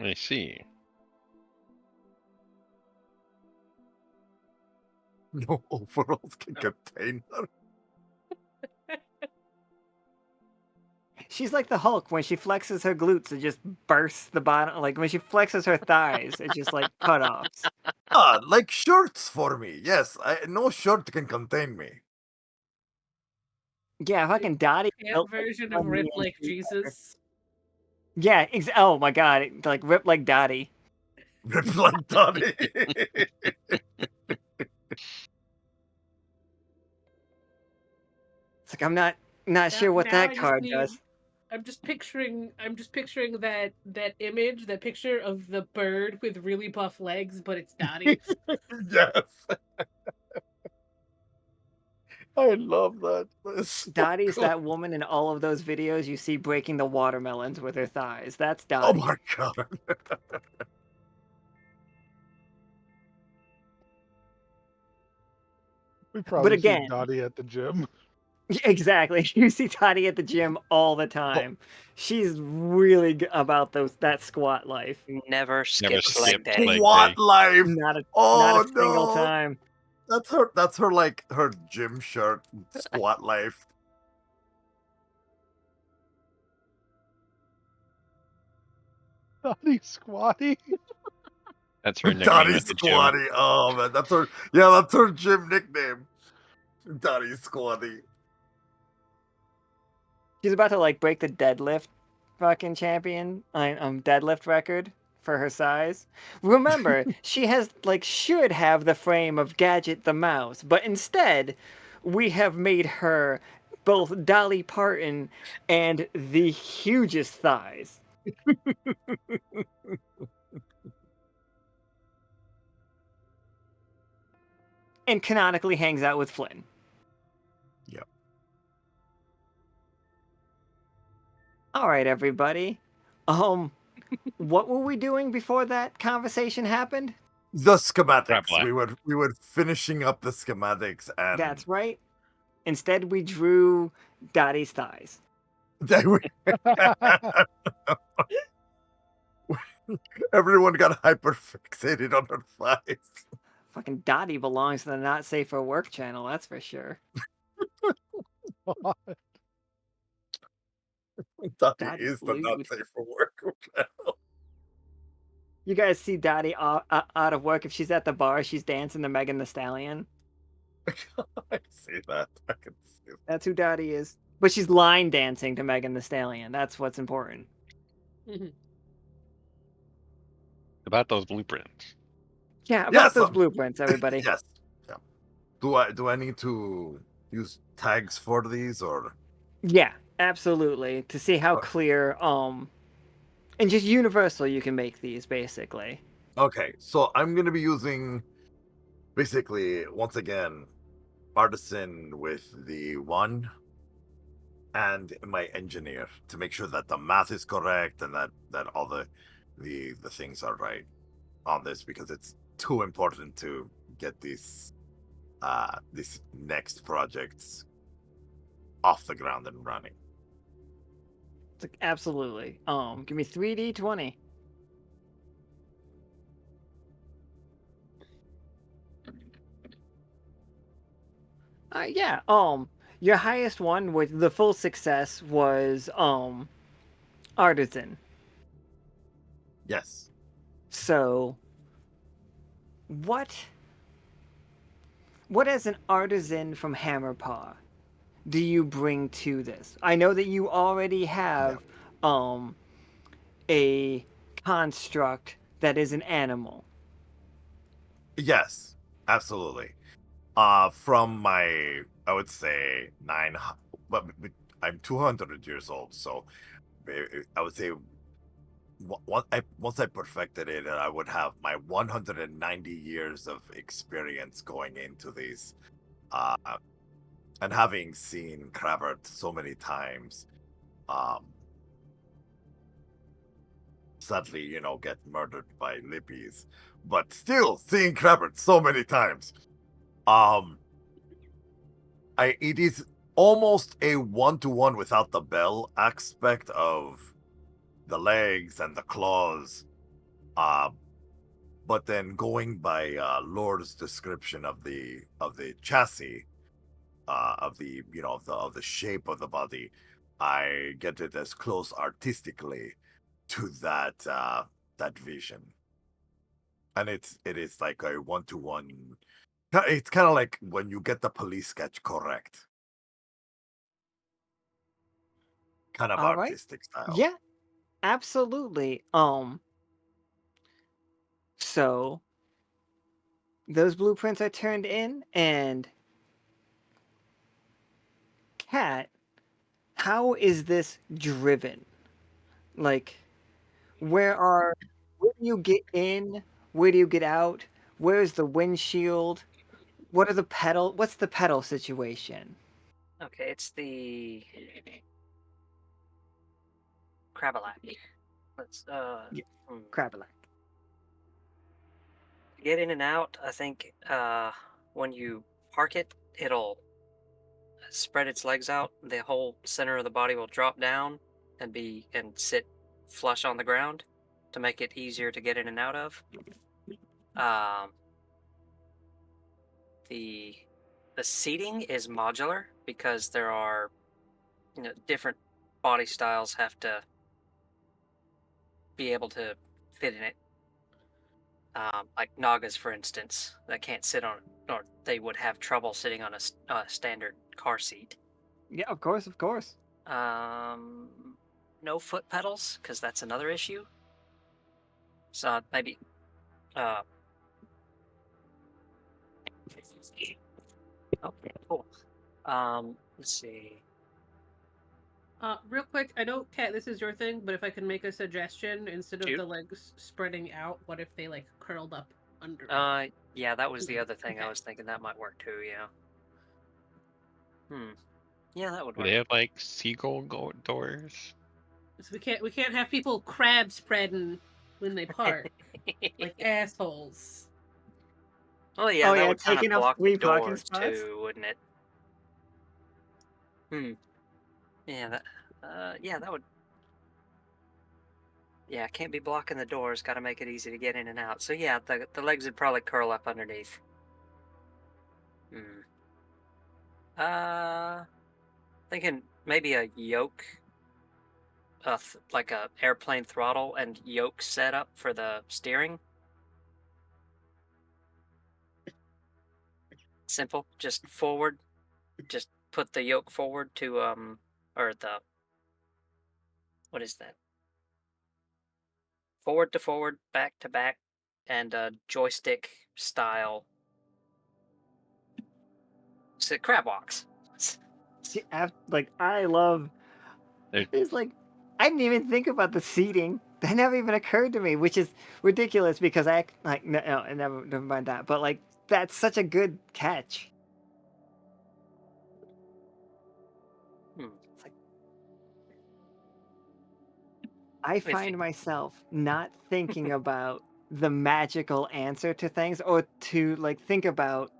Speaker 4: I see.
Speaker 3: No overalls can contain her.
Speaker 2: She's like the Hulk when she flexes her glutes, it just bursts the bottom. Like when she flexes her thighs, it's just like cut-offs.
Speaker 3: Like shirts for me. Yes, no shirt can contain me.
Speaker 2: Yeah, fucking Dottie.
Speaker 5: Camp version of Rip Like Jesus.
Speaker 2: Yeah, oh my god, like rip like Dottie.
Speaker 3: Rip like Donnie.
Speaker 2: It's like I'm not sure what
Speaker 5: Now
Speaker 2: that
Speaker 5: I just
Speaker 2: card
Speaker 5: need-
Speaker 2: does.
Speaker 5: I'm just picturing that image, that picture of the bird with really buff legs, but it's Dottie.
Speaker 3: Yes. I love that. That's so
Speaker 2: Dottie's
Speaker 3: cool.
Speaker 2: that woman in all of those videos you see breaking the watermelons with her thighs. That's
Speaker 3: Oh
Speaker 2: Dottie.
Speaker 3: my god.
Speaker 7: We probably
Speaker 2: again-
Speaker 7: see Dottie at the gym.
Speaker 2: Exactly. You see Dottie at the gym all the time. She's really about that squat life.
Speaker 6: Never skips leg
Speaker 4: skipped
Speaker 6: day.
Speaker 4: leg
Speaker 3: What
Speaker 4: day.
Speaker 3: life?
Speaker 2: Not a
Speaker 3: Oh
Speaker 2: single
Speaker 3: no.
Speaker 2: time.
Speaker 3: That's her like her gym shirt squat life.
Speaker 7: Dottie Squatty.
Speaker 4: That's her nickname
Speaker 3: Donnie
Speaker 4: at the gym.
Speaker 3: Squatty. Oh man, that's her gym nickname. Donnie Squatty.
Speaker 2: She's about to like break the deadlift fucking deadlift record for her size. Remember, she should have the frame of Gadget the mouse, but instead we have made her both Dolly Parton and the hugest thighs. And canonically hangs out with Flynn.
Speaker 3: Yep.
Speaker 2: All right, everybody. What were we doing before that conversation happened?
Speaker 3: The schematics.
Speaker 4: Crap,
Speaker 3: We were finishing up the schematics and
Speaker 2: That's right. Instead, we drew Dottie's thighs.
Speaker 3: they were everyone got hyper fixated on her thighs.
Speaker 2: Fucking Dottie belongs to the Not Safe for Work channel, that's for sure.
Speaker 3: Dottie
Speaker 2: Dottie
Speaker 3: is the
Speaker 2: lewd.
Speaker 3: not safe for work.
Speaker 2: You guys see Dottie out of work. If she's at the bar, she's dancing to Megan the Stallion.
Speaker 3: I see that. I can see that.
Speaker 2: That's who Dottie is. But she's line dancing to Megan the Stallion. That's what's important.
Speaker 4: About those blueprints.
Speaker 2: Yeah, about
Speaker 3: Yes,
Speaker 2: those blueprints, everybody.
Speaker 3: Yes. Yeah. Do I need to use tags for these or?
Speaker 2: Yeah, absolutely. To see how
Speaker 3: Uh,
Speaker 2: clear, and just universal you can make these, basically.
Speaker 3: Okay, so I'm gonna be using basically once again artisan with the 1 and my engineer to make sure that the math is correct and that all the things are right on this because it's too important to get these next projects off the ground and running.
Speaker 2: It's like, absolutely. Give me 3d20. Yeah. Your highest one with the full success was artisan.
Speaker 3: Yes.
Speaker 2: So, what as an artisan from Hammerpaw do you bring to this? I know that you already have a construct that is an animal.
Speaker 3: Yes, absolutely. From my, I would say but I'm 200 years old, so I would say once I perfected it, I would have my 190 years of experience going into these, uh, and having seen Kravert so many times, um, sadly, get murdered by Lippies, but still seeing Kravert so many times, it is almost a one-to-one without the bell aspect of the legs and the claws. But then going by Lord's description of the chassis, of the of the shape of the body, I get it as close artistically to that vision, and it is like a one-to-one. It's kind of like when you get the police sketch correct, kind of
Speaker 2: All right.
Speaker 3: artistic style.
Speaker 2: Yeah, absolutely. So those blueprints are turned in, and Cat, how is this driven? Like, where do you get in? Where do you get out? Where's the windshield? What's the pedal situation?
Speaker 6: Okay, it's the Crabalac. Let's
Speaker 2: Yeah,
Speaker 6: hmm.
Speaker 2: Crabalac.
Speaker 6: To get in and out, I think when you park it, it'll spread its legs out. The whole center of the body will drop down and sit flush on the ground to make it easier to get in and out of. Um, the seating is modular because there are different body styles have to be able to fit in it. Like Nagas, for instance, that can't sit on, or they would have trouble sitting on a standard car seat.
Speaker 2: Yeah, of course, of course.
Speaker 6: No foot pedals, because that's another issue. So maybe, okay, cool. Let's see.
Speaker 5: Real quick, I know, Kat, this is your thing, but if I can make a suggestion, instead of
Speaker 6: Shoot.
Speaker 5: the legs spreading out, what if they like curled up under?
Speaker 6: Yeah, that was the
Speaker 5: Yeah,
Speaker 6: other thing I
Speaker 5: okay.
Speaker 6: was thinking that might work too. Yeah. Yeah, that would
Speaker 4: Do
Speaker 6: work.
Speaker 4: they have like seagull doors?
Speaker 5: So we can't have people crab spreading when they park like assholes.
Speaker 6: Oh yeah,
Speaker 2: Oh,
Speaker 6: that
Speaker 2: yeah,
Speaker 6: would kind of
Speaker 2: taking up
Speaker 6: block the
Speaker 2: 3 parking
Speaker 6: doors
Speaker 2: spots?
Speaker 6: too, wouldn't it? Yeah, that would. Yeah, can't be blocking the doors. Got to make it easy to get in and out. So yeah, the legs would probably curl up underneath. Thinking maybe a yoke like a airplane throttle and yoke setup for the steering. Simple, just forward. Just put the yoke forward to or the what is that? Forward to forward, back to back, and joystick style. Crab walks.
Speaker 2: See, like I love.
Speaker 4: There-
Speaker 2: It's like I didn't even think about the seating. That never even occurred to me, which is ridiculous because I like no, never mind that. But like that's such a good catch.
Speaker 6: Hmm.
Speaker 2: I find myself not thinking about the magical answer to things or to like think about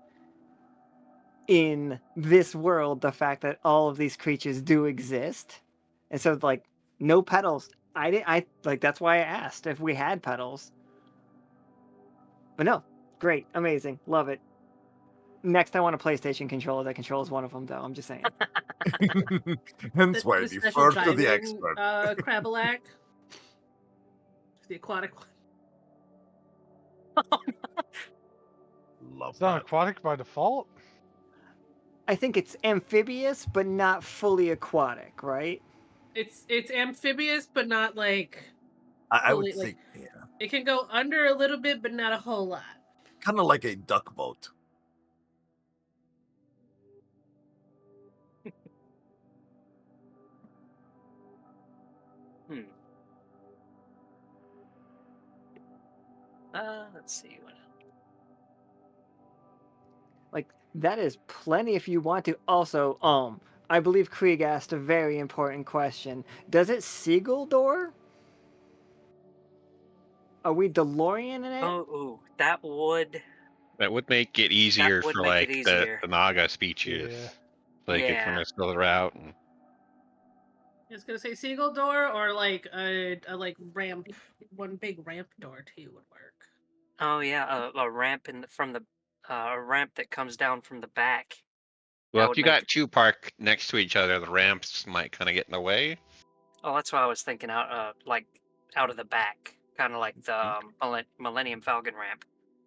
Speaker 2: in this world the fact that all of these creatures do exist. And so like no pedals. I like that's why I asked if we had pedals. But no, great, amazing, love it. Next I want a PlayStation controller that controls one of them though, I'm just saying.
Speaker 3: Hence why I
Speaker 5: The special
Speaker 3: defer to the
Speaker 5: diving
Speaker 3: expert.
Speaker 5: Crabalac. The aquatic one.
Speaker 3: Love
Speaker 7: It's not
Speaker 3: that.
Speaker 7: aquatic by default.
Speaker 2: I think it's amphibious but not fully aquatic, right?
Speaker 5: It's amphibious, but not like
Speaker 3: I would
Speaker 5: fully
Speaker 3: think,
Speaker 5: like it can go under a little bit, but not a whole lot.
Speaker 3: kind of like a duck boat.
Speaker 6: Hmm. Let's see what.
Speaker 2: Like that is plenty if you want to. Also, I believe Krieg asked a very important question. Does it seagull door? Are we DeLorean in it?
Speaker 6: Oh, ooh, that would
Speaker 4: make it easier
Speaker 6: would
Speaker 4: for
Speaker 6: make it
Speaker 4: like the
Speaker 6: easier.
Speaker 4: Naga speeches.
Speaker 7: Yeah.
Speaker 4: Like if
Speaker 6: Yeah.
Speaker 4: we're gonna go the route. And
Speaker 5: I was gonna say seagull door or like a like ramp, one big ramp door too would work.
Speaker 6: Oh yeah, a ramp from the a ramp that comes down from the back.
Speaker 4: well,
Speaker 6: That
Speaker 4: if
Speaker 6: would
Speaker 4: you
Speaker 6: make.
Speaker 4: got two park next to each other, the ramps might kind of get in the way.
Speaker 6: Oh, that's what I was thinking. Like out of the back, kind of like the Millennium Falcon ramp.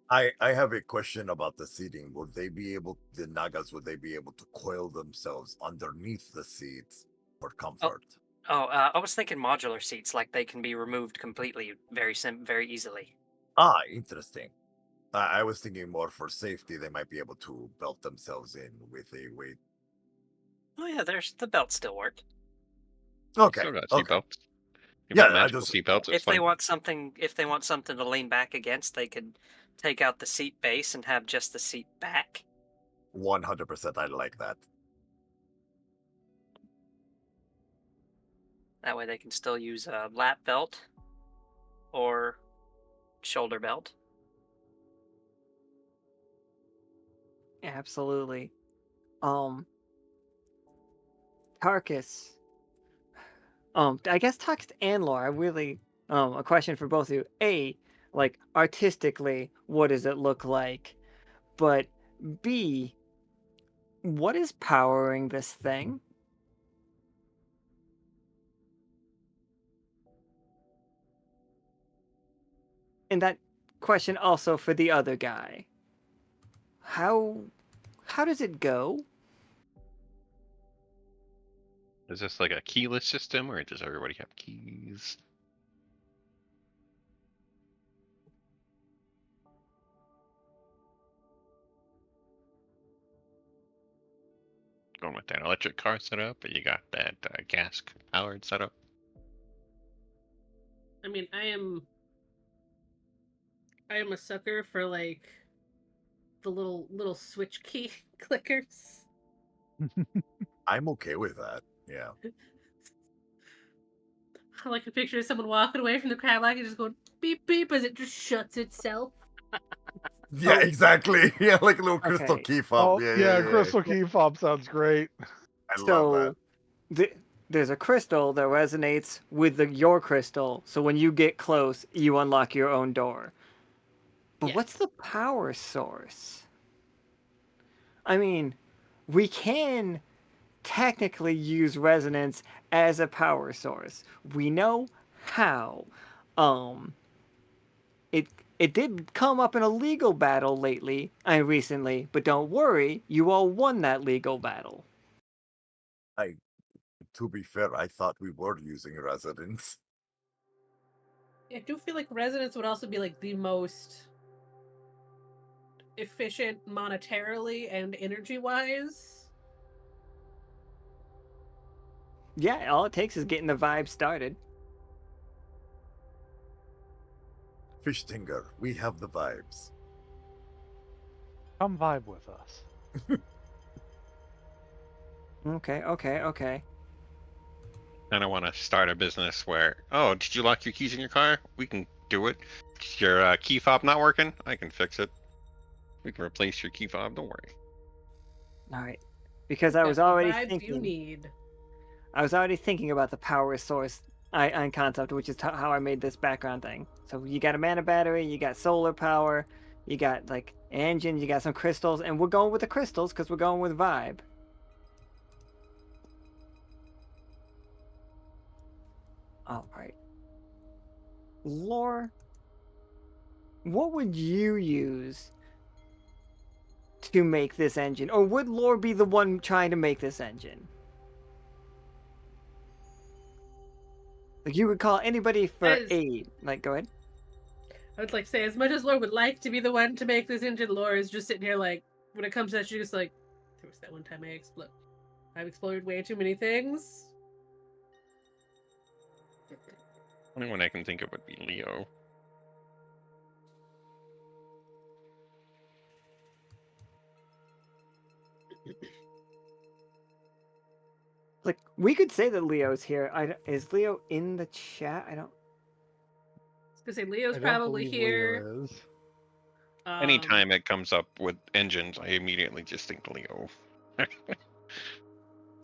Speaker 3: I have a question about the seating. Would they be able, the Nagas, would they be able to coil themselves underneath the seats for comfort?
Speaker 6: Oh, I was thinking modular seats, like they can be removed completely, very easily.
Speaker 3: Ah, interesting. I was thinking more for safety. They might be able to belt themselves in with a weight.
Speaker 6: Oh yeah, there's the belts still work.
Speaker 3: Okay.
Speaker 4: Still got
Speaker 3: Okay.
Speaker 4: seatbelts. You
Speaker 3: Yeah,
Speaker 4: got
Speaker 3: I
Speaker 4: magical
Speaker 3: just
Speaker 4: seatbelts. It's
Speaker 6: If they
Speaker 4: fine.
Speaker 6: want something to lean back against, they could take out the seat base and have just the seat back.
Speaker 3: 100%. I like that.
Speaker 6: That way they can still use a lap belt or shoulder belt.
Speaker 2: Absolutely. Tarkus. I guess Tux and Laura, really, a question for both of you. A, like, artistically, what does it look like? But B, what is powering this thing? And that question also for the other guy. How does it go?
Speaker 4: Is this like a keyless system, or does everybody have keys? Going with that electric car setup, but you got that gas powered setup.
Speaker 5: I mean, I am a sucker for like the little switch key clickers.
Speaker 3: I'm okay with that. Yeah.
Speaker 5: I like a picture of someone walking away from the crab like and just going beep beep as it just shuts itself.
Speaker 3: Yeah,
Speaker 2: Oh.
Speaker 3: exactly. Yeah, like a little crystal
Speaker 2: Okay.
Speaker 3: key fob.
Speaker 7: Oh
Speaker 3: Yeah.
Speaker 7: crystal key fob sounds great.
Speaker 3: I love that.
Speaker 2: So there's a crystal that resonates with your crystal. So when you get close, you unlock your own door. But
Speaker 6: Yeah.
Speaker 2: what's the power source? I mean, we can technically use resonance as a power source. We know how. Um, it it did come up in a legal battle recently, but don't worry, you all won that legal battle.
Speaker 3: To be fair, I thought we were using resonance.
Speaker 5: I do feel like resonance would also be like the most efficient monetarily and energy wise.
Speaker 2: Yeah, all it takes is getting the vibe started.
Speaker 3: Fishtinger, we have the vibes.
Speaker 7: Come vibe with us.
Speaker 2: Okay.
Speaker 4: And I want to start a business where, oh, did you lock your keys in your car? We can do it. Is your key fob not working? I can fix it. We can replace your key fob. Don't worry.
Speaker 2: All right. Because I was
Speaker 5: Got the
Speaker 2: already
Speaker 5: vibes you
Speaker 2: thinking
Speaker 5: need.
Speaker 2: about the power source concept, which is how I made this background thing. So you got a mana battery, you got solar power, you got like engines, you got some crystals, and we're going with the crystals because we're going with vibe. All right. Lore, what would you use to make this engine? Or would Lore be the one trying to make this engine? Like you would call anybody for
Speaker 5: As
Speaker 2: aid. Like, go ahead.
Speaker 5: I would like say, as much as Lore would like to be the one to make this engine, Lore is just sitting here like, when it comes to that, she's just like, there was that one time I've exploded way too many things.
Speaker 4: Only one I can think of would be Leo.
Speaker 2: Like, we could say that Leo's here. Is Leo in the chat? I don't.
Speaker 5: I was gonna say Leo's
Speaker 7: I don't
Speaker 5: probably
Speaker 7: believe
Speaker 5: here.
Speaker 7: Leo is.
Speaker 4: Anytime it comes up with engines, I immediately just think Leo.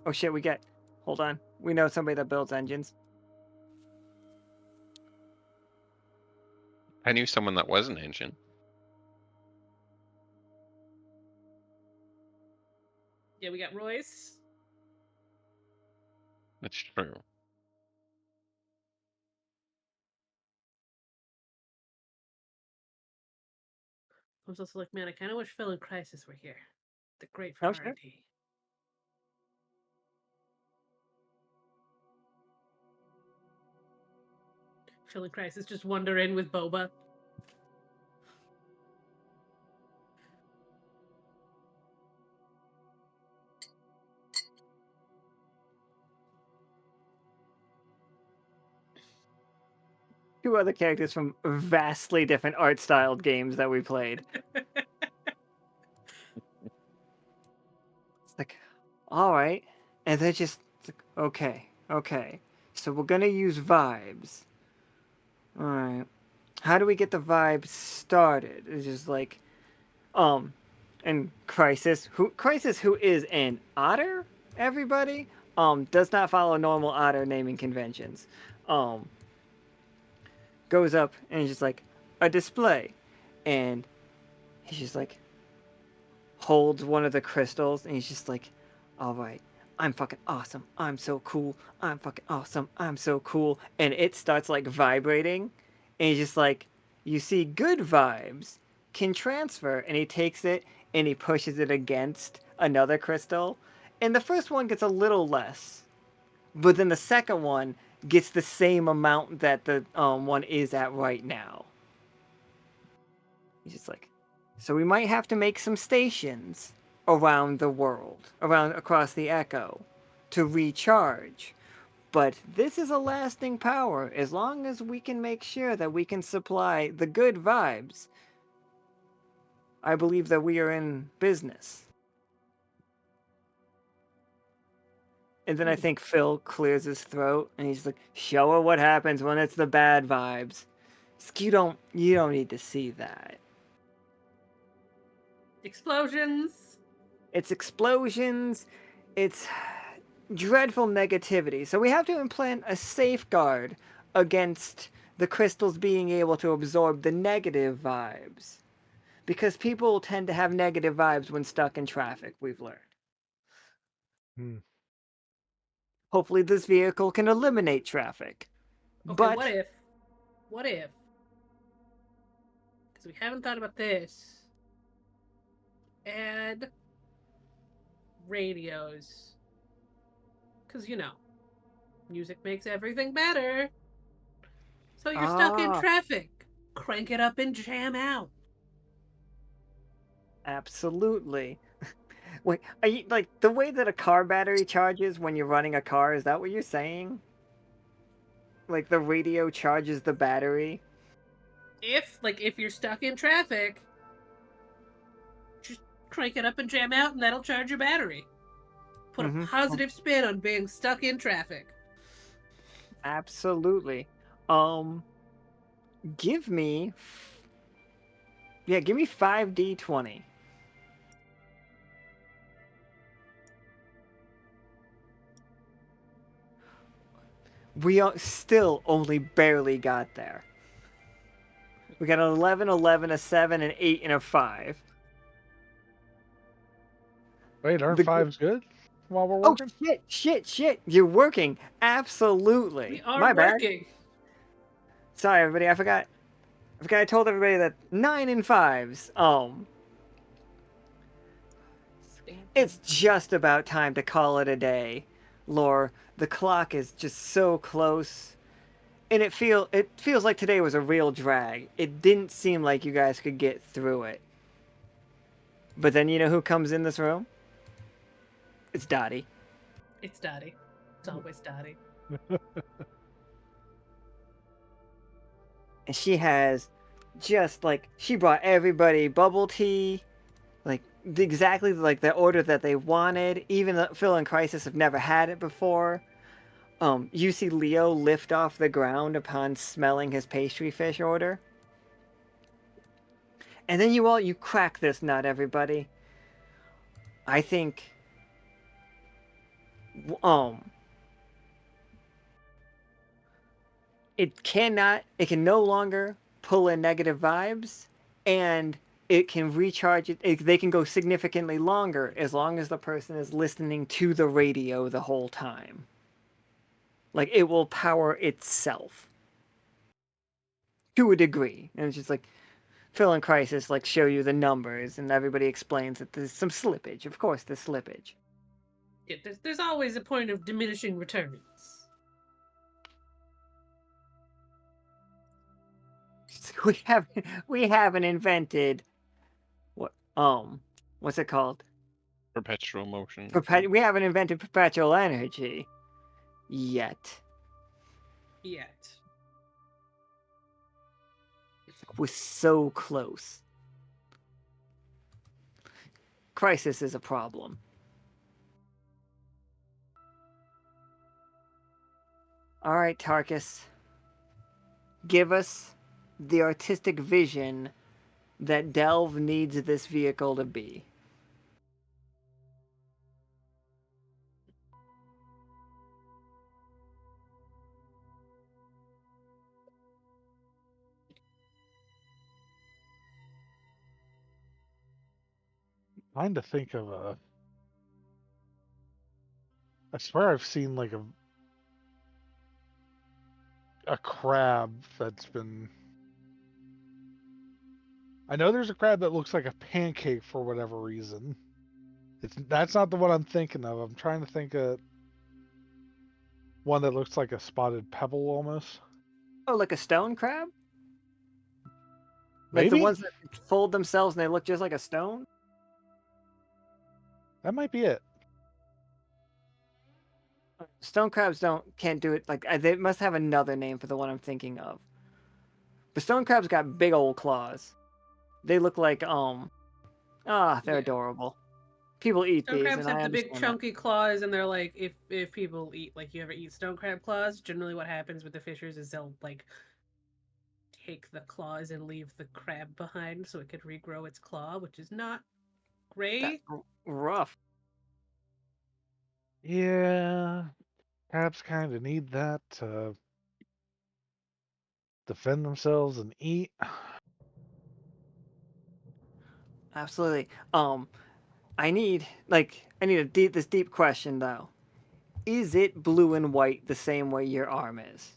Speaker 2: Oh shit, Hold on. We know somebody that builds engines.
Speaker 4: I knew someone that was an engine.
Speaker 5: Yeah, we got Royce.
Speaker 4: That's true.
Speaker 5: I was also like, man, I kind of wish Phil and Crisis were here. They're great for
Speaker 2: Oh, sure.
Speaker 5: R&D. Phil and Crisis just wander in with Boba.
Speaker 2: Two other characters from vastly different art styled games that we played. It's like, all right. And they're just, it's like, okay. So we're going to use vibes. All right. How do we get the vibes started? It's just like, and Crisis, who is an otter, everybody, does not follow normal otter naming conventions. Um, Goes up and he's just like, a display. And he's just like, holds one of the crystals and he's just like, all right, I'm fucking awesome. I'm so cool. I'm fucking awesome. I'm so cool. And it starts like vibrating. And he's just like, you see, good vibes can transfer. And he takes it and he pushes it against another crystal. And the first one gets a little less. But then the second one gets the same amount that the one is at right now. He's just like, so we might have to make some stations around the world, across the Echo, to recharge. But this is a lasting power as long as we can make sure that we can supply the good vibes. I believe that we are in business. And then I think Phil clears his throat and he's like, show her what happens when it's the bad vibes. You don't need to see that.
Speaker 5: Explosions.
Speaker 2: It's explosions, it's dreadful negativity. So we have to implant a safeguard against the crystals being able to absorb the negative vibes. Because people tend to have negative vibes when stuck in traffic, we've learned. Hopefully, this vehicle can eliminate traffic.
Speaker 5: Okay,
Speaker 2: But
Speaker 5: what if? Because we haven't thought about this. Add radios. Because, music makes everything better. So you're stuck in traffic. Crank it up and jam out.
Speaker 2: absolutely. Wait, are you like the way that a car battery charges when you're running a car? Is that what you're saying? Like the radio charges the battery?
Speaker 5: If you're stuck in traffic, just crank it up and jam out, and that'll charge your battery. Put a
Speaker 2: Mm-hmm.
Speaker 5: positive spin on being stuck in traffic.
Speaker 2: Absolutely. Give me. Yeah, give me 5d20. We still only barely got there. We got an 11, 11, a 7, an 8, and a 5.
Speaker 7: Wait, aren't
Speaker 2: The,
Speaker 7: fives good while we're
Speaker 2: oh,
Speaker 7: working?
Speaker 2: shit. You're working. Absolutely.
Speaker 5: We are
Speaker 2: My bad.
Speaker 5: working.
Speaker 2: Sorry, everybody. I forgot. I told everybody that 9 and 5s. It's just about time to call it a day. Lore, the clock is just so close. And it feels like today was a real drag. It didn't seem like you guys could get through it. But then you know who comes in this room? It's Dottie.
Speaker 5: It's Dottie. It's always Dottie.
Speaker 2: And she has just like she brought everybody bubble tea, like exactly like the order that they wanted. Even Phil and Crisis have never had it before. You see Leo lift off the ground upon smelling his pastry fish order. And then you crack this nut, everybody. I think it can no longer pull in negative vibes, and it can recharge they can go significantly longer as long as the person is listening to the radio the whole time. Like it will power itself to a degree. And it's just like Phil and Crisis like show you the numbers, and everybody explains that there's some slippage. Of course, there's slippage.
Speaker 5: Yeah, there's always a point of diminishing returns.
Speaker 2: We haven't invented what's it called?
Speaker 4: Perpetual motion.
Speaker 2: We haven't invented perpetual energy yet. We're so close. Crisis is a problem. All right, Tarkus. Give us the artistic vision that Delve needs this vehicle to be.
Speaker 7: Trying to think of I swear I've seen like a crab that's been. I know there's a crab that looks like a pancake for whatever reason. That's not the one I'm thinking of. I'm trying to think of one that looks like a spotted pebble almost.
Speaker 2: Oh, like a stone crab? Like
Speaker 7: Maybe
Speaker 2: the ones that fold themselves and they look just like a stone?
Speaker 7: that might be it.
Speaker 2: Stone crabs can't do it. Like they must have another name for the one I'm thinking of. But stone crabs got big old claws. They look like they're
Speaker 5: Yeah.
Speaker 2: adorable. People eat
Speaker 5: Stone
Speaker 2: these,
Speaker 5: crabs
Speaker 2: and
Speaker 5: have
Speaker 2: I
Speaker 5: the big
Speaker 2: understand
Speaker 5: chunky claws, and they're like, if people eat, like, you ever eat stone crab claws, generally what happens with the fishers is they'll like take the claws and leave the crab behind so it could regrow its claw, which is not great.
Speaker 2: That's rough.
Speaker 7: Yeah, crabs kind of need that to defend themselves and eat.
Speaker 2: Absolutely. I need this deep question though. is it blue and white the same way your arm is?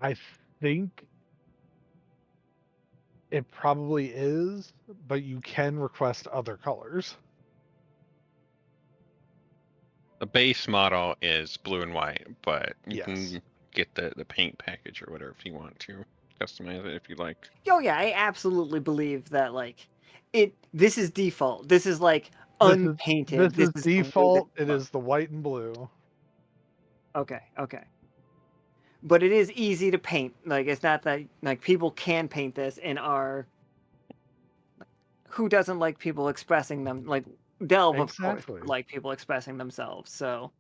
Speaker 7: I think it probably is, but you can request other colors.
Speaker 4: The base model is blue and white, but you
Speaker 7: Yes.
Speaker 4: can get the paint package or whatever if you want to customize it if you like.
Speaker 2: Oh yeah, I absolutely believe that like this is default. This is like
Speaker 7: This
Speaker 2: unpainted.
Speaker 7: is
Speaker 2: the way that
Speaker 7: default.
Speaker 2: it
Speaker 7: It
Speaker 2: looks.
Speaker 7: is the white and blue.
Speaker 2: Okay. But it is easy to paint. Like it's not that like people can paint this and are who doesn't like people expressing them like Delve of course
Speaker 7: Exactly.
Speaker 2: like people expressing themselves. So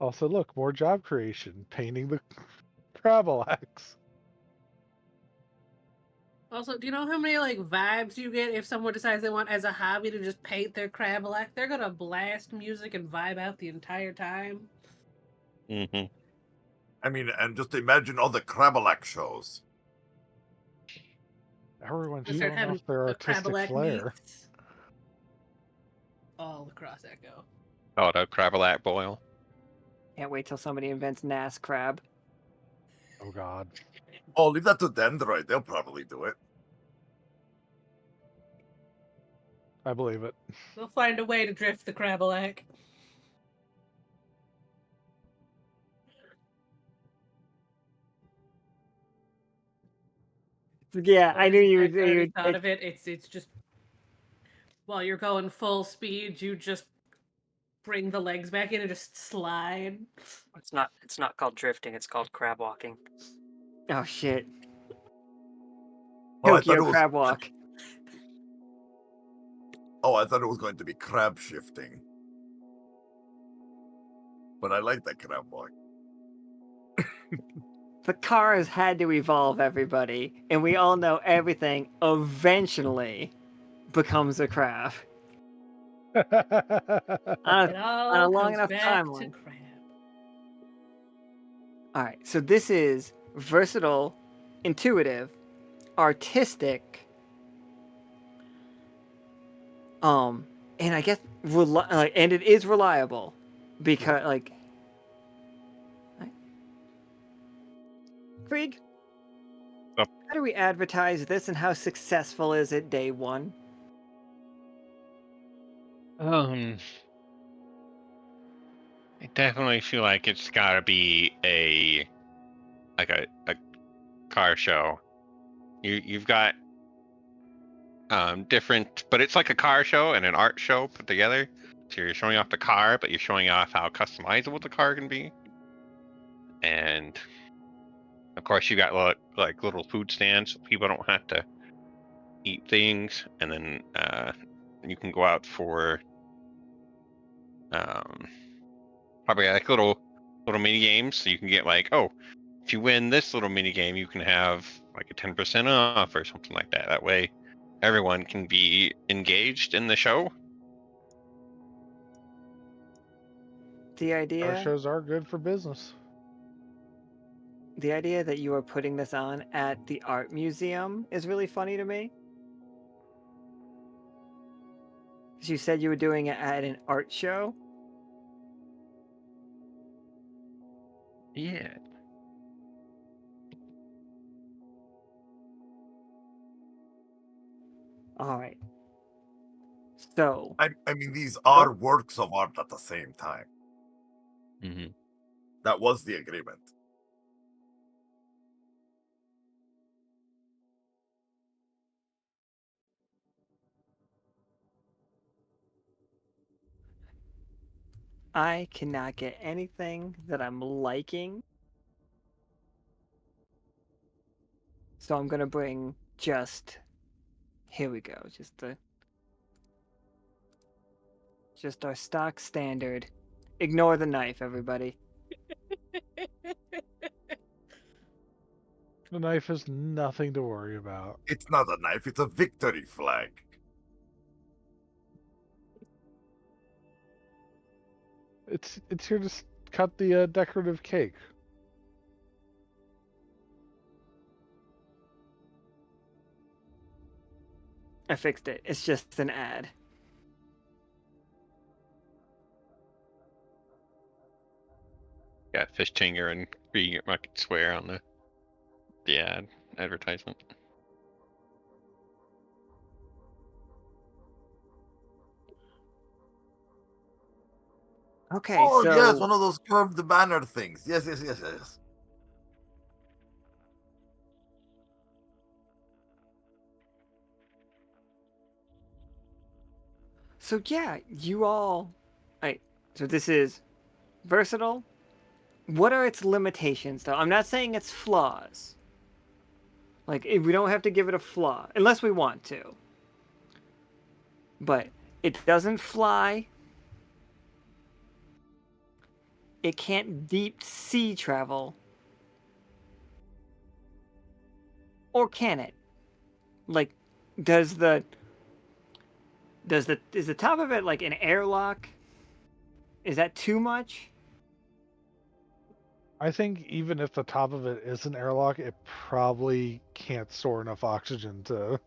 Speaker 7: Also, look, more job creation, painting the Crabalax.
Speaker 5: Also, do you know how many like vibes you get if someone decides they want as a hobby to just paint their Crabalac? They're gonna blast music and vibe out the entire time.
Speaker 4: Mm-hmm.
Speaker 3: I mean, and just imagine all the Krabalak shows.
Speaker 7: Everyone's
Speaker 5: Let's start
Speaker 7: showing
Speaker 5: having
Speaker 7: off their
Speaker 5: the
Speaker 7: artistic
Speaker 5: Crabalac
Speaker 7: flair.
Speaker 5: meets all across Echo.
Speaker 4: Oh, the Crabalac boil.
Speaker 2: can't wait till somebody invents Nas Crab.
Speaker 7: Oh God.
Speaker 3: Oh, leave that to Dendroid. They'll probably do it.
Speaker 7: I believe it.
Speaker 5: They'll find a way to drift the Crabalac.
Speaker 2: Yeah, I knew you
Speaker 5: I've already
Speaker 2: would.
Speaker 5: thought of it. It's just while you're going full speed, you just bring the legs back in and just slide.
Speaker 6: It's not called drifting. It's called crab walking.
Speaker 2: Oh shit.
Speaker 3: Oh, I thought
Speaker 2: Tokyo
Speaker 3: it was.
Speaker 2: Crab Walk.
Speaker 3: Oh, I thought it was going to be crab shifting. But I like that crab walk.
Speaker 2: The cars had to evolve, everybody, and we all know everything eventually becomes a crab. On
Speaker 5: It
Speaker 2: a
Speaker 5: all
Speaker 2: long
Speaker 5: comes
Speaker 2: enough
Speaker 5: back to
Speaker 2: timeline.
Speaker 5: crab.
Speaker 2: All right, so this is versatile, intuitive, artistic, and I guess and it is reliable because like Krieg,
Speaker 4: Oh.
Speaker 2: how do we advertise this and how successful is it day one?
Speaker 4: I definitely feel like it's got to be a car show. You've got different, but it's like a car show and an art show put together. So you're showing off the car, but you're showing off how customizable the car can be. And of course, you got like little food stands, so people don't have to eat things. And then you can go out for probably like little mini games. So you can get like, oh, if you win this little mini game, you can have like a 10% off or something like that. That way, everyone can be engaged in the show.
Speaker 2: The
Speaker 7: Our
Speaker 2: idea
Speaker 7: shows are good for business.
Speaker 2: that you are putting this on at the art museum is really funny to me. Because you said you were doing it at an art show.
Speaker 4: Yeah.
Speaker 2: All right. So
Speaker 3: I mean, these are works of art at the same time.
Speaker 4: Mm-hmm.
Speaker 3: That was the agreement.
Speaker 2: I cannot get anything that I'm liking. So I'm gonna bring just here we go. Just our stock standard. Ignore the knife, everybody.
Speaker 7: The knife is nothing to worry about.
Speaker 3: It's not a knife, it's a victory flag.
Speaker 7: It's here to cut the decorative cake.
Speaker 2: I fixed it. It's just an ad.
Speaker 4: Got Fishtinger and Krieg, I could swear on the ad advertisement.
Speaker 2: Okay,
Speaker 3: Oh,
Speaker 2: so
Speaker 3: yes, one of those curved banner things. Yes, yes, yes, yes.
Speaker 2: so yeah, you all. Right. So this is versatile. What are its limitations, though? I'm not saying it's flaws. Like we don't have to give it a flaw unless we want to. But it doesn't fly. It can't deep sea travel. Or can it? Like, is the top of it like an airlock? Is that too much?
Speaker 7: I think even if the top of it is an airlock, it probably can't store enough oxygen to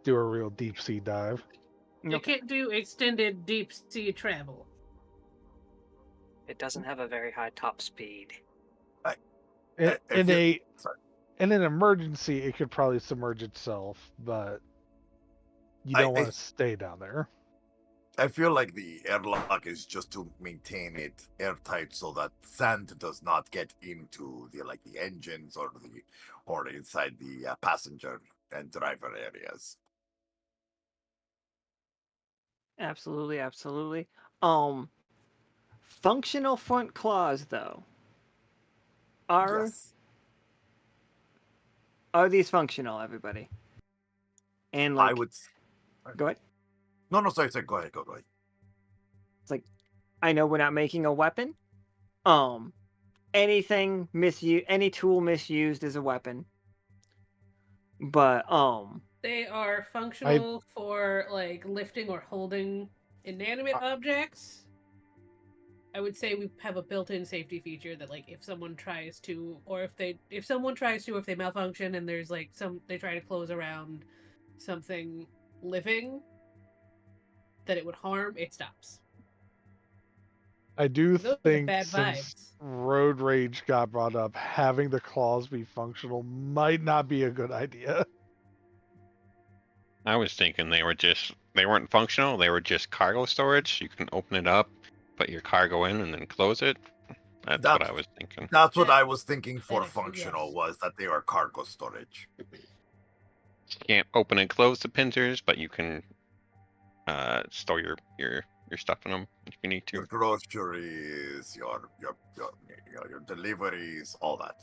Speaker 7: do a real deep sea dive.
Speaker 5: It can't do extended deep sea travel.
Speaker 6: It doesn't have a very high top speed.
Speaker 7: In,
Speaker 3: If
Speaker 7: in a
Speaker 3: sorry.
Speaker 7: in an emergency, it could probably submerge itself, but you
Speaker 3: I-
Speaker 7: don't
Speaker 3: I
Speaker 7: want to stay down there.
Speaker 3: I feel like the airlock is just to maintain it airtight so that sand does not get into the engines or inside the passenger and driver areas.
Speaker 2: Absolutely, absolutely. Functional front claws though. Are
Speaker 3: Yes.
Speaker 2: these functional, everybody? And
Speaker 3: I
Speaker 2: like,
Speaker 3: would.
Speaker 2: go ahead.
Speaker 3: No, no, sorry. Go ahead. Go ahead.
Speaker 2: It's like, I know we're not making a weapon. Anything any tool misused is a weapon. But
Speaker 5: They are functional for like lifting or holding inanimate objects. I would say we have a built-in safety feature that like if someone tries to if they malfunction and there's like they try to close around something living that it would harm, it stops.
Speaker 7: I do
Speaker 5: Those are
Speaker 7: think
Speaker 5: bad
Speaker 7: since
Speaker 5: vibes.
Speaker 7: road rage got brought up, having the claws be functional might not be a good idea.
Speaker 4: I was thinking they weren't functional. They were just cargo storage. You can open it up, put your cargo in, and then close it. That's what I was thinking.
Speaker 3: That's what I was thinking for
Speaker 5: That
Speaker 3: functional
Speaker 5: yes.
Speaker 3: was that they are cargo storage.
Speaker 4: You can't open and close the pincers, but you can store your stuff in them if you need to.
Speaker 3: Your groceries, your deliveries, all that.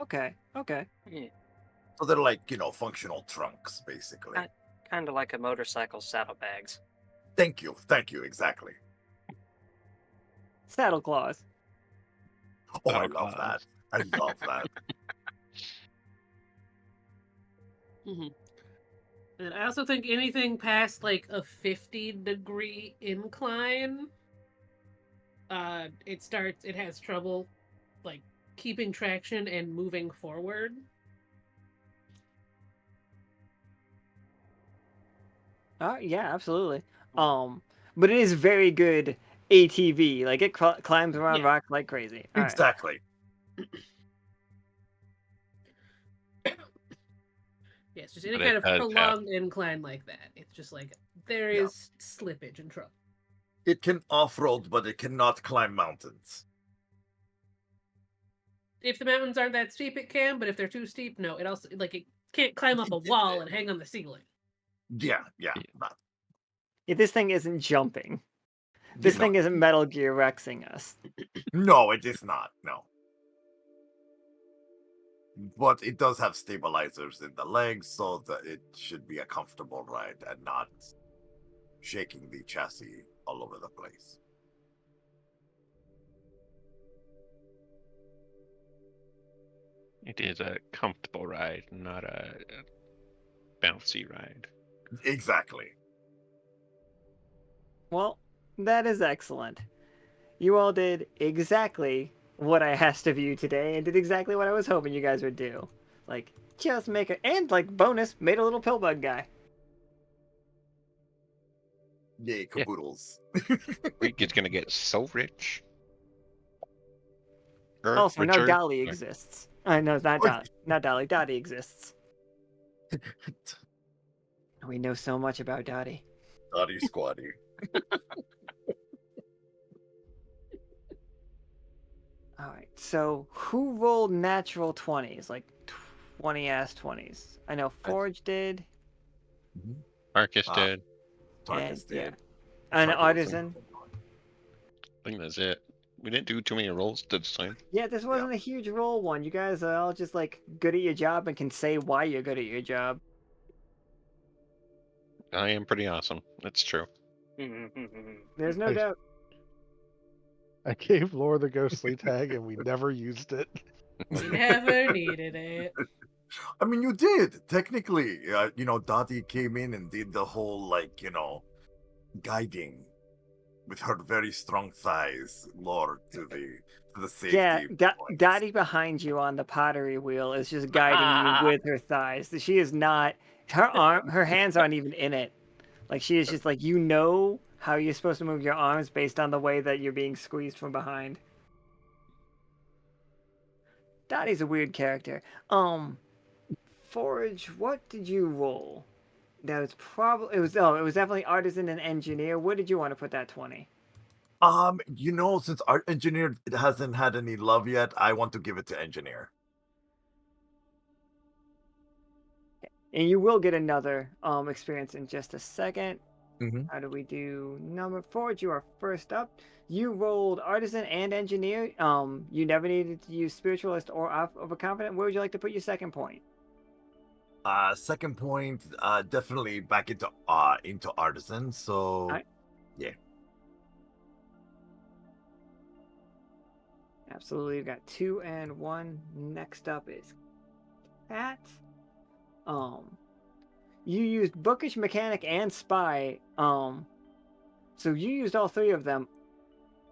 Speaker 2: okay.
Speaker 6: Yeah.
Speaker 3: So they're like functional trunks, basically.
Speaker 6: Kind of like a motorcycle saddlebags.
Speaker 3: Thank you, exactly.
Speaker 2: Saddle claws.
Speaker 3: Oh, I
Speaker 4: Saddle
Speaker 3: love that.
Speaker 4: claws.
Speaker 3: I love that.
Speaker 5: And I also think anything past like a 50-degree incline, it has trouble like keeping traction and moving forward.
Speaker 2: Yeah, absolutely. But it is very good ATV. Like it climbs around
Speaker 5: Yeah.
Speaker 2: rocks like crazy. All right.
Speaker 3: Exactly.
Speaker 5: Yes, just any
Speaker 4: But
Speaker 5: kind
Speaker 4: it
Speaker 5: of
Speaker 4: does have
Speaker 5: prolonged incline like that. It's just like there
Speaker 3: Yeah.
Speaker 5: is slippage and trouble.
Speaker 3: It can off-road, but it cannot climb mountains.
Speaker 5: If the mountains aren't that steep, it can. But if they're too steep, no. It also it can't climb up a wall and hang on the ceiling.
Speaker 3: Yeah. But,
Speaker 2: Yeah, this thing isn't jumping. This thing isn't Metal Gear Rexing us.
Speaker 3: No, it is not. No. But it does have stabilizers in the legs, so that it should be a comfortable ride and not shaking the chassis all over the place.
Speaker 4: It is a comfortable ride, not a bouncy ride.
Speaker 3: Exactly.
Speaker 2: Well, That is excellent. You all did exactly what I asked of you today and did exactly what I was hoping you guys would do. Like, just make a. And, like, bonus, made a little pill bug guy.
Speaker 3: Yay,
Speaker 4: Yeah.
Speaker 3: caboodles.
Speaker 4: Krieg is gonna get so rich.
Speaker 2: Also, no
Speaker 4: Richard?
Speaker 2: Dolly exists. No, it's not Dolly. Not Dolly. Dottie exists. We know so much about Dottie.
Speaker 3: Dotty squatty.
Speaker 2: All right. So, who rolled natural 20s? Like 20 ass 20s. I know Forge did.
Speaker 4: Marcus
Speaker 3: Ah,
Speaker 4: did.
Speaker 3: Tarkus
Speaker 2: Yeah.
Speaker 3: did.
Speaker 2: An
Speaker 3: Tarkus.
Speaker 2: artisan.
Speaker 4: I think that's it. We didn't do too many rolls this time.
Speaker 2: Yeah, this wasn't a huge roll one. You guys are all just like good at your job and can say why you're good at your job.
Speaker 4: I am pretty awesome. That's true.
Speaker 2: There's no
Speaker 7: I-
Speaker 2: doubt.
Speaker 7: I gave Laura the ghostly tag and we never used it.
Speaker 5: We never needed it.
Speaker 3: I mean, you did technically. Dottie came in and did the whole guiding with her very strong thighs, Lord, to the safety.
Speaker 2: Yeah,
Speaker 3: points.
Speaker 2: Dottie behind you on the pottery wheel is just guiding you with her thighs. She is not. Her hands aren't even in it. Like she is just like how you're supposed to move your arms based on the way that you're being squeezed from behind. Dottie's a weird character. Forge, what did you roll? That was probably it was definitely artisan and engineer. Where did you want to put that 20?
Speaker 3: Since art engineer hasn't had any love yet, I want to give it to engineer.
Speaker 2: And you will get another experience in just a second.
Speaker 3: Mhm.
Speaker 2: How do we do number Forge? You are first up. You rolled artisan and engineer. You never needed to use spiritualist or overconfident. Where would you like to put your second point?
Speaker 3: Second point, definitely back into artisan. So,
Speaker 2: Alright.
Speaker 3: yeah.
Speaker 2: Absolutely, you've got 2 and 1. Next up is Cat. You used bookish, mechanic, and spy. So you used all 3 of them.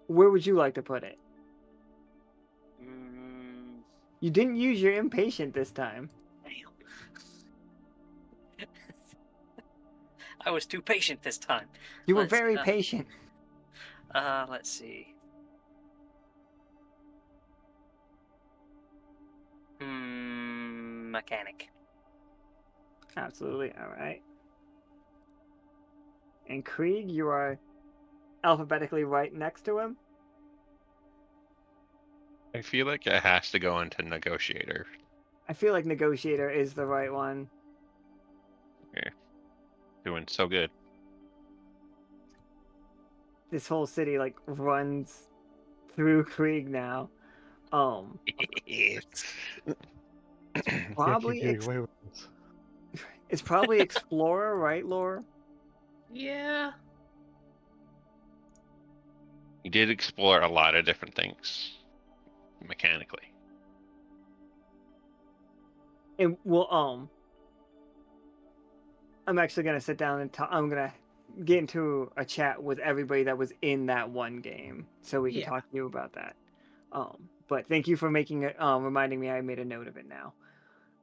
Speaker 2: Where would you like to put it? You didn't use your impatient this time.
Speaker 6: I was too patient this time.
Speaker 2: You were
Speaker 6: Let's,
Speaker 2: very patient.
Speaker 6: Let's see. Mechanic.
Speaker 2: Absolutely. All right. And Krieg, you are alphabetically right next to him.
Speaker 4: I feel like it has to go into negotiator.
Speaker 2: I feel like negotiator is the right one.
Speaker 4: Doing so good.
Speaker 2: This whole city like runs through Krieg now. Probably
Speaker 7: Can't keep getting away with this.
Speaker 2: it's probably explorer, right, Laura?
Speaker 5: Yeah.
Speaker 4: You did explore a lot of different things mechanically.
Speaker 2: And well, I'm actually gonna sit down and I'm gonna get into a chat with everybody that was in that one game, so we can
Speaker 5: Yeah.
Speaker 2: talk to you about that. But thank you for making it, reminding me. I made a note of it now.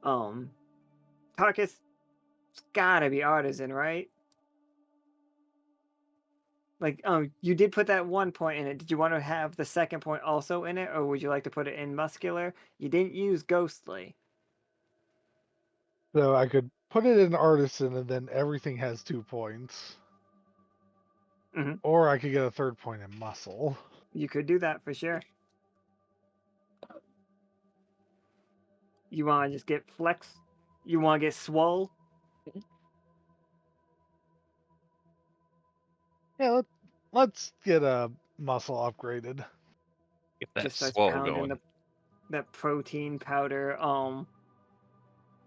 Speaker 2: Tarkus, it's gotta be artisan, right? Like, you did put that 1 point in it. Did you want to have the second point also in it, or would you like to put it in muscular? You didn't use ghostly.
Speaker 7: So I could put it in artisan and then everything has 2 points.
Speaker 2: Mhm.
Speaker 7: Or I could get a 3rd point in muscle.
Speaker 2: You could do that for sure. You want to just get flex? You want to get swole?
Speaker 7: Yeah, let's get a muscle upgraded.
Speaker 4: Get that
Speaker 2: Just starts
Speaker 4: swell
Speaker 2: pounding
Speaker 4: going.
Speaker 2: that protein powder.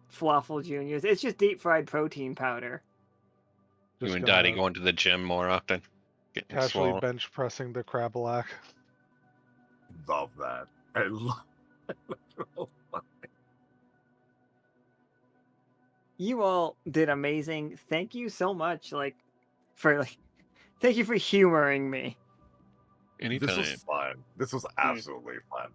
Speaker 2: Fluffle Juniors. It's just deep fried protein powder.
Speaker 4: You
Speaker 7: Just
Speaker 4: and Dottie
Speaker 7: gonna
Speaker 4: going to the gym more often. Getting
Speaker 7: casually
Speaker 4: swole.
Speaker 7: bench pressing the Crabalac.
Speaker 3: Love that. I love.
Speaker 2: You all did amazing. Thank you so much, for Thank you for humoring me.
Speaker 4: Anytime.
Speaker 3: This was fun. This was absolutely fun.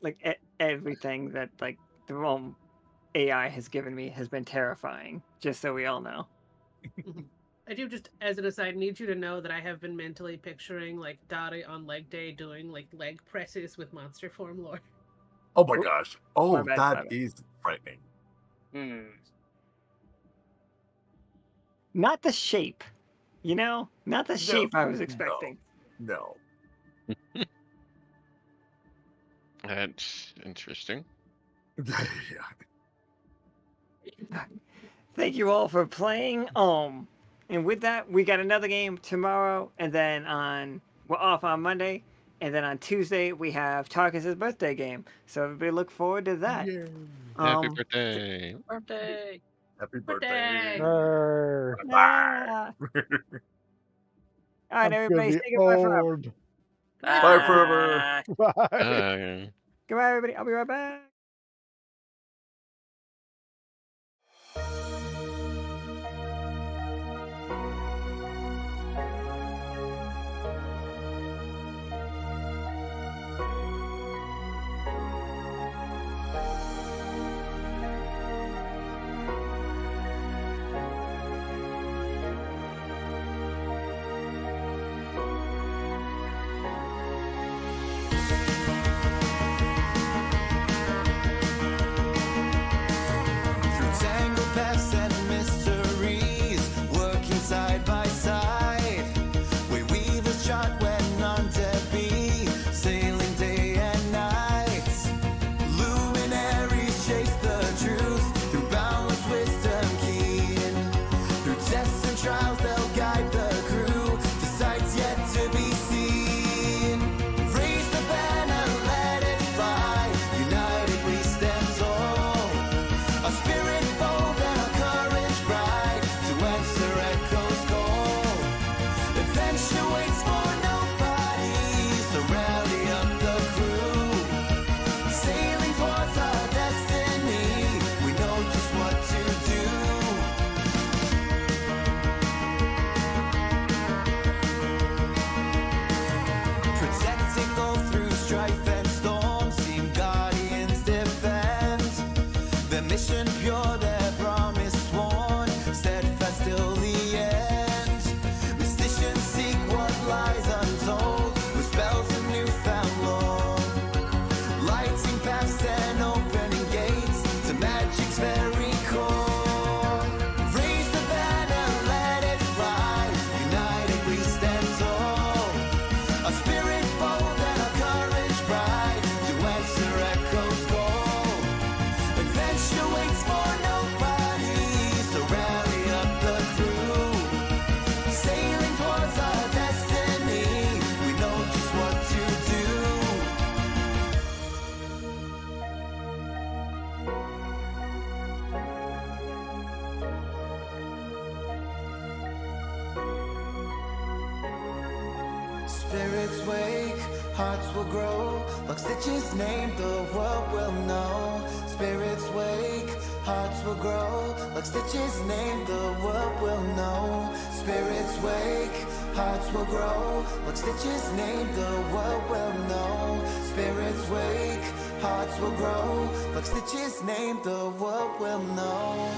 Speaker 2: Like everything that like the realm AI has given me has been terrifying. Just so we all know.
Speaker 5: I do, just as an aside, need you to know that I have been mentally picturing like Dottie on leg day doing like leg presses with monster form lore.
Speaker 3: Oh my
Speaker 2: Oop.
Speaker 3: gosh. Oh,
Speaker 2: My bad, my
Speaker 3: that
Speaker 2: bad.
Speaker 3: is frightening.
Speaker 2: Not the shape, you know, not the shape I was expecting.
Speaker 3: No.
Speaker 4: That's interesting.
Speaker 3: Yeah.
Speaker 2: Thank you all for playing. And with that, we got another game tomorrow, and then we're off on Monday, and then on Tuesday we have Tarkus' birthday game. So everybody look forward to that.
Speaker 3: Yay.
Speaker 4: Happy birthday.
Speaker 6: Birthday.
Speaker 3: Happy
Speaker 5: Birthday.
Speaker 3: birthday.
Speaker 7: Arr,
Speaker 2: Yeah. All right,
Speaker 7: I'm
Speaker 2: everybody,
Speaker 7: gonna
Speaker 2: say
Speaker 7: be
Speaker 2: goodbye forever.
Speaker 7: old.
Speaker 3: Bye forever.
Speaker 7: Bye.
Speaker 2: Goodbye, everybody. I'll be right back.
Speaker 1: Through tangled paths and mysteries, working side by side, we weavers chart where none to be, sailing day and night. Luminaries chase the truth through boundless wisdom keen. Through tests and trials, they'll guide the crew to sights yet to be seen. Raise the banner, let it fly. United we stand tall. A spirit bold and a courage bright to answer echo's call. Adventure waits for nobody, so rally up the crew. Sailing towards our destiny, we know just what to do. Protecting all through strife and storm, seem guardians defend. Their mission pure, their promise sworn, steadfast till the end. Mysticians seek what lies untold, with spells of newfound lore. Lighting paths and opening gates to magic's very core. Raise the banner, let it fly. United we stand tall. A spirit bold and a courage bright to answer echo's call. Adventure waits for nobody, so rally up the crew. Sailing towards our destiny, we know just what to do. Spirits wake, hearts will grow. Lockstitch's name, the world will know. Spirits wake, hearts will grow. Lockstitch's name, the world will know. Spirits wake, hearts will grow. Lockstitch's name, the world will know. Spirits wake, hearts will grow. Lockstitch's name, the world will know.